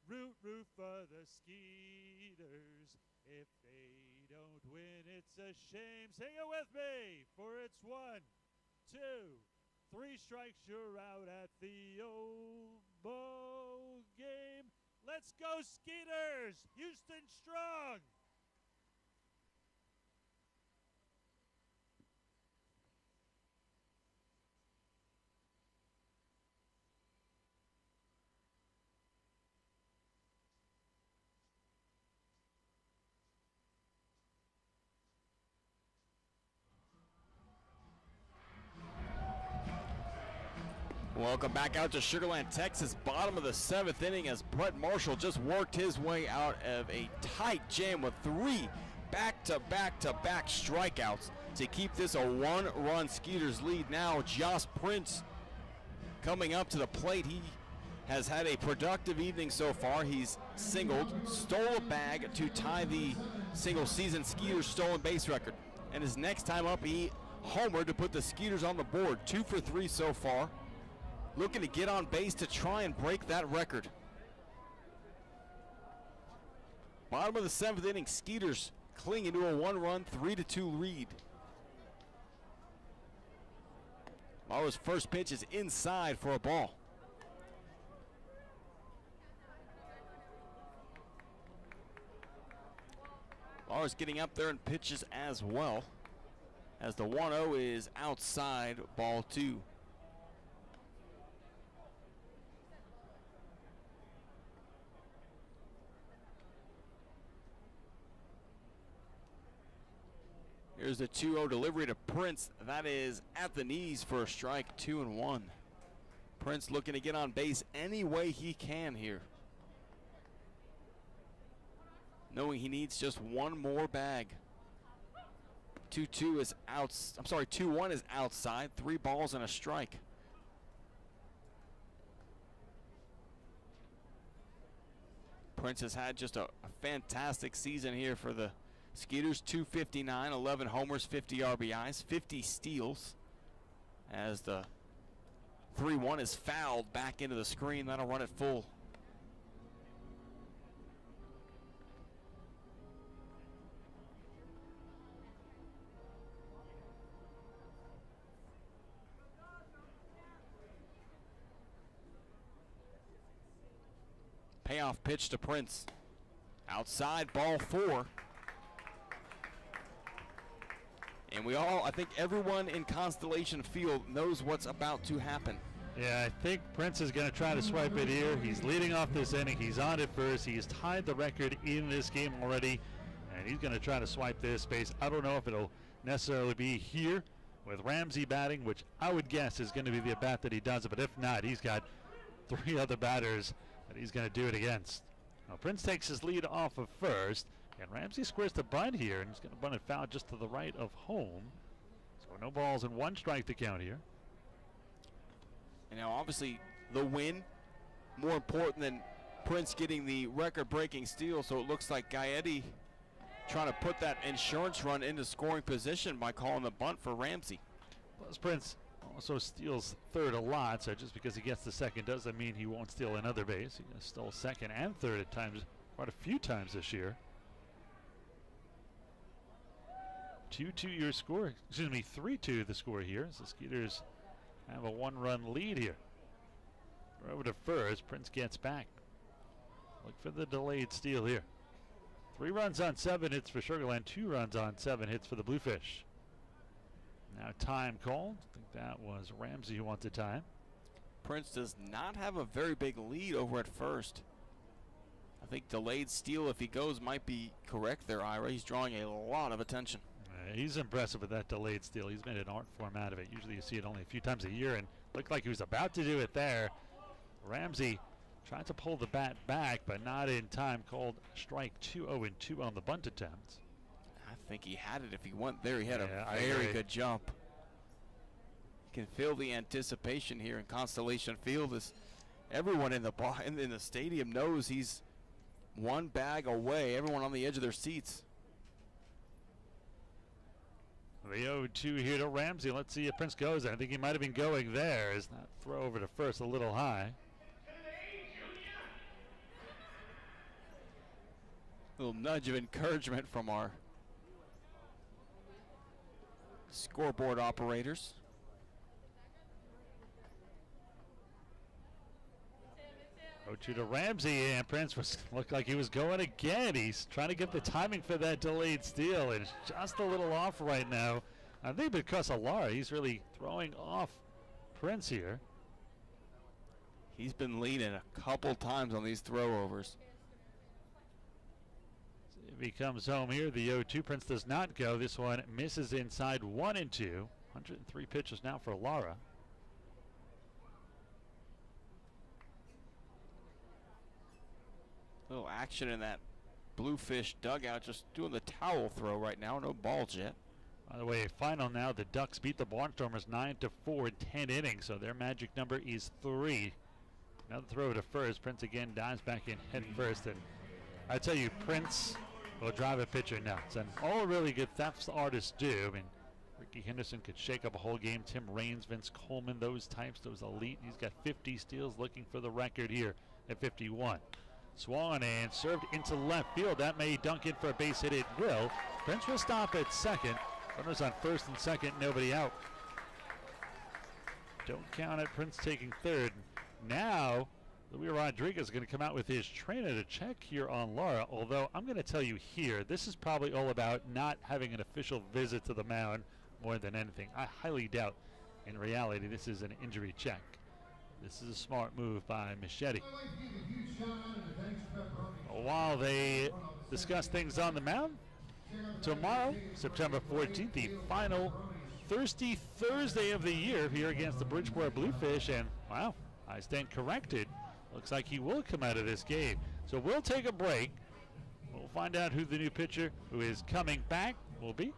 root for the Skeeters. If they don't win, it's a shame. Sing it with me, for it's 1, 2, 3 strikes, you're out at the old ball game. Let's go, Skeeters! Houston strong! Welcome back out to Sugar Land, Texas. Bottom of the 7th inning as Brett Marshall just worked his way out of a tight jam with 3 back-to-back strikeouts to keep this a 1-run Skeeters lead. Now Josh Prince coming up to the plate. He has had a productive evening so far. He's singled, stole a bag to tie the single-season Skeeters stolen base record. And his next time up, he homered to put the Skeeters on the board. 2 for 3 so far. Looking to get on base to try and break that record. Bottom of the 7th inning, Skeeters clinging to a 1-run, 3-2 lead. Lara's first pitch is inside for a ball. Lara's getting up there and pitches as well, as the 1-0 is outside, ball 2. Here's the 2-0 delivery to Prince. That is at the knees for a strike, 2-1. Prince looking to get on base any way he can here, knowing he needs just one more bag. 2-2 is out. I'm sorry, 2-1 is outside. 3 balls and a strike. Prince has had just a fantastic season here for the Skeeters. 259, 11 homers, 50 RBIs, 50 steals. As the 3-1 is fouled back into the screen, that'll run it full. Payoff pitch to Prince. Outside, ball 4. And I think everyone in Constellation Field knows what's about to happen. Yeah, I think Prince is going to try to swipe it here. He's leading off this inning. He's on it first. He's tied the record in this game already, and he's going to try to swipe this base. I don't know if it'll necessarily be here with Ramsey batting, which I would guess is going to be the at-bat that he does it, but if not, he's got 3 other batters that he's going to do it against. Now, Prince takes his lead off of first, and Ramsey squares the bunt here, and he's going to bunt it foul just to the right of home. So no balls and 1 strike to count here. And now obviously the win more important than Prince getting the record-breaking steal, so it looks like Gaetti trying to put that insurance run into scoring position by calling the bunt for Ramsey. Plus Prince also steals third a lot, so just because he gets the second doesn't mean he won't steal another base. He stole second and third at times, quite a few times this year. 2-2 your score, excuse me, 3-2 the score here. So Skeeters have a 1-run lead here. We're over to first, Prince gets back. Look for the delayed steal here. 3 runs on 7 hits for Sugar Land, 2 runs on 7 hits for the Bluefish. Now time called. I think that was Ramsey who wanted time. Prince does not have a very big lead over at first. I think delayed steal, if he goes, might be correct there, Ira. He's drawing a lot of attention. He's impressive with that delayed steal. He's made an art form out of it. Usually you see it only a few times a year, and looked like he was about to do it there. Ramsey tried to pull the bat back, but not in time. Called strike 2-0-2 on the bunt attempt. I think he had it if he went there. He had a I very agree. good jump. You can feel the anticipation here in Constellation Field as everyone in the stadium knows he's 1 bag away. Everyone on the edge of their seats. The 0-2 here to Ramsey. Let's see if Prince goes. I think he might have been going there. Is that throw over to first a little high. Little nudge of encouragement from our scoreboard operators. To Ramsey, and Prince looked like he was going again. He's trying to get the timing for that delayed steal, and it's just a little off right now. I think because of Lara, he's really throwing off Prince here. He's been leaning a couple times on these throwovers. See if he comes home here. The 0-2. Prince does not go. This one misses inside 1-2. 103 pitches now for Lara. Little action in that Bluefish dugout, just doing the towel throw right now. No balls yet. By the way, final now. The Ducks beat the Barnstormers 9-4 in 10 innings, so their magic number is 3. Another throw to first. Prince again dives back in head first, and I tell you, Prince will drive a pitcher nuts, and all really good theft artists do. I mean, Ricky Henderson could shake up a whole game. Tim Raines, Vince Coleman, those types, those elite. He's got 50 steals, looking for the record here at 51. Swung and served into left field. That may dunk in for a base hit. It will. Prince will stop at second. Runners on first and second, nobody out. Don't count it. Prince taking third. Now, Luis Rodriguez is going to come out with his trainer to check here on Lara. Although I'm going to tell you here, this is probably all about not having an official visit to the mound more than anything. I highly doubt, in reality, this is an injury check. This is a smart move by Machete. While they discuss things on the mound, tomorrow, September 14th, the final Thirsty Thursday of the year here against the Bridgeport Bluefish. And, wow, I stand corrected. Looks like he will come out of this game. So we'll take a break. We'll find out who the new pitcher who is coming back will be.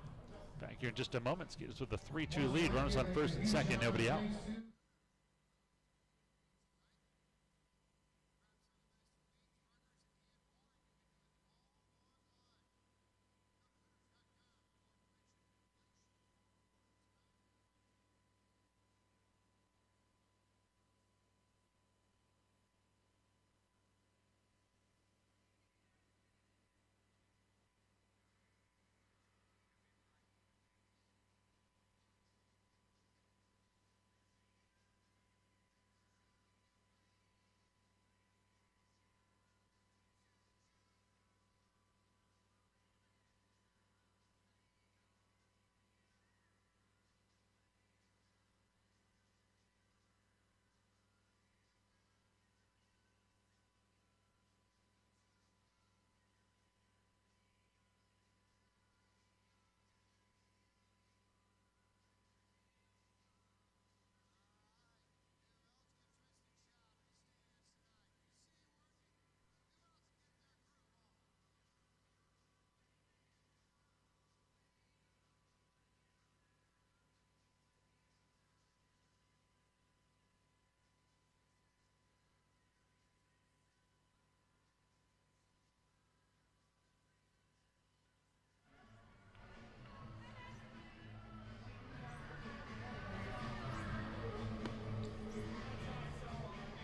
Back here in just a moment. Skeeters with a 3-2 lead. Runners on first and second, nobody out.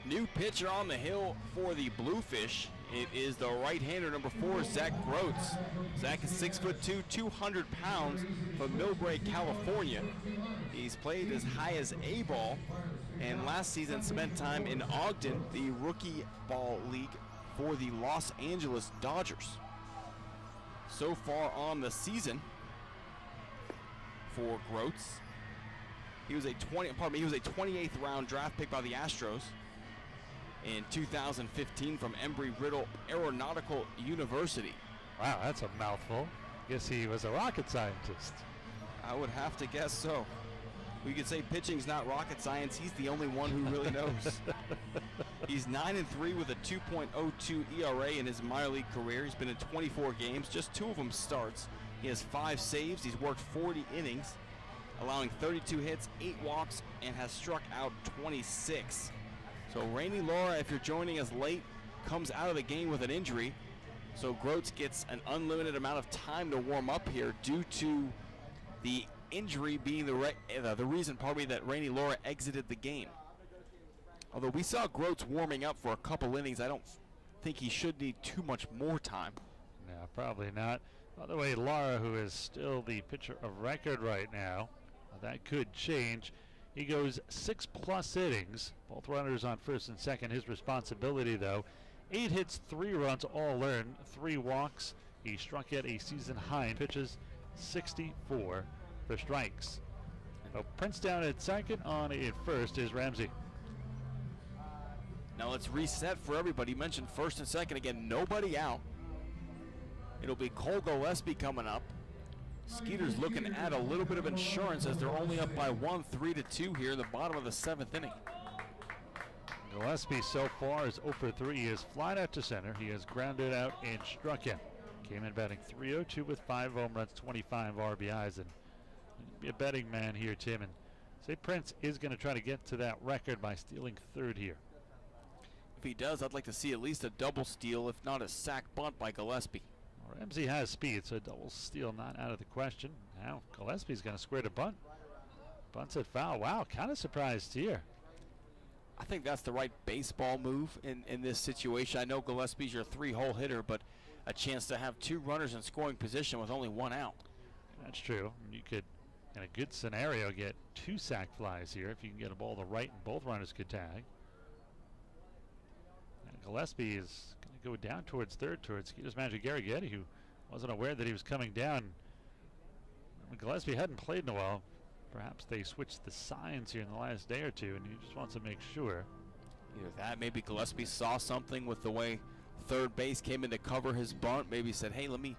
New pitcher on the hill for the Bluefish. It is the right-hander, number 4, Zach Groats. Zach is 6'2", 200 pounds from Millbrae, California. He's played as high as A-ball, and last season spent time in Ogden, the rookie ball league for the Los Angeles Dodgers. So far on the season for Groats, he was a 28th round draft pick by the Astros in 2015 from Embry-Riddle Aeronautical University. Wow, that's a mouthful. Guess he was a rocket scientist. I would have to guess so. We could say pitching's not rocket science. He's the only one who really knows. He's 9-3 with a 2.02 ERA in his minor league career. He's been in 24 games, just 2 of them starts. He has 5 saves. He's worked 40 innings, allowing 32 hits, 8 walks, and has struck out 26. So Rainy Laura, if you're joining us late, comes out of the game with an injury. So Groats gets an unlimited amount of time to warm up here due to the injury being the reason, that Rainy Laura exited the game. Although we saw Groats warming up for a couple innings, I don't think he should need too much more time. No, probably not. By the way, Lara, who is still the pitcher of record right now, that could change. He goes 6+ innings, both runners on first and second. His responsibility, though, 8 hits, 3 runs, all earned, 3 walks. He struck out a season high in pitches, 64 for strikes. So Prince down at second. On at first is Ramsey. Now let's reset for everybody. You mentioned first and second again, nobody out. It'll be Cole Gillespie coming up. Skeeters looking at a little bit of insurance as they're only up by 1, 3-2 here in the bottom of the 7th inning. Gillespie so far is 0 for 3. He has flied out to center. He has grounded out and struck him. Came in batting .302 with 5 home runs, 25 RBIs, and be a betting man here, Tim. And say Prince is going to try to get to that record by stealing third here. If he does, I'd like to see at least a double steal, if not a sac bunt by Gillespie. Ramsey has speed, so a double steal not out of the question. Now Gillespie's going to square to bunt. Bunts it foul. Wow, kind of surprised here. I think that's the right baseball move in this situation. I know Gillespie's your 3-hole hitter, but a chance to have 2 runners in scoring position with only 1 out. That's true. You could, in a good scenario, get 2 sac flies here if you can get a ball to right and both runners could tag. And Gillespie is going to go down towards third towards Skeeters manager Gary Getty, who wasn't aware that he was coming down. When Gillespie hadn't played in a while. Perhaps they switched the signs here in the last day or two, and he just wants to make sure. Either that, maybe Gillespie saw something with the way third base came in to cover his bunt. Maybe said, "Hey, let me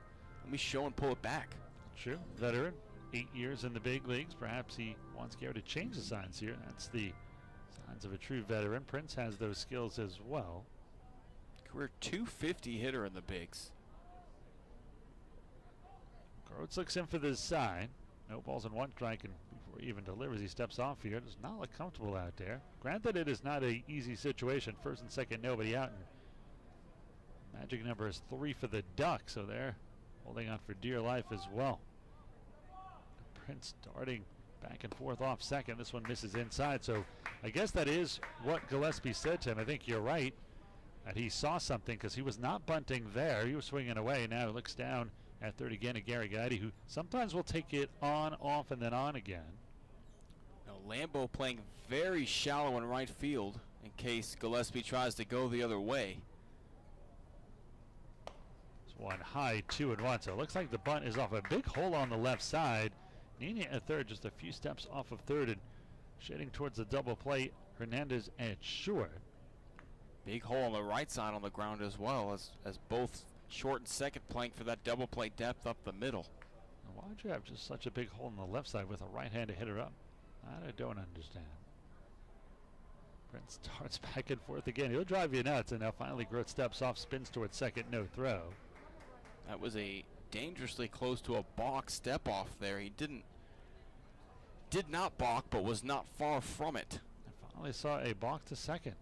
show and pull it back." True, veteran, 8 years in the big leagues. Perhaps he wants Gary to change the signs here. That's the signs of a true veteran. Prince has those skills as well. Career .250 hitter in the bigs. Groats looks in for this sign. No balls and 1 strike, and before he even delivers, he steps off here. Does not look comfortable out there. Granted, it is not an easy situation. First and second, nobody out. And magic number is 3 for the Ducks, so they're holding on for dear life as well. Prince darting back and forth off second. This one misses inside, so I guess that is what Gillespie said to him. I think you're right, that he saw something because he was not bunting there. He was swinging away. Now he looks down at third again at Gary Getty, who sometimes will take it on, off, and then on again. Now Lambeau playing very shallow in right field in case Gillespie tries to go the other way. It's one high, 2-1. So it looks like the bunt is off a big hole on the left side. Nina at third, just a few steps off of third and shading towards the double play. Hernandez at short. Big hole on the right side on the ground as well as both short and second playing for that double play depth up the middle. Why would you have just such a big hole on the left side with a right-handed hitter up? I don't understand. Prince starts back and forth again. He'll drive you nuts, and now finally Groat steps off, spins towards second, no throw. That was a dangerously close to a balk step off there. He did not balk, but was not far from it. I finally saw a balk to second.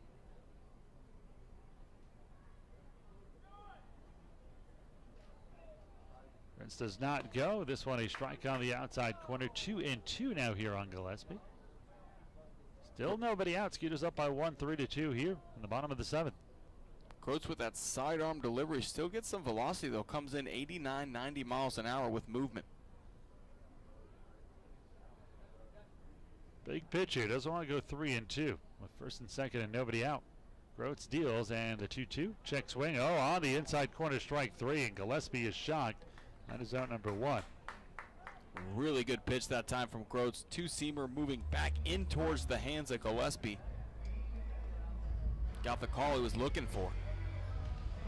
Prince does not go. This one a strike on the outside corner. 2-2 now here on Gillespie. Still nobody out. Skeeters up by 1, 3-2 here in the bottom of the 7th. Groats with that sidearm delivery still gets some velocity though. Comes in 89, 90 miles an hour with movement. Big pitch here. Doesn't want to go 3-2 with first and second and nobody out. Groats deals and the 2-2 check swing. Oh, on the inside corner, strike 3, and Gillespie is shocked. That is out number 1. Really good pitch that time from Groats. 2-seamer moving back in towards the hands of Gillespie. Got the call he was looking for.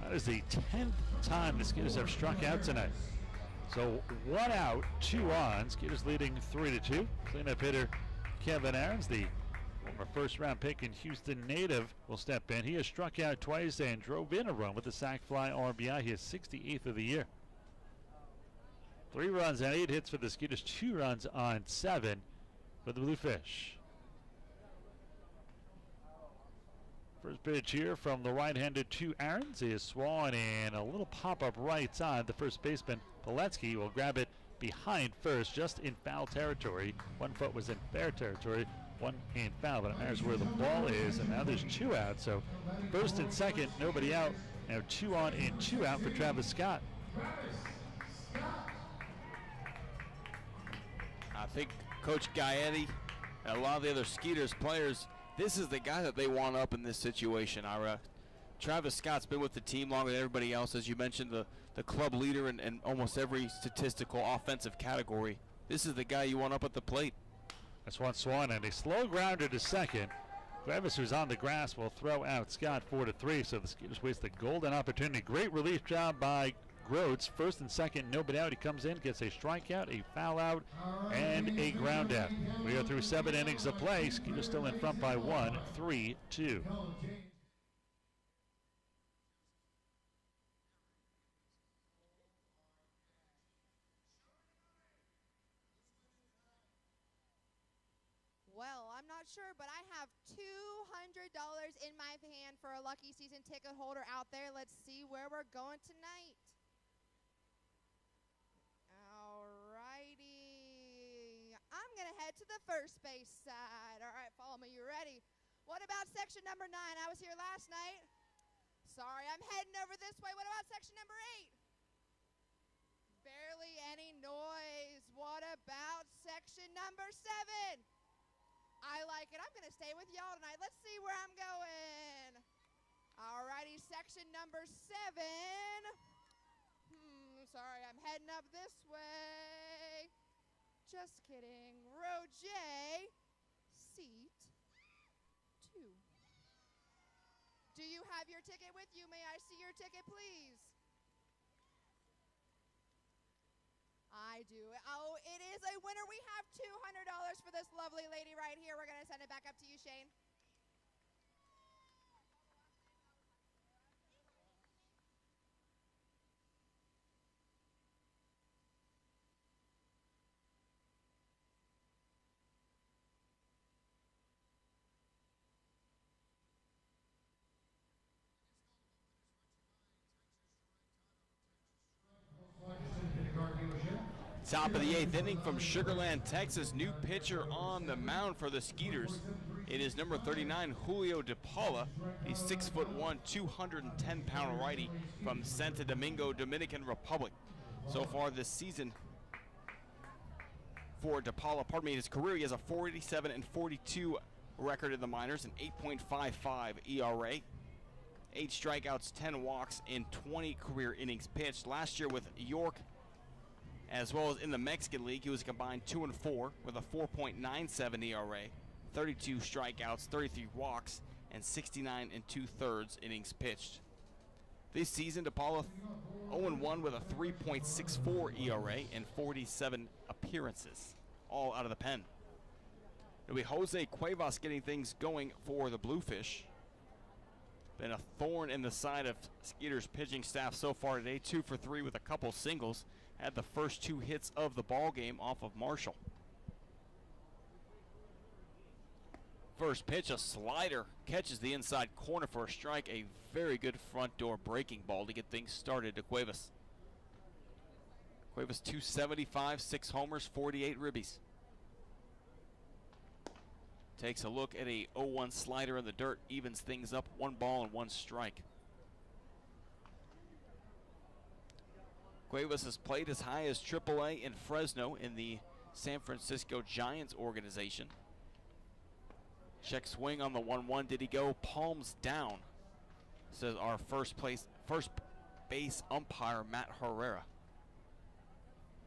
That is the 10th time the Skeeters have struck out tonight. So 1 out, 2 on. Skeeters leading 3-2. Cleanup hitter Kevin Aarons, the former first-round pick and Houston native, will step in. He has struck out twice and drove in a run with the sac fly RBI. He is 68th of the year. 3 runs and 8 hits for the Skeeters, 2 runs on 7 for the Bluefish. First pitch here from the right-handed to Aarons is swung and a little pop-up right side. The first baseman, Poletsky, will grab it behind first, just in foul territory. 1 foot was in fair territory, 1 in foul, but Aarons where the ball is, and now there's 2 out. So first and second, nobody out. Now 2 on and 2 out for Travis Scott. I think Coach Gaetti and a lot of the other Skeeters players, this is the guy that they want up in this situation, Ira. Travis Scott's been with the team longer than everybody else. As you mentioned, the club leader in almost every statistical offensive category. This is the guy you want up at the plate. That's one swung and a slow grounder to second. Gravis, who's on the grass, will throw out Scott 4-3. So the Skeeters waste the golden opportunity. Great relief job by Groats. First and second, nobody out. He comes in, gets a strikeout, a foul out, and a ground out. We are through 7 innings of play. Skeeters still in front by 1, 3-2. Well, I'm not sure, but I have $200 in my hand for a lucky season ticket holder out there. Let's see where we're going tonight. Alrighty. I'm going to head to the first base side. All right, follow me. You ready? What about section number 9? I was here last night. Sorry, I'm heading over this way. What about section number 8? Barely any noise. What about section number 7? I like it. I'm going to stay with y'all tonight. Let's see where I'm going. Alrighty, section number 7. Sorry, I'm heading up this way. Just kidding. Row J, seat 2. Do you have your ticket with you? May I see your ticket, please? I do. Oh, it is a winner. We have $200 for this lovely lady right here. We're going to send it back up to you, Shane. Top of the 8th inning from Sugarland, Texas. New pitcher on the mound for the Skeeters. It is number 39, Julio DePaula, the 6'1", 210-pound righty from Santo Domingo, Dominican Republic. So far this season for DePaula, his career, he has a 47-42 record in the minors, an 8.55 ERA, 8 strikeouts, 10 walks, and 20 career innings pitched. Last year with York, as well as in the Mexican League, he was a combined 2-4 with a 4.97 ERA, 32 strikeouts, 33 walks, and 69 2/3 innings pitched. This season, DePaula 0-1 with a 3.64 ERA and 47 appearances, all out of the pen. It'll be Jose Cuevas getting things going for the Bluefish. Been a thorn in the side of Skeeters' pitching staff so far today, 2 for 3 with a couple singles. Had the first 2 hits of the ball game off of Marshall. First pitch, a slider, catches the inside corner for a strike. A very good front door breaking ball to get things started to Cuevas. Cuevas 275, 6 homers, 48 ribbies. Takes a look at a 0-1 slider in the dirt, evens things up, 1 ball and 1 strike. Cuevas has played as high as AAA in Fresno in the San Francisco Giants organization. Check swing on the 1-1. Did he go? Palms down, says our first base umpire, Matt Herrera.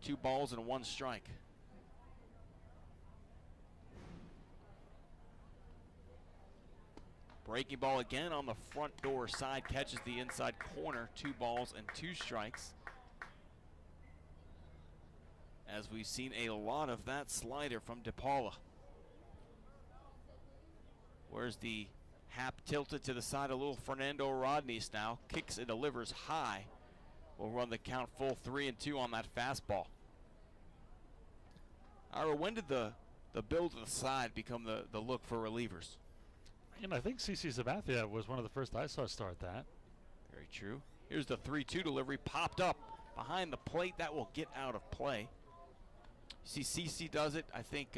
2 balls and 1 strike. Breaking ball again on the front door side, catches the inside corner, 2 balls and 2 strikes. As we've seen a lot of that slider from DePaula. Where's the hap tilted to the side, a little Fernando Rodney's now. Kicks and delivers high. Will run the count full 3-2 on that fastball. Ira, when did the build to the side become the look for relievers? And I think CC Sabathia was one of the first I saw start that. Very true. Here's the 3-2 delivery, popped up behind the plate. That will get out of play. See, CC does it. I think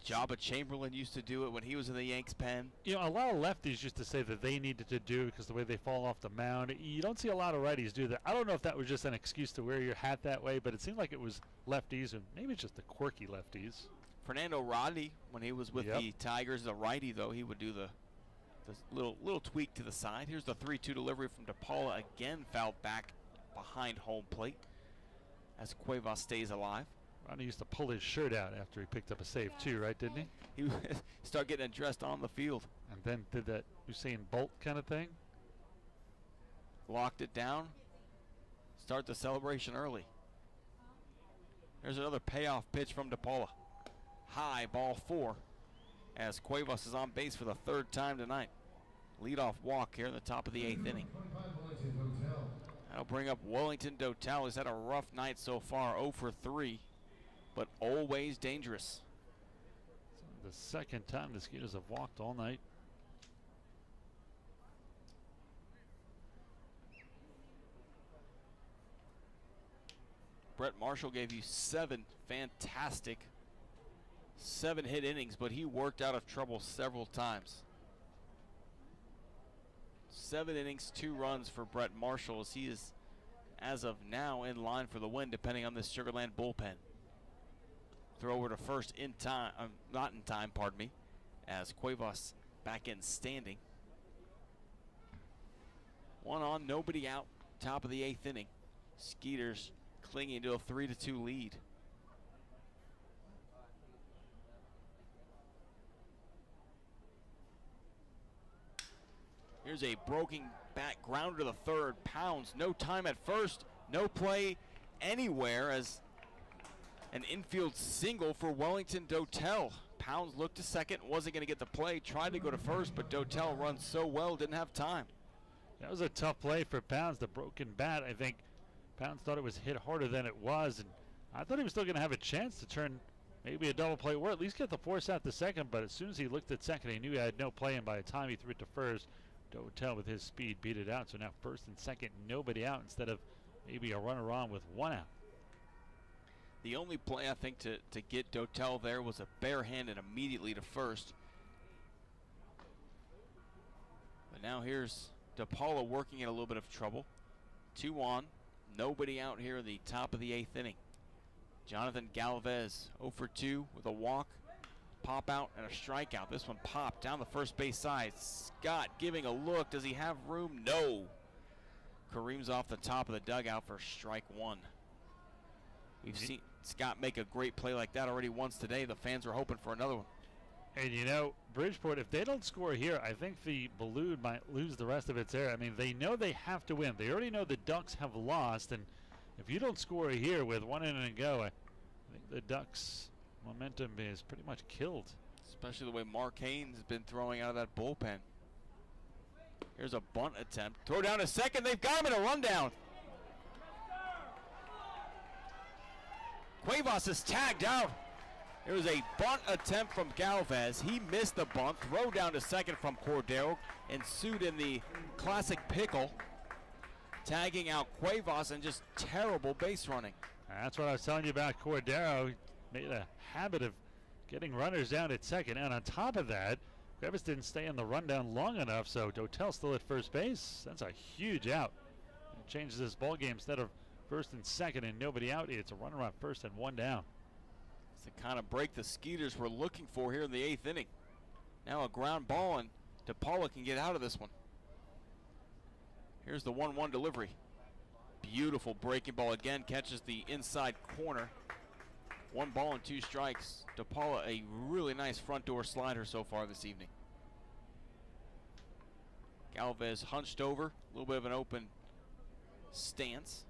Jabba Chamberlain used to do it when he was in the Yanks pen. You know, a lot of lefties used to say that they needed to do because the way they fall off the mound. You don't see a lot of righties do that. I don't know if that was just an excuse to wear your hat that way, but it seemed like it was lefties, and maybe it's just the quirky lefties. Fernando Rodney, when he was with the Tigers, the righty though, he would do the little tweak to the side. Here's the 3-2 delivery from DePaula, again fouled back behind home plate as Cuevas stays alive. Rodney used to pull his shirt out after he picked up a save too, right, didn't he? He started getting undressed on the field. And then did that Usain Bolt kind of thing. Locked it down. Start the celebration early. There's another payoff pitch from DePaula. High, ball 4, as Cuevas is on base for the 3rd time tonight. Leadoff walk here in the top of the 8th inning. That'll bring up Wellington Dotel. He's had a rough night so far, 0 for 3, but always dangerous. The 2nd time the Skeeters have walked all night. Brett Marshall gave you 7 fantastic 7-hit innings, but he worked out of trouble several times. 7 innings, 2 runs for Brett Marshall as he is, as of now, in line for the win, depending on this Sugarland bullpen. Throw over to first in time, not in time, pardon me, as Cuevas back in standing. 1 on, nobody out, top of the 8th inning. Skeeters clinging to a 3-2 lead. Here's a broken back grounder to the third. Pounds, no time at first, no play anywhere as an infield single for Wellington Dotel. Pounds looked to second, wasn't going to get the play, tried to go to first, but Dotel runs so well, didn't have time. That was a tough play for Pounds, the broken bat. I think Pounds thought it was hit harder than it was, and I thought he was still going to have a chance to turn maybe a double play or at least get the force out to second, but as soon as he looked at second, he knew he had no play, and by the time he threw it to first, Dotel with his speed beat it out. So now first and second, nobody out instead of maybe a runner on with 1 out. The only play I think to get Dotel there was a barehanded immediately to first. But now here's DePaula working in a little bit of trouble. 2 on, nobody out here in the top of the 8th inning. Jonathan Galvez 0 for 2 with a walk, pop out, and a strikeout. This one popped down the first base side. Scott giving a look. Does he have room? No. Kareem's off the top of the dugout for strike 1. We've seen Scott make a great play like that already once today. The fans are hoping for another one. And you know, Bridgeport, if they don't score here, I think the balloon might lose the rest of its air. I mean, they know they have to win. They already know the Ducks have lost, and if you don't score here with 1 inning to go, I think the Ducks' momentum is pretty much killed. Especially the way Mark Haynes has been throwing out of that bullpen. Here's a bunt attempt. Throw down to second. They've got him in a rundown. Cuevas is tagged out. It was a bunt attempt from Galvez. He missed the bunt. Throw down to second from Cordero. Ensued in the classic pickle. Tagging out Cuevas and just terrible base running. That's what I was telling you about Cordero. He made a habit of getting runners down at second. And on top of that, Cuevas didn't stay in the rundown long enough, so Dotel still at first base. That's a huge out. It changes this ball game. Instead of first and second and nobody out, it's a runner on first and 1 down. It's the kind of break the Skeeters were looking for here in the 8th inning. Now a ground ball, and DePaula can get out of this one. Here's the 1-1 delivery. Beautiful breaking ball again, catches the inside corner. 1 ball and 2 strikes. DePaula, a really nice front door slider so far this evening. Galvez hunched over, a little bit of an open stance.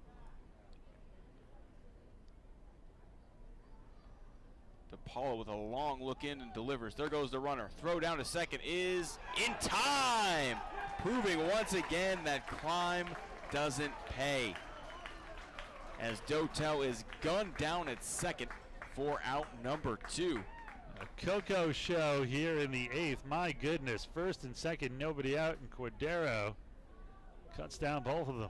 DePaula with a long look in and delivers. There goes the runner. Throw down to second is in time. Proving once again that crime doesn't pay. As Dotel is gunned down at second for out number 2. A Coco show here in the 8th. My goodness. First and second, nobody out, and Cordero cuts down both of them.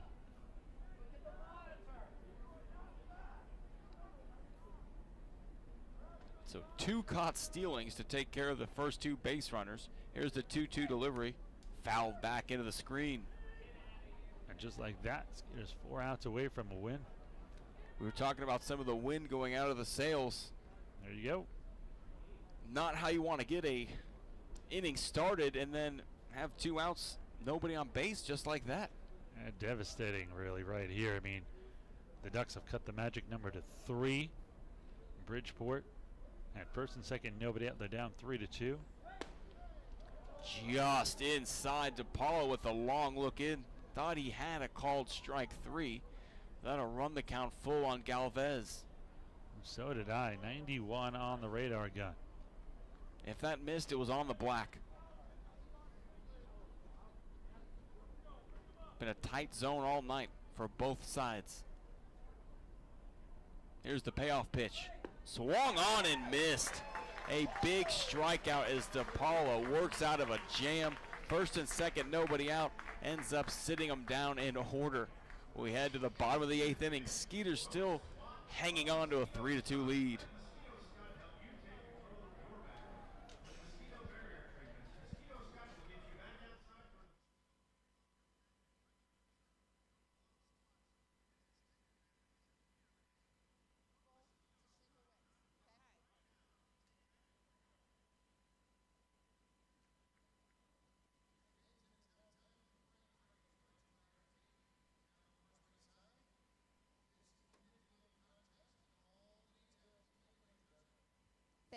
So 2 caught stealings to take care of the first 2 base runners. Here's the 2-2 delivery. Fouled back into the screen. And just like that, Skeeters 4 outs away from a win. We were talking about some of the wind going out of the sails. There you go. Not how you want to get a inning started and then have 2 outs, nobody on base just like that. And devastating really right here. I mean, the Ducks have cut the magic number to 3. Bridgeport at first and second, nobody out. They're down 3-2. Just inside DePaula with a long look in. Thought he had a called strike 3. That'll run the count full on Galvez. So did I. 91 on the radar gun. If that missed, it was on the black. Been a tight zone all night for both sides. Here's the payoff pitch. Swung on and missed. A big strikeout as DePaula works out of a jam. First and second, nobody out. Ends up sitting them down in order. We head to the bottom of the 8th inning. Skeeters still hanging on to a 3-2 lead.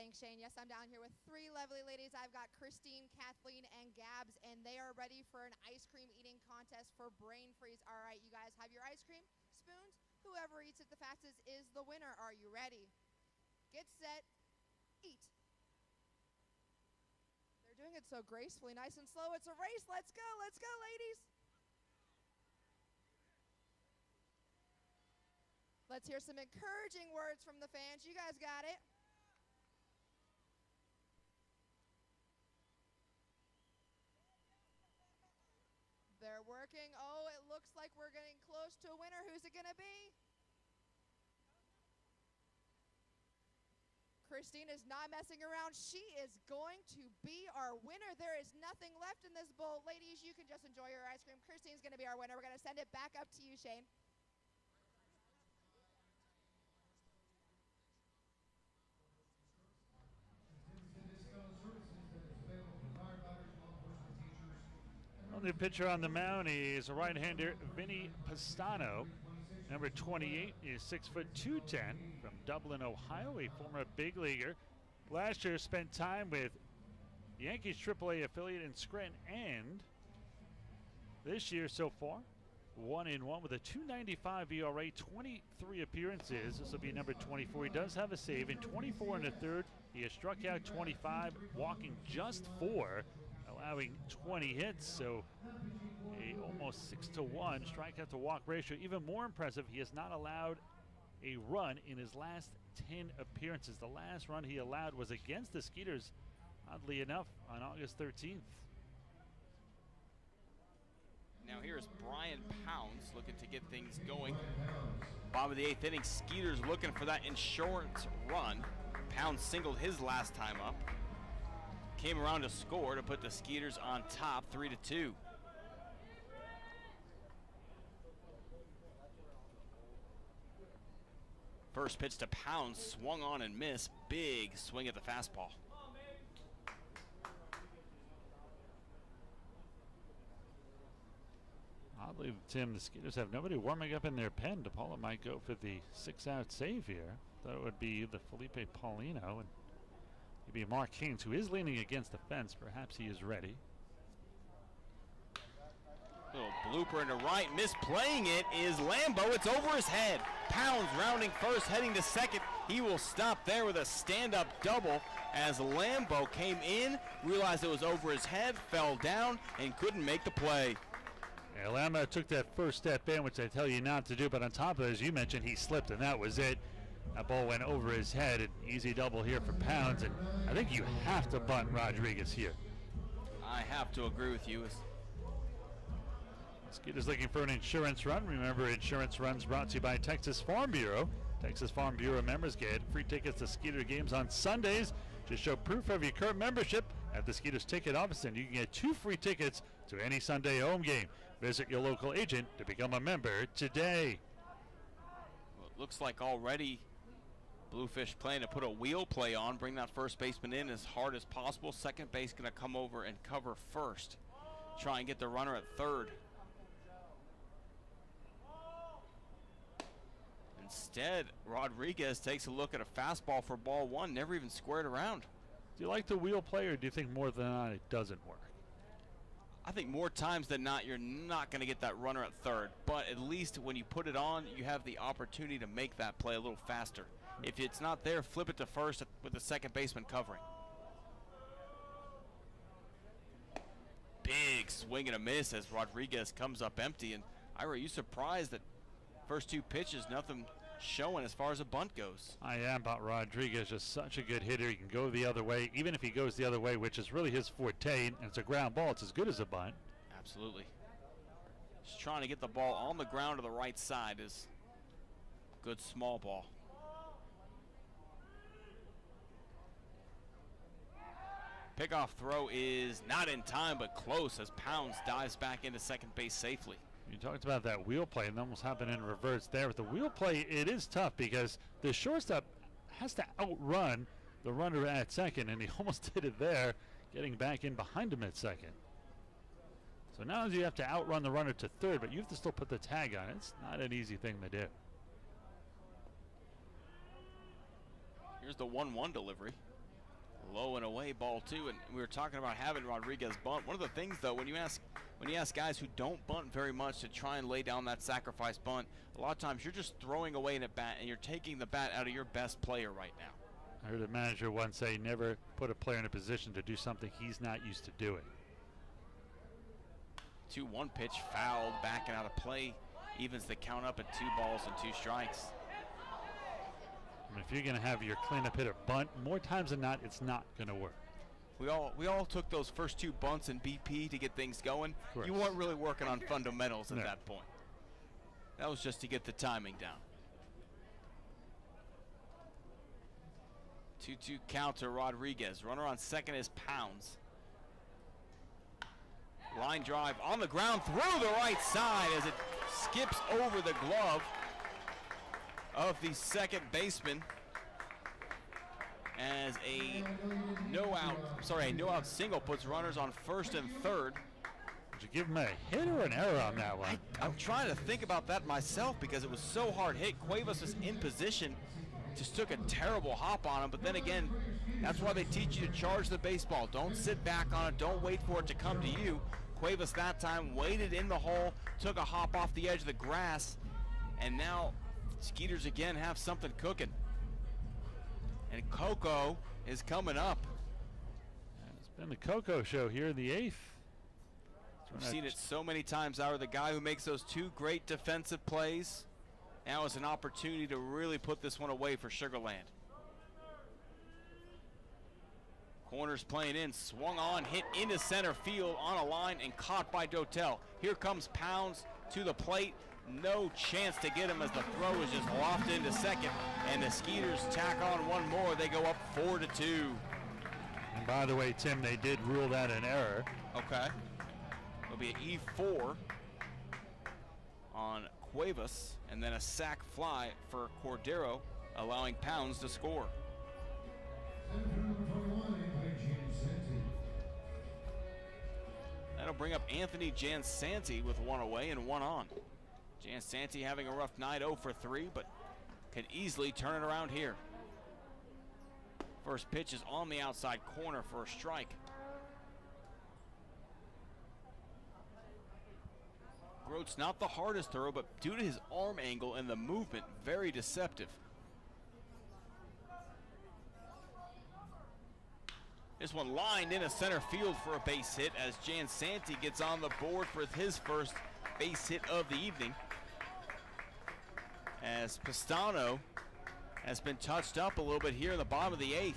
Thanks, Shane. Yes, I'm down here with three lovely ladies. I've got Christine, Kathleen, and Gabs, and they are ready for an ice cream eating contest for Brain Freeze. All right, you guys have your ice cream, spoons. Whoever eats it the fastest is the winner. Are you ready? Get set, eat. They're doing it so gracefully, nice and slow. It's a race. Let's go, ladies. Let's hear some encouraging words from the fans. You guys got it. They're working. Oh, it looks like we're getting close to a winner. Who's it going to be? Christine is not messing around. She is going to be our winner. There is nothing left in this bowl. Ladies, you can just enjoy your ice cream. Christine's going to be our winner. We're going to send it back up to you, Shane. Only pitcher on the mound is right-hander Vinny Pastano. Number 28 is 6'2", 210 from Dublin, Ohio, a former big leaguer. Last year spent time with Yankees AAA affiliate in Scranton, and this year so far, 1-1 with a 2.95 ERA, 23 appearances. This will be number 24. He does have a save in 24 and a third. He has struck out 25, walking just 4. Allowing 20 hits, so a almost 6-to-1 strikeout to walk ratio. Even more impressive, he has not allowed a run in his last 10 appearances. The last run he allowed was against the Skeeters, oddly enough, on August 13th. Now here's Brian Pounds looking to get things going. Bottom of the 8th inning, Skeeters looking for that insurance run. Pounds singled his last time up. Came around to score to put the Skeeters on top, 3-2. First pitch to Pounds, swung on and missed. Big swing at the fastball. Oddly, Tim, the Skeeters have nobody warming up in their pen. DePaula might go for the 6-out save here. Thought it would be the Felipe Paulino, and maybe Mark Haynes, who is leaning against the fence. Perhaps he is ready. Little blooper into right, misplaying it is Lambo. It's over his head. Pounds rounding first, heading to second. He will stop there with a stand-up double as Lambo came in, realized it was over his head, fell down, and couldn't make the play. Yeah, Lambo took that first step in, which I tell you not to do, but on top of it, as you mentioned, he slipped, and that was it. That ball went over his head. An easy double here for Pounds, and I think you have to bunt Rodriguez here. I have to agree with you. Skeeters looking for an insurance run. Remember, insurance runs brought to you by Texas Farm Bureau. Texas Farm Bureau members get free tickets to Skeeter games on Sundays. Just show proof of your current membership at the Skeeters ticket office, and you can get 2 free tickets to any Sunday home game. Visit your local agent to become a member today. Well, it looks like already Bluefish playing to put a wheel play on, bring that first baseman in as hard as possible. Second base going to come over and cover first. Try and get the runner at third. Instead, Rodriguez takes a look at a fastball for ball 1, never even squared around. Do you like the wheel play, or do you think more than not it doesn't work? I think more times than not you're not going to get that runner at third, but at least when you put it on, you have the opportunity to make that play a little faster. If it's not there, flip it to first with the second baseman covering. Big swing and a miss as Rodriguez comes up empty. And Ira, are you surprised that first 2 pitches, nothing showing as far as a bunt goes? I am, but Rodriguez is such a good hitter. He can go the other way, even if he goes the other way, which is really his forte, and it's a ground ball. It's as good as a bunt. Absolutely. Just trying to get the ball on the ground to the right side is good small ball. Pickoff throw is not in time, but close as Pounds dives back into second base safely. You talked about that wheel play, and almost happened in reverse there. With the wheel play, it is tough because the shortstop has to outrun the runner at second, and he almost did it there, getting back in behind him at second. So not only do you have to outrun the runner to third, but you have to still put the tag on it. It's not an easy thing to do. Here's the 1-1 delivery. Low and away ball too, and we were talking about having Rodriguez bunt. One of the things though, when you ask guys who don't bunt very much to try and lay down that sacrifice bunt, a lot of times you're just throwing away an at bat and you're taking the bat out of your best player right now. I heard a manager once say, never put a player in a position to do something he's not used to doing. 2-1 pitch fouled, backing out of play, evens the count up at 2 balls and 2 strikes. I mean, if you're going to have your cleanup hitter bunt, more times than not, it's not going to work. We all took those first 2 bunts in BP to get things going. You weren't really working on fundamentals at that point. That was just to get the timing down. 2-2 count to Rodriguez. Runner on second is Pounds. Line drive on the ground through the right side as it skips over the glove of the second baseman. As a no out single puts runners on first and third. Did you give him a hit or an error on that one? I'm trying to think about that myself because it was so hard hit. Cuevas was in position, just took a terrible hop on him, but then again, that's why they teach you to charge the baseball. Don't sit back on it, don't wait for it to come to you. Cuevas that time waited in the hole, took a hop off the edge of the grass, and now Skeeters again have something cooking. And Coco is coming up. It's been the Coco show here in the 8th. We've seen it so many times. Our the guy who makes those 2 great defensive plays now is an opportunity to really put this one away for Sugar Land. Corners playing in, swung on, hit into center field on a line and caught by Dotel. Here comes Pounds to the plate. No chance to get him as the throw is just lofted into second, and the Skeeters tack on one more. They go up 4-2. And by the way, Tim, they did rule that an error. Okay. It'll be an E4 on Cuevas, and then a sac fly for Cordero, allowing Pounds to score. That'll bring up Anthony Jansanti with 1 away and 1 on. Jansanti having a rough night, 0 for 3, but could easily turn it around here. First pitch is on the outside corner for a strike. Grote's not the hardest throw, but due to his arm angle and the movement, very deceptive. This one lined into center field for a base hit as Jansanti gets on the board for his first base hit of the evening. As Pistano has been touched up a little bit here in the bottom of the 8th.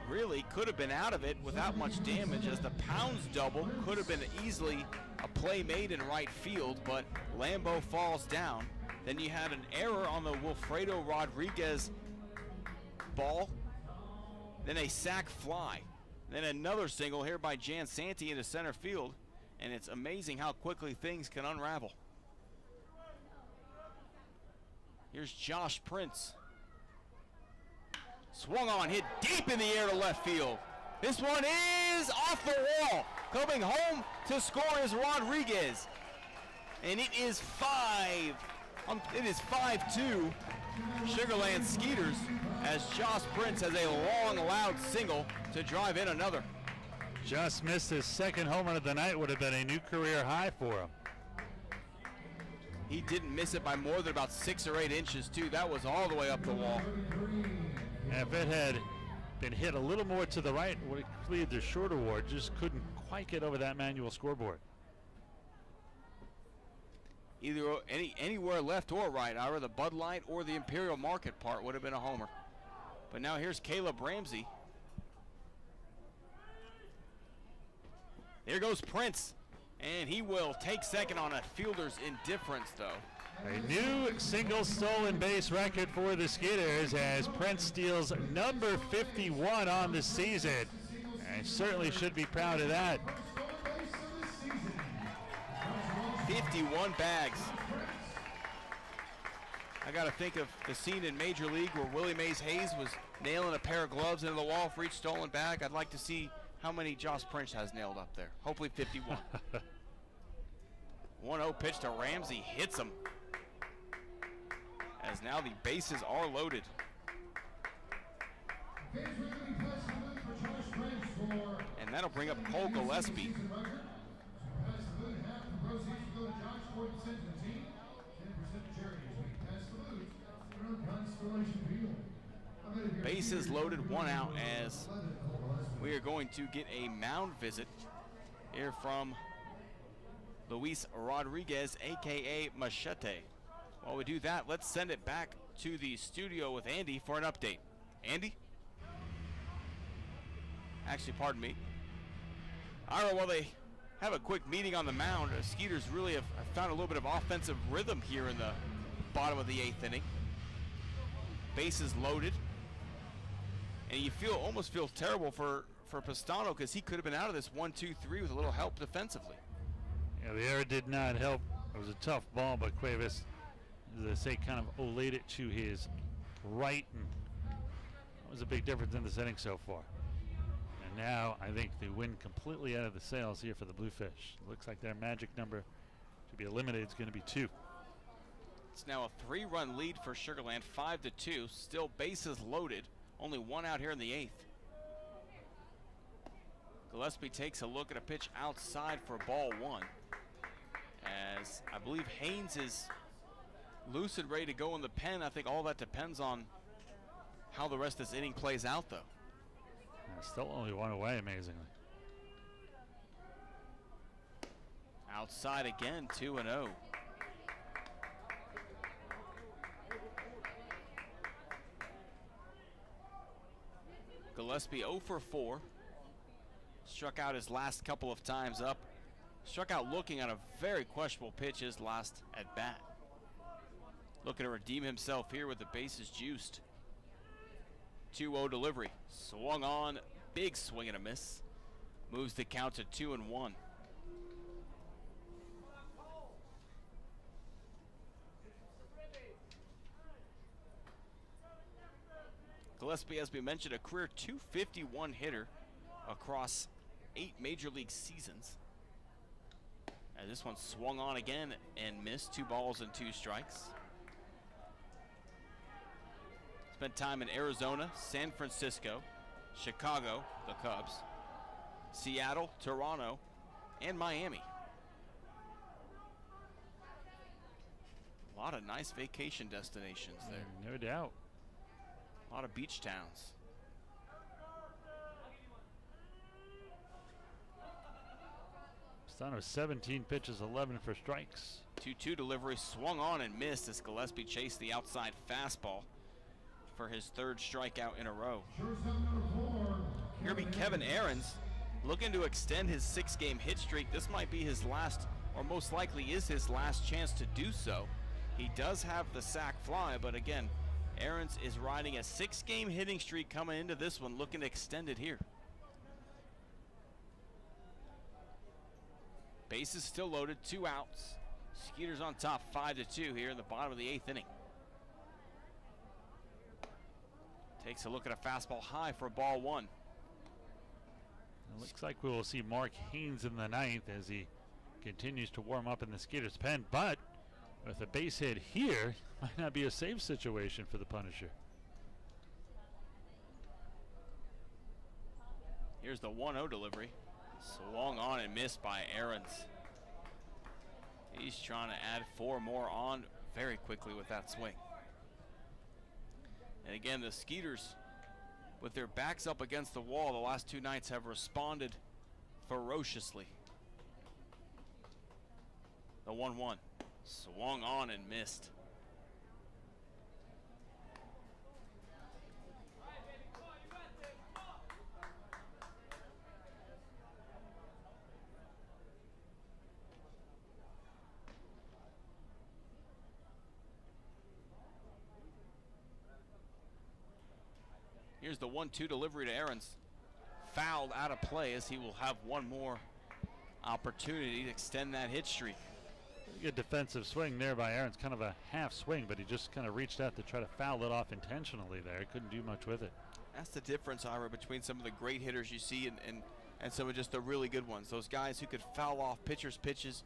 Really could have been out of it without much damage, as the Pounds double could have been easily a play made in right field, but Lambeau falls down. Then you had an error on the Wilfredo Rodriguez ball, then a sac fly, then another single here by Jansanti into center field, and it's amazing how quickly things can unravel. Here's Josh Prince. Swung on, hit deep in the air to left field. This one is off the wall. Coming home to score is Rodriguez. And it is 5-2 Sugar Land Skeeters, as Josh Prince has a long, loud single to drive in another. Just missed his second home run of the night. Would have been a new career high for him. He didn't miss it by more than about 6 or 8 inches, too. That was all the way up the wall. And if it had been hit a little more to the right, would have cleared the short award. Just couldn't quite get over that manual scoreboard. Either anywhere left or right, either the Bud Light or the Imperial Market part would have been a homer. But now here's Caleb Ramsey. There goes Prince, and he will take second on a fielder's indifference, though. A new single stolen base record for the Skeeters as Prince steals number 51 on the season. And certainly should be proud of that. 51 bags. I got to think of the scene in Major League where Willie Mays Hayes was nailing a pair of gloves into the wall for each stolen bag. I'd like to see how many Josh Prince has nailed up there. Hopefully 51. 1-0 pitch to Ramsey, hits him. As now the bases are loaded. And that'll bring up Cole Gillespie. Bases loaded, 1 out, as we are going to get a mound visit here from Luis Rodriguez, aka Machete. While we do that, let's send it back to the studio with Andy for an update. Andy? Actually, pardon me. Ira, while they have a quick meeting on the mound, Skeeters really have found a little bit of offensive rhythm here in the bottom of the 8th inning. Bases loaded. And you almost feel terrible for Pastano, because he could have been out of this 1-2-3 with a little help defensively. Yeah, the error did not help. It was a tough ball, but Cuevas, as I say, kind of olayed it to his right, and that was a big difference in this inning so far. And now I think the wind completely out of the sails here for the Bluefish. Looks like their magic number to be eliminated is going to be 2. It's now a 3-run lead for Sugar Land, 5-2. Still bases loaded. Only 1 out here in the 8th. Gillespie takes a look at a pitch outside for ball 1. As I believe Haynes is lucid, ready to go in the pen. I think all that depends on how the rest of this inning plays out, though. Still only 1 away, amazingly. Outside again, 2-0. Gillespie 0 for 4. Struck out his last couple of times up. Struck out looking at a very questionable pitch his last at bat. Looking to redeem himself here with the bases juiced. 2-0 delivery. Swung on. Big swing and a miss. Moves the count to 2-1. Gillespie, as we mentioned, a career .251 hitter across 8 major league seasons. And this one swung on again and missed. 2 balls and 2 strikes. Spent time in Arizona, San Francisco, Chicago, the Cubs, Seattle, Toronto, and Miami. A lot of nice vacation destinations there. No doubt. A lot of beach towns. Pastano 17 pitches, 11 for strikes. 2-2 delivery, swung on and missed as Gillespie chased the outside fastball for his 3rd strikeout in a row. Here be Kevin Aarons looking to extend his 6-game hit streak. This might be his last, or most likely is his last chance to do so. He does have the sac fly, but again, Aarons is riding a 6-game hitting streak coming into this one, looking to extend it here. Bases still loaded, 2 outs. Skeeters on top, 5-2 here in the bottom of the 8th inning. Takes a look at a fastball high for ball 1. It looks like we will see Mark Haynes in the 9th as he continues to warm up in the Skeeters pen, but with a base hit here, might not be a safe situation for the Punisher. Here's the 1-0 delivery. Swung on and missed by Aarons. He's trying to add 4 more on very quickly with that swing. And again, the Skeeters, with their backs up against the wall the last 2 nights, have responded ferociously. The 1-1. Swung on and missed. Here's the 1-2 delivery to Aarons. Fouled out of play as he will have 1 more opportunity to extend that hit streak. Good defensive swing there by Aarons, kind of a half swing, but he just kind of reached out to try to foul it off intentionally there. Couldn't do much with it. That's the difference, Ira, between some of the great hitters you see and some of just the really good ones. Those guys who could foul off pitchers' pitches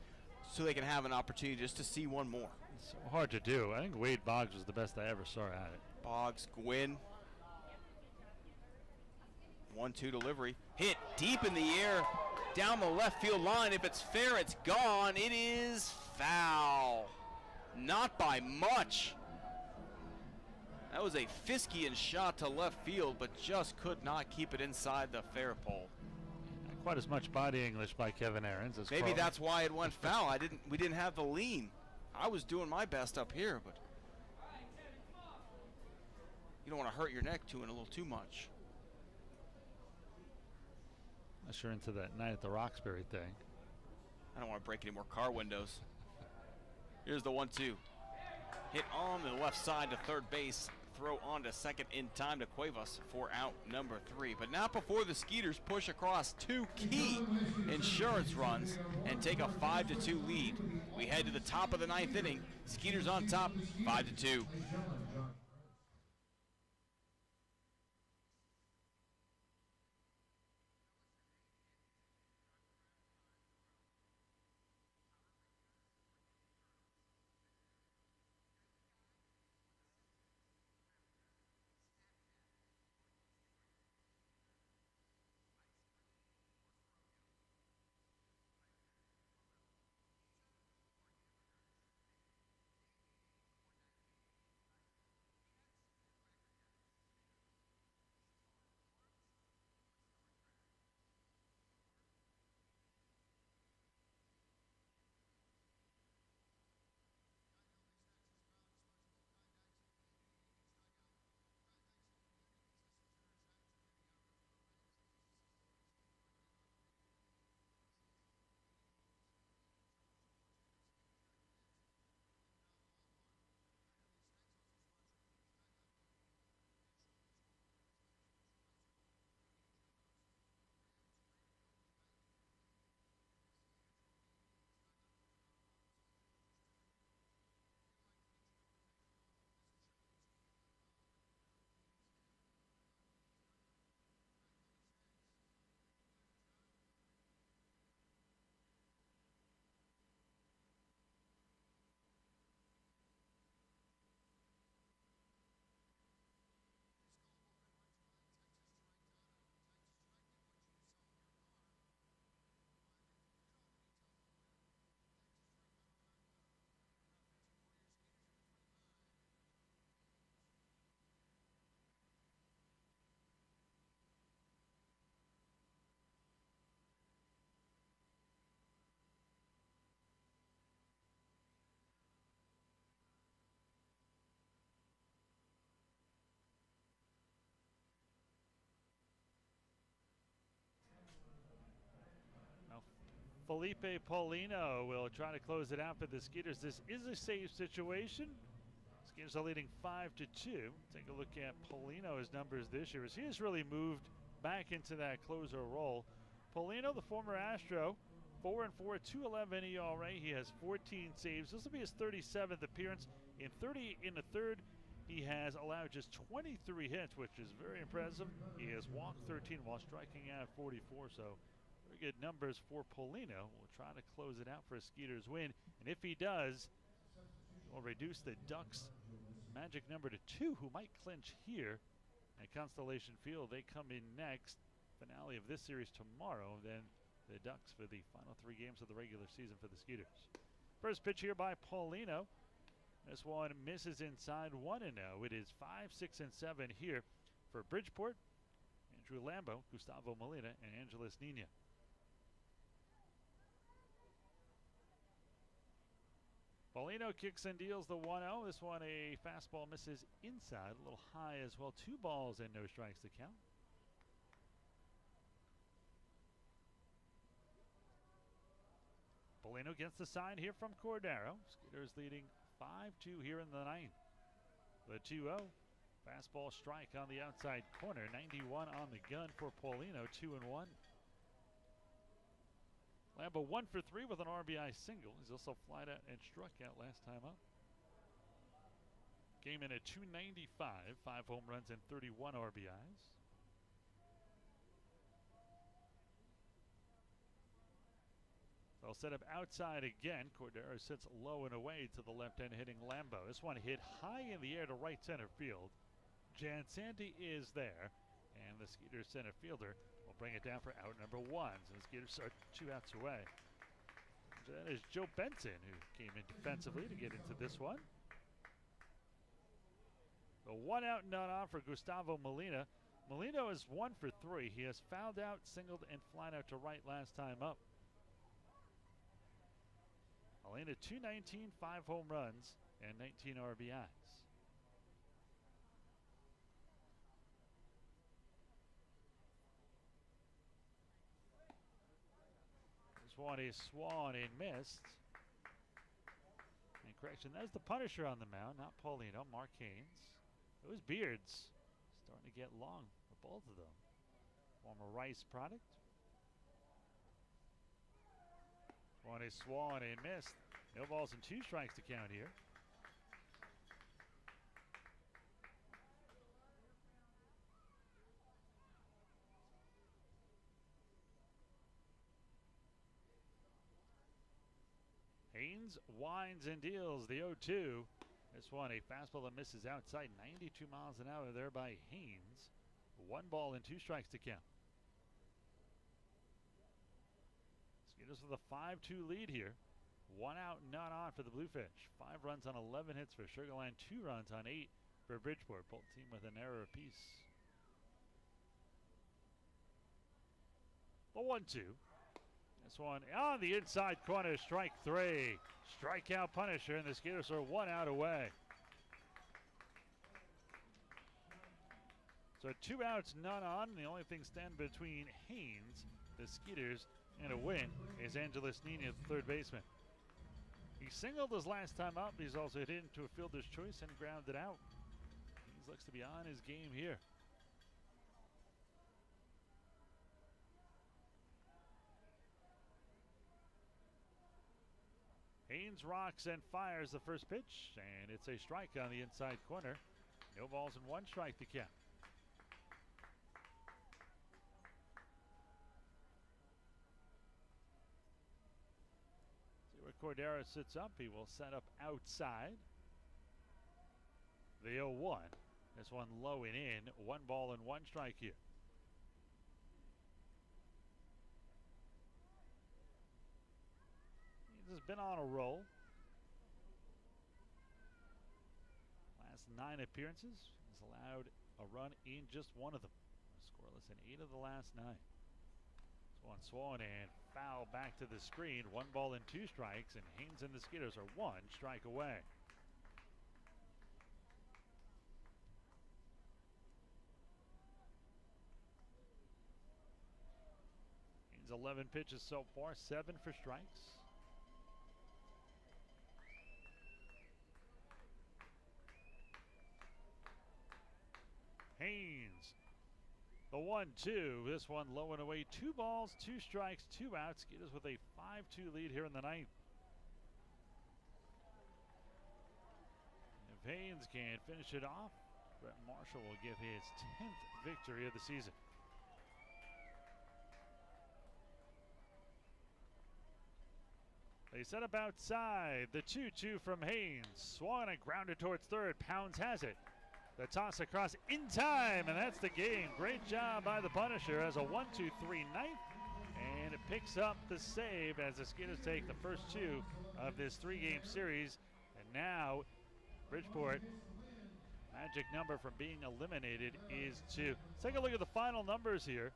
so they can have an opportunity just to see 1 more. It's so hard to do. I think Wade Boggs was the best I ever saw at it. Boggs, Gwynn. 1-2 delivery. Hit deep in the air, down the left field line. If it's fair, it's gone. It is foul. Not by much. That was a Fiskian shot to left field, but just could not keep it inside the fair pole. Not quite as much body English by Kevin Aarons as Maybe Carl. that's why it went foul. We didn't have the lean. I was doing my best up here, but you don't want to hurt your neck doing a little too much. Unless you're into that Night at the Roxbury thing. I don't want to break any more car windows. Here's the 1-2. Hit on the left side to third base. Throw on to second in time to Cuevas for out number 3. But not before the Skeeters push across 2 key insurance runs and take a 5-2 lead. We head to the top of the 9th inning. Skeeters on top, 5-2. Felipe Paulino will try to close it out for the Skeeters. This is a save situation. Skeeters are leading 5-2. Take a look at Paulino's numbers this year as he has really moved back into that closer role. Paulino, the former Astro, 4-4, 2.11 ERA. He has 14 saves. This will be his 37th appearance. In the third, he has allowed just 23 hits, which is very impressive. He has walked 13 while striking out 44, so very good numbers for Paulino. We'll try to close it out for a Skeeters win, and if he does, we'll reduce the Ducks' magic number to 2, who might clinch here at Constellation Field. They come in next. Finale of this series tomorrow, then the Ducks for the final 3 games of the regular season for the Skeeters. First pitch here by Paulino. This one misses inside, 1-0. It is 5, 6, and 7 here for Bridgeport. Andrew Lambo, Gustavo Molina, and Angeles Nina. Paulino kicks and deals the 1-0. This one a fastball misses inside, a little high as well. 2 balls and no strikes to count. Paulino gets the sign here from Cordero. Skeeters leading 5-2 here in the 9th. The 2-0. Fastball strike on the outside corner. 91 on the gun for Paulino. 2-1. Lambo 1 for 3 with an RBI single. He's also flied out and struck out last time up. Came in at 295. 5 home runs and 31 RBIs. They'll set up outside again. Cordero sits low and away to the left end, hitting Lambo. This one hit high in the air to right center field. Jan Sandy is there. And the Skeeters center fielder will bring it down for out number 1. So the Skeeters are 2 outs away. That is Joe Benson, who came in defensively to get into this one. The 1 out, none on for Gustavo Molina. Molina is 1 for 3. He has fouled out, singled, and flying out to right last time up. Molina 219, 5 home runs, and 19 RBIs. This one is swung and missed. And correction, that's the Punisher on the mound, not Paulino, Mark Haynes. Those beards starting to get long for both of them. Former Rice product. One is swung and missed. No balls and 2 strikes to count here. Haynes winds and deals the 0-2. This one, a fastball that misses outside, 92 miles an hour there by Haynes. 1 ball and 2 strikes to count. Skeeters with a 5-2 lead here. 1 out, none on for the Bluefish. 5 runs on 11 hits for Sugarland, 2 runs on 8 for Bridgeport. Both team with an error apiece. The 1-2. This one on the inside corner, strike 3. Strikeout Punisher, and the Skeeters are 1 out away. So 2 outs, none on. The only thing standing between Haynes, the Skeeters, and a win is Angeles Nina, the third baseman. He singled his last time up. He's also hit into a fielder's choice and grounded out. He looks to be on his game here. Haynes rocks and fires the first pitch, and it's a strike on the inside corner. No balls and 1 strike to count. See where Cordero sits up. He will set up outside. The 0-1. This one low and in. 1 ball and 1 strike here. Has been on a roll. Last 9 appearances, has allowed a run in just 1 of them. Scoreless in 8 of the last 9. This one swung and foul back to the screen. 1 ball and 2 strikes, and Haynes and the Skeeters are 1 strike away. Haynes 11 pitches so far, 7 for strikes. Haynes, the 1-2. This one low and away. 2 balls, 2 strikes, 2 outs. Skeeters with a 5-2 lead here in the 9th. If Haynes can finish it off, Brett Marshall will give his 10th victory of the season. They set up outside. The 2-2 from Haynes. Swung and grounded towards third. Pounds has it. The toss across in time, and that's the game. Great job by the Punisher as a 1-2-3 ninth, and it picks up the save as the Skeeters take the first 2 of this 3-game series. And now Bridgeport, magic number from being eliminated is 2. Let's take a look at the final numbers here.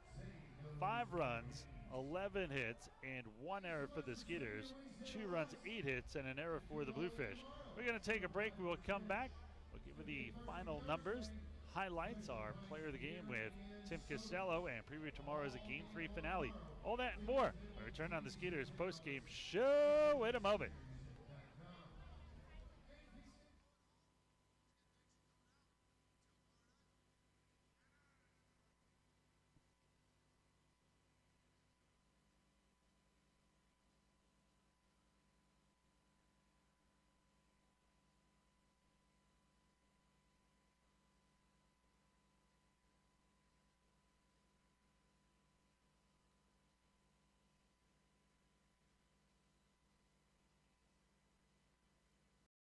5 runs, 11 hits, and 1 error for the Skeeters. 2 runs, 8 hits, and an error for the Bluefish. We're going to take a break. We will come back. We'll give you the final numbers, highlights, our player of the game with Tim Costello, and preview tomorrow's Game 3 finale. All that and more. We return on the Skeeters post-game show in a moment.